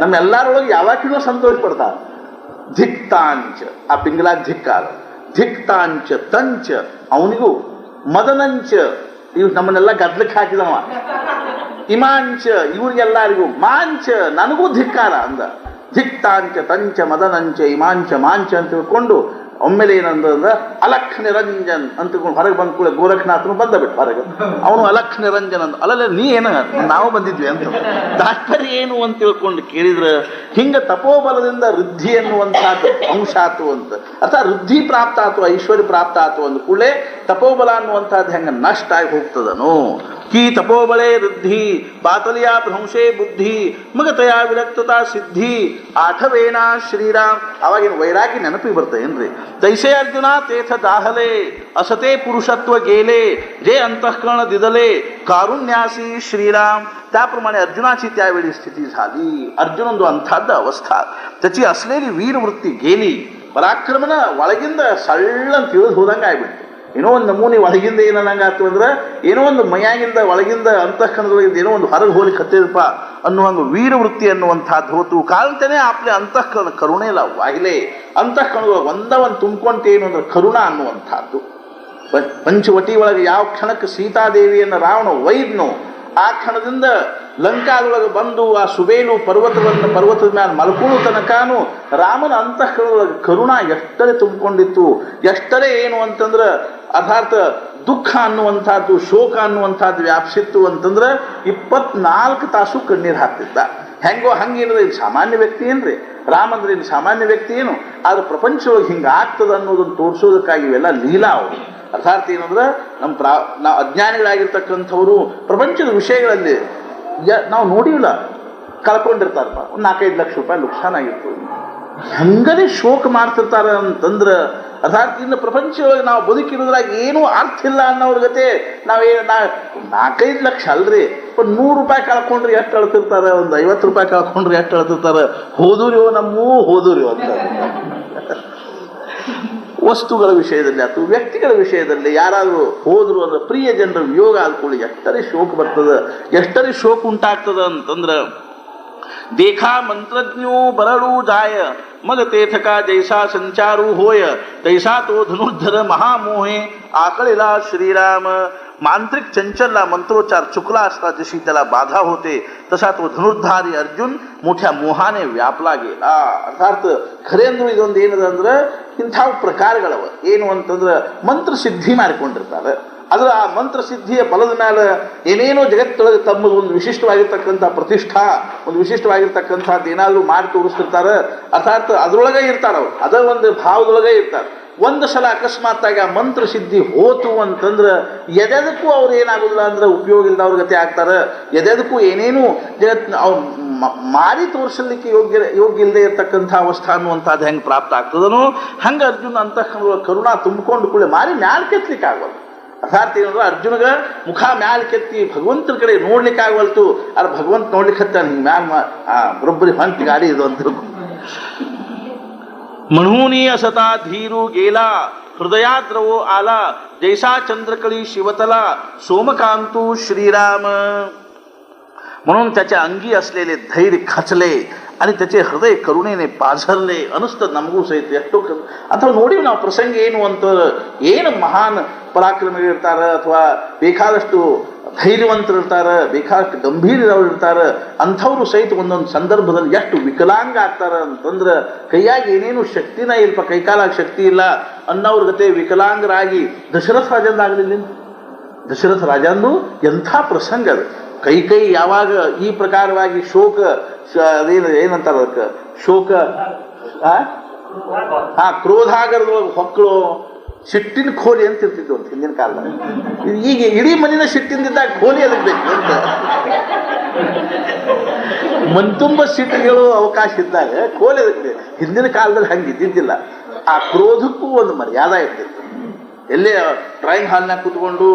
[SPEAKER 1] ನಮ್ಮೆಲ್ಲರೊಳಗೆ ಯಾವಾಗಲೂ ಸಂತೋಷ ಪಡ್ತಾರೆ. ಧಿಕ್ತಾಂಚ, ಆ ಪಿಂಗಲಾ ಧಿಕ್ಕಾರ, ಧಿಕ್ತಾಂಚ ತಂಚ ಅವನಿಗೂ, ಮದನಂಚ ಇವ್ ನಮ್ಮನ್ನೆಲ್ಲ ಗದ್ಲಕ್ಕೆ ಹಾಕಿದವ, ಇಮಾಂಚ ಇವ್ರಿಗೆಲ್ಲರಿಗೂ, ಮಾಂಚ ನನಗೂ ಧಿಕ್ಕಾರ ಅಂದ. ಧಿಕ್ತಾಂಚ ತಂಚ ಮದನಂಚ ಇಮಾಂಚ ಮಾಂಚ ಅಂತ ತಿಳ್ಕೊಂಡು ಒಮ್ಮೆಲೆ ಏನಂದ್ರೆ ಅಲಖ್ ನಿರಂಜನ್ ಅಂತ ತಿಳ್ಕೊಂಡು ಹೊರಗೆ ಬಂದ ಕೂಡ ಗೋರಖನಾಥನು ಬಂದ ಬಿಟ್ಟು ಹೊರಗೆ. ಅವನು ಅಲಖ್ ನಿರಂಜನ್ ಅಂತ, ಅಲ್ಲಲ್ಲ ನೀ ಏನ ನಾವು ಬಂದಿದ್ವಿ ಅಂತ. ತಾತ್ಪರ್ಯ ಏನು ಅಂತ ತಿಳ್ಕೊಂಡು ಕೇಳಿದ್ರೆ ಹಿಂಗೆ ತಪೋಬಲದಿಂದ ವೃದ್ಧಿ ಎನ್ನುವಂಥದ್ದು ಅಂಶ ಆತು ಅಂತ. ಅರ್ಥಾತ್ ವೃದ್ಧಿ ಪ್ರಾಪ್ತ ಆತು, ಐಶ್ವರ್ಯ ಪ್ರಾಪ್ತ ಆತು ಅಂದ ಕೂಡಲೇ ತಪೋಬಲ ಅನ್ನುವಂಥದ್ದು ಹೆಂಗೆ ನಷ್ಟ ಆಗಿ ಹೋಗ್ತದನು. ಕಿ ತಪೋಬಲೇ ವೃದ್ಧಿ ಬಾತಲಿಯಾ ಭ್ರಂಶೇ ಬುದ್ಧಿ ಮಗತಯಾ ವಿರಕ್ತತಾ ಸಿದ್ಧಿ ಆಠವೇನ ಶ್ರೀರಾಮ್. ಅವಾಗಿನ ವೈರಾಗಿ ನೆನಪಿಗೆ ಬರ್ತೇನ್ರಿ. ತೈಸೆ ಅರ್ಜುನ ತೇಥ ದಾಹಲೆ असते पुरुषत्व गेले जे अंतःकरण दिदले कारुण्यासी श्रीराम. त्याप्रमाणे अर्जुनाची त्यावेळी स्थिती झाली. अर्जुन ಒಂದು ಅಂಥದ್ದ ಅವಸ್ಥಾ, त्याची असलेली वीरवृत्ती गेली. ಪರಾಕ್ರಮನ ಒಳಗಿಂದ ಸಳ್ಳ ತಿಳಿದು ಹೋದಂಗೆ ಆಗ್ಬಿಟ್ಟು. ಏನೋ ಒಂದು ನಮೂನಿ ಒಳಗಿಂದ ಏನನ್ನಂಗಾತು ಅಂದ್ರೆ ಏನೋ ಒಂದು ಮೈಯಾಗಿಂದ ಒಳಗಿಂದ ಅಂತಃಕರಣದೊಳಗಿಂದ ಏನೋ ಒಂದು ಹೊರಗೆ ಹೋಲಿಕ್ಕೆ ಹತ್ತಿದಪ್ಪ ಅನ್ನುವಂಗೆ ವೀರವೃತ್ತಿ ಅನ್ನುವಂಥದ್ದು ಹೋತು. ಕಾಲ್ತನೇ ಆಪ್ಲೆ ಅಂತಃಕರಣ ಕರುಣೆ ಇಲ್ಲ ವಾಹಿಲೆ. ಅಂತಃಕರಣದೊಳಗೆ ಒಂದವನ್ನು ತುಂಬ್ಕೊಂತೇನು ಅಂದ್ರೆ ಕರುಣ ಅನ್ನುವಂಥದ್ದು. ಪಂಚವಟಿ ಒಳಗೆ ಯಾವ ಕ್ಷಣಕ್ಕೆ ಸೀತಾದೇವಿಯನ್ನು ರಾವಣ ಒಯ್ದನು, ಆ ಕ್ಷಣದಿಂದ ಲಂಕಾದೊಳಗೆ ಬಂದು ಆ ಸುಬೇಲು ಪರ್ವತದ ಮೇಲೆ ಮಲ್ಕೊಳ್ಳೋ ತನಕನೂ ರಾಮನ ಅಂತಃಕರಣದೊಳಗೆ ಕರುಣ ಎಷ್ಟರೇ ತುಂಬಿಕೊಂಡಿತ್ತು. ಎಷ್ಟರೇ ಏನು ಅಂತಂದ್ರೆ ಅರ್ಥಾತ್ ದುಃಖ ಅನ್ನುವಂಥದ್ದು, ಶೋಕ ಅನ್ನುವಂಥದ್ದು ವ್ಯಾಪಿಸಿತ್ತು ಅಂತಂದ್ರೆ 24 ತಾಸು ಕಣ್ಣೀರು ಹಾಕ್ತಿದ್ದ. ಹೆಂಗೋ ಹಂಗೇನಿದೆ, ಇದು ಸಾಮಾನ್ಯ ವ್ಯಕ್ತಿ ಏನ್ರಿ ರಾಮ ಅಂದ್ರೆ ಇದು ಸಾಮಾನ್ಯ ವ್ಯಕ್ತಿ ಏನು, ಆದ್ರೆ ಪ್ರಪಂಚದೊಳಗೆ ಹಿಂಗೆ ಆಗ್ತದೆ ಅನ್ನೋದನ್ನು ತೋರಿಸೋದಕ್ಕಾಗಿ ಇವೆಲ್ಲ ಲೀಲಾ ಅವರು. ಅರ್ಥಾತ್ ಏನಂದ್ರೆ ನಾವು ಅಜ್ಞಾನಿಗಳಾಗಿರ್ತಕ್ಕಂಥವ್ರು ಪ್ರಪಂಚದ ವಿಷಯಗಳಲ್ಲಿ ನಾವು ನೋಡಿಲ್ಲ, ಕಳ್ಕೊಂಡಿರ್ತಾರಪ್ಪ. ಒಂದು 4-5 ಲಕ್ಷ ರೂಪಾಯಿ ನುಕ್ಸಾನ ಆಗಿತ್ತು, ಹಂಗನೇ ಶೋಕ ಮಾಡ್ತಿರ್ತಾರೆ ಅಂತಂದ್ರೆ ಅರ್ಥಾತ್ ಇನ್ನು ಪ್ರಪಂಚದೊಳಗೆ ನಾವು ಬದುಕಿರೋದ್ರಾಗ ಏನೂ ಅರ್ಥ ಇಲ್ಲ ಅನ್ನೋರ ಗತೆ ನಾವೇನು 4-5 ಲಕ್ಷ ಅಲ್ರಿ, 100 ರೂಪಾಯಿ ಕಳ್ಕೊಂಡ್ರೆ ಎಷ್ಟು ಅಳ್ತಿರ್ತಾರೆ, ಒಂದು 50 ರೂಪಾಯಿ ಕಳ್ಕೊಂಡ್ರೆ ಎಷ್ಟು ಅಳ್ತಿರ್ತಾರೆ. ಹೋದೂರಿಯೋ ನಮ್ಮೂ ಹೋದೂರಿಯೋ ಅಂತ. ವಸ್ತುಗಳ ವಿಷಯದಲ್ಲಿ ಅಥವಾ ವ್ಯಕ್ತಿಗಳ ವಿಷಯದಲ್ಲಿ ಯಾರಾದರೂ ಹೋದ್ರು ಅಂದ್ರೆ ಪ್ರಿಯ ಜನರ ವಿಯೋಗ ಆದ್ಕೊಳ್ಳಿ ಎಷ್ಟರೇ ಶೋಕ ಬರ್ತದೆ, ಎಷ್ಟರೇ ಶೋಕ ಉಂಟಾಗ್ತದೆ ಅಂತಂದ್ರೆ ದೇಖಾ ಮಂತ್ರಜ್ಞೋ ಬರಳು ಜಾಯ मग तेथका जैसा संचारू होय तैसा तो धनुर्धर महामोहे आकळेला श्रीराम. मांत्रिक चंचलला मंत्रोच्चार चुकला असता जशी त्याला बाधा होते तसा तो धनुर्धारी अर्जुन मोठ्या मोहाने ವ್ಯಾಪला गेला. ಅರ್ಥಾತ್ ಖರೇಂದ್ರ ಇದೊಂದು ಏನದಂದ್ರೆ ಇಂಥ ಪ್ರಕಾರಗಳವ ಏನು ಅಂತಂದ್ರೆ ಮಂತ್ರ ಸಿದ್ಧಿ ಮಾಡಿಕೊಂಡಿರ್ತಾರೆ. ಅದರ ಆ ಮಂತ್ರ ಸಿದ್ಧಿಯ ಬಲದ ಮೇಲೆ ಏನೇನೋ ಜಗತ್ತೊಳಗೆ ತಮ್ಮದು ಒಂದು ವಿಶಿಷ್ಟವಾಗಿರ್ತಕ್ಕಂಥ ಪ್ರತಿಷ್ಠಾ, ಒಂದು ವಿಶಿಷ್ಟವಾಗಿರ್ತಕ್ಕಂಥದ್ದು ಏನಾದರೂ ಮಾಡಿ ತೋರಿಸ್ತಿರ್ತಾರೆ. ಅರ್ಥಾತ್ ಅದರೊಳಗೆ ಇರ್ತಾರೆ ಅವರು, ಅದರ ಒಂದು ಭಾವದೊಳಗೆ ಇರ್ತಾರೆ. ಒಂದು ಸಲ ಅಕಸ್ಮಾತ್ತಾಗಿ ಆ ಮಂತ್ರ ಸಿದ್ಧಿ ಹೋತು ಅಂತಂದ್ರೆ ಎದೆದಕ್ಕೂ ಅವ್ರು ಏನಾಗೋದಿಲ್ಲ ಅಂದ್ರೆ ಉಪಯೋಗ ಇಲ್ಲದ ಅವ್ರ ಗತಿ ಆಗ್ತಾರೆ. ಎದೆದಕ್ಕೂ ಏನೇನು ಜಗತ್ ಅವ್ರು ಮಾರಿ ತೋರಿಸಲಿಕ್ಕೆ ಯೋಗ್ಯ ಇಲ್ಲದೆ ಇರ್ತಕ್ಕಂಥ ಅವಸ್ಥಾ ಅನ್ನುವಂಥದ್ದು ಹೆಂಗೆ ಪ್ರಾಪ್ತ ಆಗ್ತದನೋ ಹಂಗೆ ಅರ್ಜುನ ಅಂತ ಕರುಣಾ ತುಂಬಿಕೊಂಡು ಕೂಡ ಮಾರಿ ಮ್ಯಾಲ್ ಕೆತ್ತಲಿಕ್ಕೆ ಆಗೋದು. ಅರ್ಥಾತ್ ಏನಂದ್ರೆ ಅರ್ಜುನಗ ಮುಖ ಮ್ಯಾಲ್ ಕೆತ್ತಿ ಭಗವಂತನ ಕಡೆ ನೋಡ್ಲಿಕ್ಕೆ ಆಗವಲ್ತು. ಅದ್ರ ಭಗವಂತ ನೋಡ್ಲಿಕ್ಕೆ ಹತ್ತ ಹಿಂಗೆ ಮ್ಯಾಲ್ ಬರೋಬ್ಬರಿ ಹೊಂಟಿ ಗಾಡಿ ಇದು ಅಂತ म्हणून असता धीरू गेला हृदयाद्रवो आला जैसा चंद्रकळी शिवतला सोमकांतू श्रीराम. म्हणून त्याच्या अंगी असलेले धैर्य खचले आणि त्याचे हृदय करुणेने पाझरले. ಅನಿಸ್ತದ ನಮಗೂ ಸಹಿತ ಎಷ್ಟೋ ಅಥವಾ ನೋಡಿ ನಾವು ಪ್ರಸಂಗ ಏನು ಅಂತ, ಏನು ಮಹಾನ್ ಪರಾಕ್ರಮಿಗಳಿರ್ತಾರೆ ಅಥವಾ ಬೇಕಾದಷ್ಟು ಧೈರ್ಯವಂತರು ಇರ್ತಾರೆ, ಬೇಕಾದಷ್ಟು ಗಂಭೀರರವ್ರು ಇರ್ತಾರೆ. ಅಂಥವ್ರು ಸಹಿತ ಒಂದೊಂದು ಸಂದರ್ಭದಲ್ಲಿ ಎಷ್ಟು ವಿಕಲಾಂಗ ಆಗ್ತಾರೆ ಅಂತಂದ್ರೆ ಕೈಯಾಗಿ ಏನೇನು ಶಕ್ತಿನ ಇಲ್ಪ, ಕೈಕಾಲಾಗ ಶಕ್ತಿ ಇಲ್ಲ ಅನ್ನೋವ್ರ ಗತೆ ವಿಕಲಾಂಗರಾಗಿ ದಶರಥ ರಾಜಂದಾಗಲಿಲ್ಲ. ದಶರಥ ರಾಜಂದು ಎಂಥ ಪ್ರಸಂಗ ಅದು. ಕೈ ಯಾವಾಗ ಈ ಪ್ರಕಾರವಾಗಿ ಶೋಕ ಏನಂತಾರ ಅದಕ್ಕೆ ಶೋಕ ಕ್ರೋಧಾಗರದೊಳಗೆ ಹೊಕ್ಕಳು ಸಿಟ್ಟಿನ ಖೋಲಿ ಅಂತ ಇರ್ತಿದ್ವು ಅಂತ ಹಿಂದಿನ ಕಾಲದಾಗ. ಈಗ ಇಡೀ ಮನಿನ ಸಿಟ್ಟಿಂದಿದ್ದಾಗ ಖೋಲಿ ಅದಕ್ಕೆ ಬೇಕು ಅಂತ ಮನ್ತುಂಬ ಸಿಟ್ಟಿಗಳು ಅವಕಾಶ ಇದ್ದಾಗ ಖೋಲಿ ಅದಕ್ಕೆ ಬೇಕು. ಹಿಂದಿನ ಕಾಲದಲ್ಲಿ ಹಂಗೆ ಇದ್ದಿದ್ದಿಲ್ಲ. ಆ ಕ್ರೋಧಕ್ಕೂ ಒಂದು ಮರ್ಯಾದ ಇರ್ತಿತ್ತು. ಎಲ್ಲೇ ಡ್ರಾಯಿಂಗ್ ಹಾಲ್ನಾಗ ಕೂತ್ಕೊಂಡು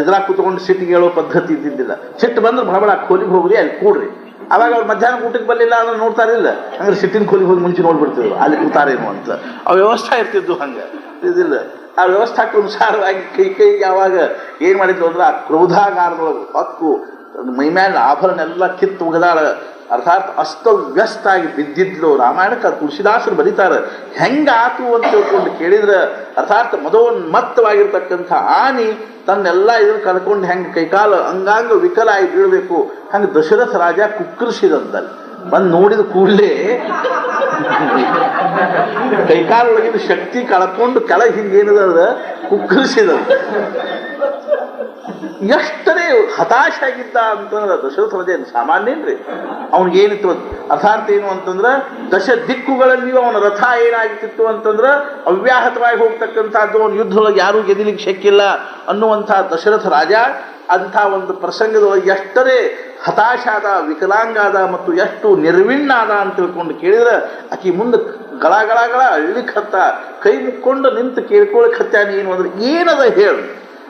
[SPEAKER 1] ಇದ್ರಾಗ ಕೂತ್ಕೊಂಡು ಸಿಟ್ಟಿಗೆ ಹೇಳೋ ಪದ್ಧತಿ ಇದ್ದಿದ್ದಿಲ್ಲ. ಸಿಟ್ಟು ಬಂದ್ರೆ ಬಡಬಡ ಖೋಲಿಗೆ ಹೋಗ್ರಿ, ಅಲ್ಲಿ ಕೂಡ್ರಿ. ಅವಾಗ ಅವ್ರು ಮಧ್ಯಾಹ್ನ ಊಟಕ್ಕೆ ಬರಲಿಲ್ಲ ಅಂದ್ರೆ ನೋಡ್ತಾರಿಲ್ಲ, ಹಂಗಾರೆ ಸಿಟ್ಟಿನ ಖೋಲಿಗೆ ಹೋಗಿ ಮುಂಚೆ ನೋಡ್ಬಿಡ್ತಿದ್ರು ಅಲ್ಲಿ ಕೂತಾರೇನು ಅಂತ. ಆ ವ್ಯವಸ್ಥೆ ಇರ್ತಿದ್ದು ಹಂಗೆ ಇದಿಲ್ಲ. ಆ ವ್ಯವಸ್ಥಾಕ್ಕೆ ಅನುಸಾರವಾಗಿ ಕೈ ಯಾವಾಗ ಏನು ಮಾಡಿದ್ರು ಅಂದ್ರೆ ಆ ಕ್ರೋಧಾಗಾರದೊಳಗೆ ಹಕ್ಕು ಮೈಮ್ಯಾಲ ಆಭರಣ ಎಲ್ಲ ಕಿತ್ತು ಒಗದಾಳ. ಅರ್ಥಾತ್ ಅಸ್ತವ್ಯಸ್ತಾಗಿ ಬಿದ್ದಿದ್ಲು. ರಾಮಾಯಣಕ್ಕೆ ತುಳಸಿದಾಸರು ಬರೀತಾರೆ ಹೆಂಗಾತು ಅಂತ ತಿಳ್ಕೊಂಡು ಕೇಳಿದ್ರೆ, ಅರ್ಥಾತ್ ಮದೋನ್ಮತ್ತವಾಗಿರ್ತಕ್ಕಂಥ ಆನಿ ತನ್ನೆಲ್ಲ ಇದನ್ನು ಕಳ್ಕೊಂಡು ಹೆಂಗೆ ಕೈಕಾಲು ಅಂಗಾಂಗ ವಿಕಲ ಆಗಿ ಬೀಳಬೇಕು ಹಂಗೆ ದಶರಥ ರಾಜ ಕುಕ್ಕರಿಸಿದಂತಲ್ಲಿ ಬಂದು ನೋಡಿದ ಕೂಡಲೇ ಕೈಕಾಲೊಳಗಿನ ಶಕ್ತಿ ಕಳ್ಕೊಂಡು ಕೆಳಗೆ ಹಿಂಗೇನದ ಕುಕ್ಕರಿಸಿದಂತ. ಎಷ್ಟರೇ ಹತಾಶ ಆಗಿದ್ದ ಅಂತಂದ್ರೆ ದಶರಥ ರಾಜ ಏನು ಸಾಮಾನ್ಯನ್ರಿ. ಅವನಿಗೇನಿತ್ತು ಅರ್ಥಾತ್ ಏನು ಅಂತಂದ್ರೆ ದಶ ದಿಕ್ಕುಗಳಲ್ಲಿಯೂ ಅವನ ರಥ ಏನಾಗಿತ್ತು ಅಂತಂದ್ರೆ ಅವ್ಯಾಹತವಾಗಿ ಹೋಗ್ತಕ್ಕಂಥದ್ದು, ಅವನ ಯುದ್ಧದೊಳಗೆ ಯಾರೂ ಗೆದಿಲಿಕ್ಕೆ ಶಕ್ಕಿಲ್ಲ ಅನ್ನುವಂಥ ದಶರಥ ರಾಜ ಅಂಥ ಒಂದು ಪ್ರಸಂಗದೊಳಗೆ ಎಷ್ಟರೇ ಹತಾಶಾದ, ವಿಕಲಾಂಗಾದ ಮತ್ತು ಎಷ್ಟು ನಿರ್ವಿಣ್ಣಾದ ಅಂತ ತಿಳ್ಕೊಂಡು ಕೇಳಿದ್ರೆ ಆಕಿ ಮುಂದೆ ಗಳ ಅಳ್ಳಿಕ್ಕೆ ಹತ್ತ, ಕೈ ಮುಕ್ಕೊಂಡು ನಿಂತು ಕೇಳ್ಕೊಳಕ್ಕೆ ಹತ್ತ. ನೀನು ಅಂದ್ರೆ ಏನದ ಹೇಳು.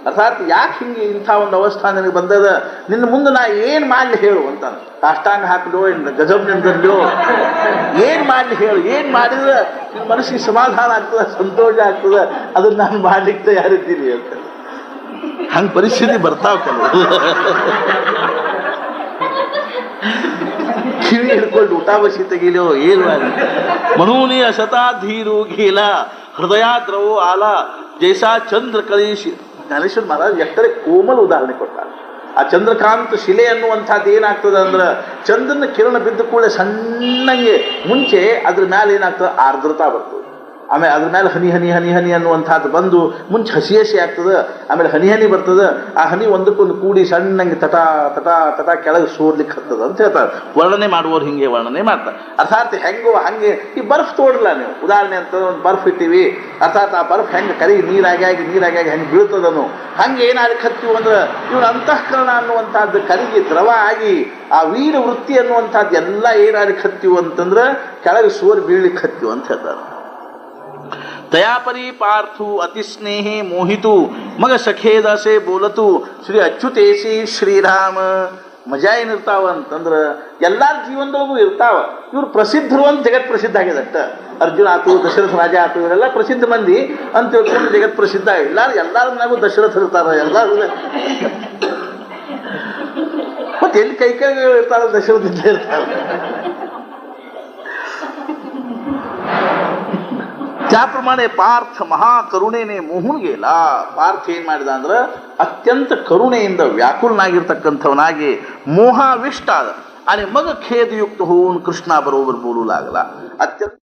[SPEAKER 1] ಅರ್ಥಾತ್ ಯಾಕೆ ಹಿಂಗೆ ಇಂಥ ಒಂದು ಅವಸ್ಥಾ ನನಗೆ ಬಂದದ, ನಿನ್ನ ಮುಂದೆ ನಾ ಏನು ಮಾಡಲಿ ಹೇಳು ಅಂತ. ಕಾಷ್ಟಾಂಗ ಹಾಕಲು ಗಜಬ್ ನಿಂತಲ್ಲೋ ಏನು ಮಾಡಲಿ ಹೇಳು. ಏನು ಮಾಡಿದ್ರೆ ನಿನ್ನ ಮನಸ್ಸಿಗೆ ಸಮಾಧಾನ ಆಗ್ತದೆ, ಸಂತೋಷ ಆಗ್ತದೆ, ಅದನ್ನ ನಾನು ಮಾಡ್ಲಿಕ್ಕೆ ತಯಾರಿದ್ದೀನಿ ಅಂತ. ಹಂಗೆ ಪರಿಸ್ಥಿತಿ ಬರ್ತಾವ ಕೆಲವು. ಕಿವಿ ಹಿಡ್ಕೊಂಡು ಊಟ ಬಸಿ ತೆಗಿಲೋ ಏನು ಮಾಡಿ. ಮನೂನಿ ಅಸತಾ ಧೀರು ಗೀಲ ಹೃದಯಾದ್ರವೋ ಆಲ ಜೈಸಾ ಚಂದ್ರ ಕಳೀಶಿ. ಜ್ಞಾನೇಶ್ವರ ಮಹಾರಾಜ್ ಎಷ್ಟರೇ ಕೋಮಲ ಉದಾಹರಣೆ ಕೊಡ್ತಾರೆ. ಆ ಚಂದ್ರಕಾಂತ ಶಿಲೆ ಅನ್ನುವಂಥದ್ದು ಏನಾಗ್ತದೆ ಅಂದ್ರೆ ಚಂದ್ರನ ಕಿರಣ ಬಿದ್ದ ಕೂಡಲೇ ಸಣ್ಣಂಗೆ ಮುಂಚೆ ಅದ್ರ ಮೇಲೆ ಏನಾಗ್ತದೆ ಆರ್ದ್ರತಾ ಬರ್ತದೆ. ಆಮೇಲೆ ಅದ್ರ ಮೇಲೆ ಹನಿ ಹನಿ ಹನಿ ಹನಿ ಅನ್ನುವಂಥದ್ದು ಬಂದು ಮುಂಚೆ ಹಸಿ ಹಸಿ ಆಗ್ತದೆ, ಆಮೇಲೆ ಹನಿ ಹನಿ ಬರ್ತದೆ. ಆ ಹನಿ ಒಂದಕ್ಕೊಂದು ಕೂಡಿ ಸಣ್ಣಂಗೆ ತಟ ತಟ ತಟ ಕೆಳಗೆ ಸೋರ್ಲಿಕ್ಕೆ ಹತ್ತದ ಅಂತ ಹೇಳ್ತಾರೆ. ವರ್ಣನೆ ಮಾಡುವವ್ರು ಹಿಂಗೆ ವರ್ಣನೆ ಮಾಡ್ತಾರೆ. ಅರ್ಥಾತ್ ಹೆಂಗೋ ಹಂಗೆ ಈ ಬರ್ಫ್ ತೋಡಲ್ಲ ನೀವು, ಉದಾಹರಣೆ ಅಂತ ಒಂದು ಬರ್ಫ್ ಇಟ್ಟಿವಿ, ಅರ್ಥಾತ್ ಆ ಬರ್ಫ್ ಹೆಂಗೆ ಕರಿಗೆ ನೀರಾಗಿ ಹೆಂಗೆ ಬೀಳ್ತದನು ಹಂಗೆ ಏನಾಗಲಿಕ್ಕೆ ಹತ್ತೀವಿ ಅಂದ್ರೆ ಇವ್ರ ಅಂತಃಕರಣ ಅನ್ನುವಂಥದ್ದು ಕರಿಗೆ ದ್ರವ ಆಗಿ ಆ ವೀರ ವೃತ್ತಿ ಅನ್ನುವಂಥದ್ದು ಎಲ್ಲ ಏನಾಗಲಿಕ್ಕೆ ಹತ್ತೀವಿ ಅಂತಂದ್ರೆ ಕೆಳಗೆ ಸೋರಿ ಬೀಳ್ಲಿಕ್ಕೆ ಹತ್ತೀವಿ ಅಂತ ಹೇಳ್ತಾರೆ. ತಯಾಪರಿ ಪಾರ್ಥು ಅತಿ ಸ್ನೇಹಿ ಮೋಹಿತು ಮಗ ಸಖೇದಸೆ ಬೋಲತು ಶ್ರೀ ಅಚ್ಯುತೇಸಿ ಶ್ರೀರಾಮ. ಮಜಾ ಏನಿರ್ತಾವ ಅಂತಂದ್ರೆ ಎಲ್ಲಾರ ಜೀವನದೊಳಗೂ ಇರ್ತಾವ. ಇವ್ರು ಪ್ರಸಿದ್ಧರು ಅಂತ ಜಗತ್ ಪ್ರಸಿದ್ಧ ಆಗಿದೆ ಅಷ್ಟ. ಅರ್ಜುನ ಆತು, ದಶರಥ ರಾಜ ಆತು, ಇವರೆಲ್ಲ ಪ್ರಸಿದ್ಧ ಮಂದಿ ಅಂತ ತಿಳ್ಕೊಂಡು ಜಗತ್ ಪ್ರಸಿದ್ಧ. ಎಲ್ಲಾರು ದಶರಥ ಇರ್ತಾರ, ಎಲ್ಲಾರು ಮತ್ತೆ ಎಲ್ಲಿ ಕೈ ಇರ್ತಾರ ದಶರಥ ಇರ್ತಾರೆ. त्याप्रमाणे पार्थ महाकरुणेने मोहून गेला. पार्थ ಏನ್ ಮಾಡಿದ ಅಂದ್ರೆ ಅತ್ಯಂತ ಕರುಣೆಯಿಂದ व्याकुळನಾಗಿರ್ತಕ್ಕಂಥವನಾಗಿ मोहाविष्ट आला आणि मग खेदयुक्त होऊन कृष्णा बरोबर बोलू लागला. अत्यंत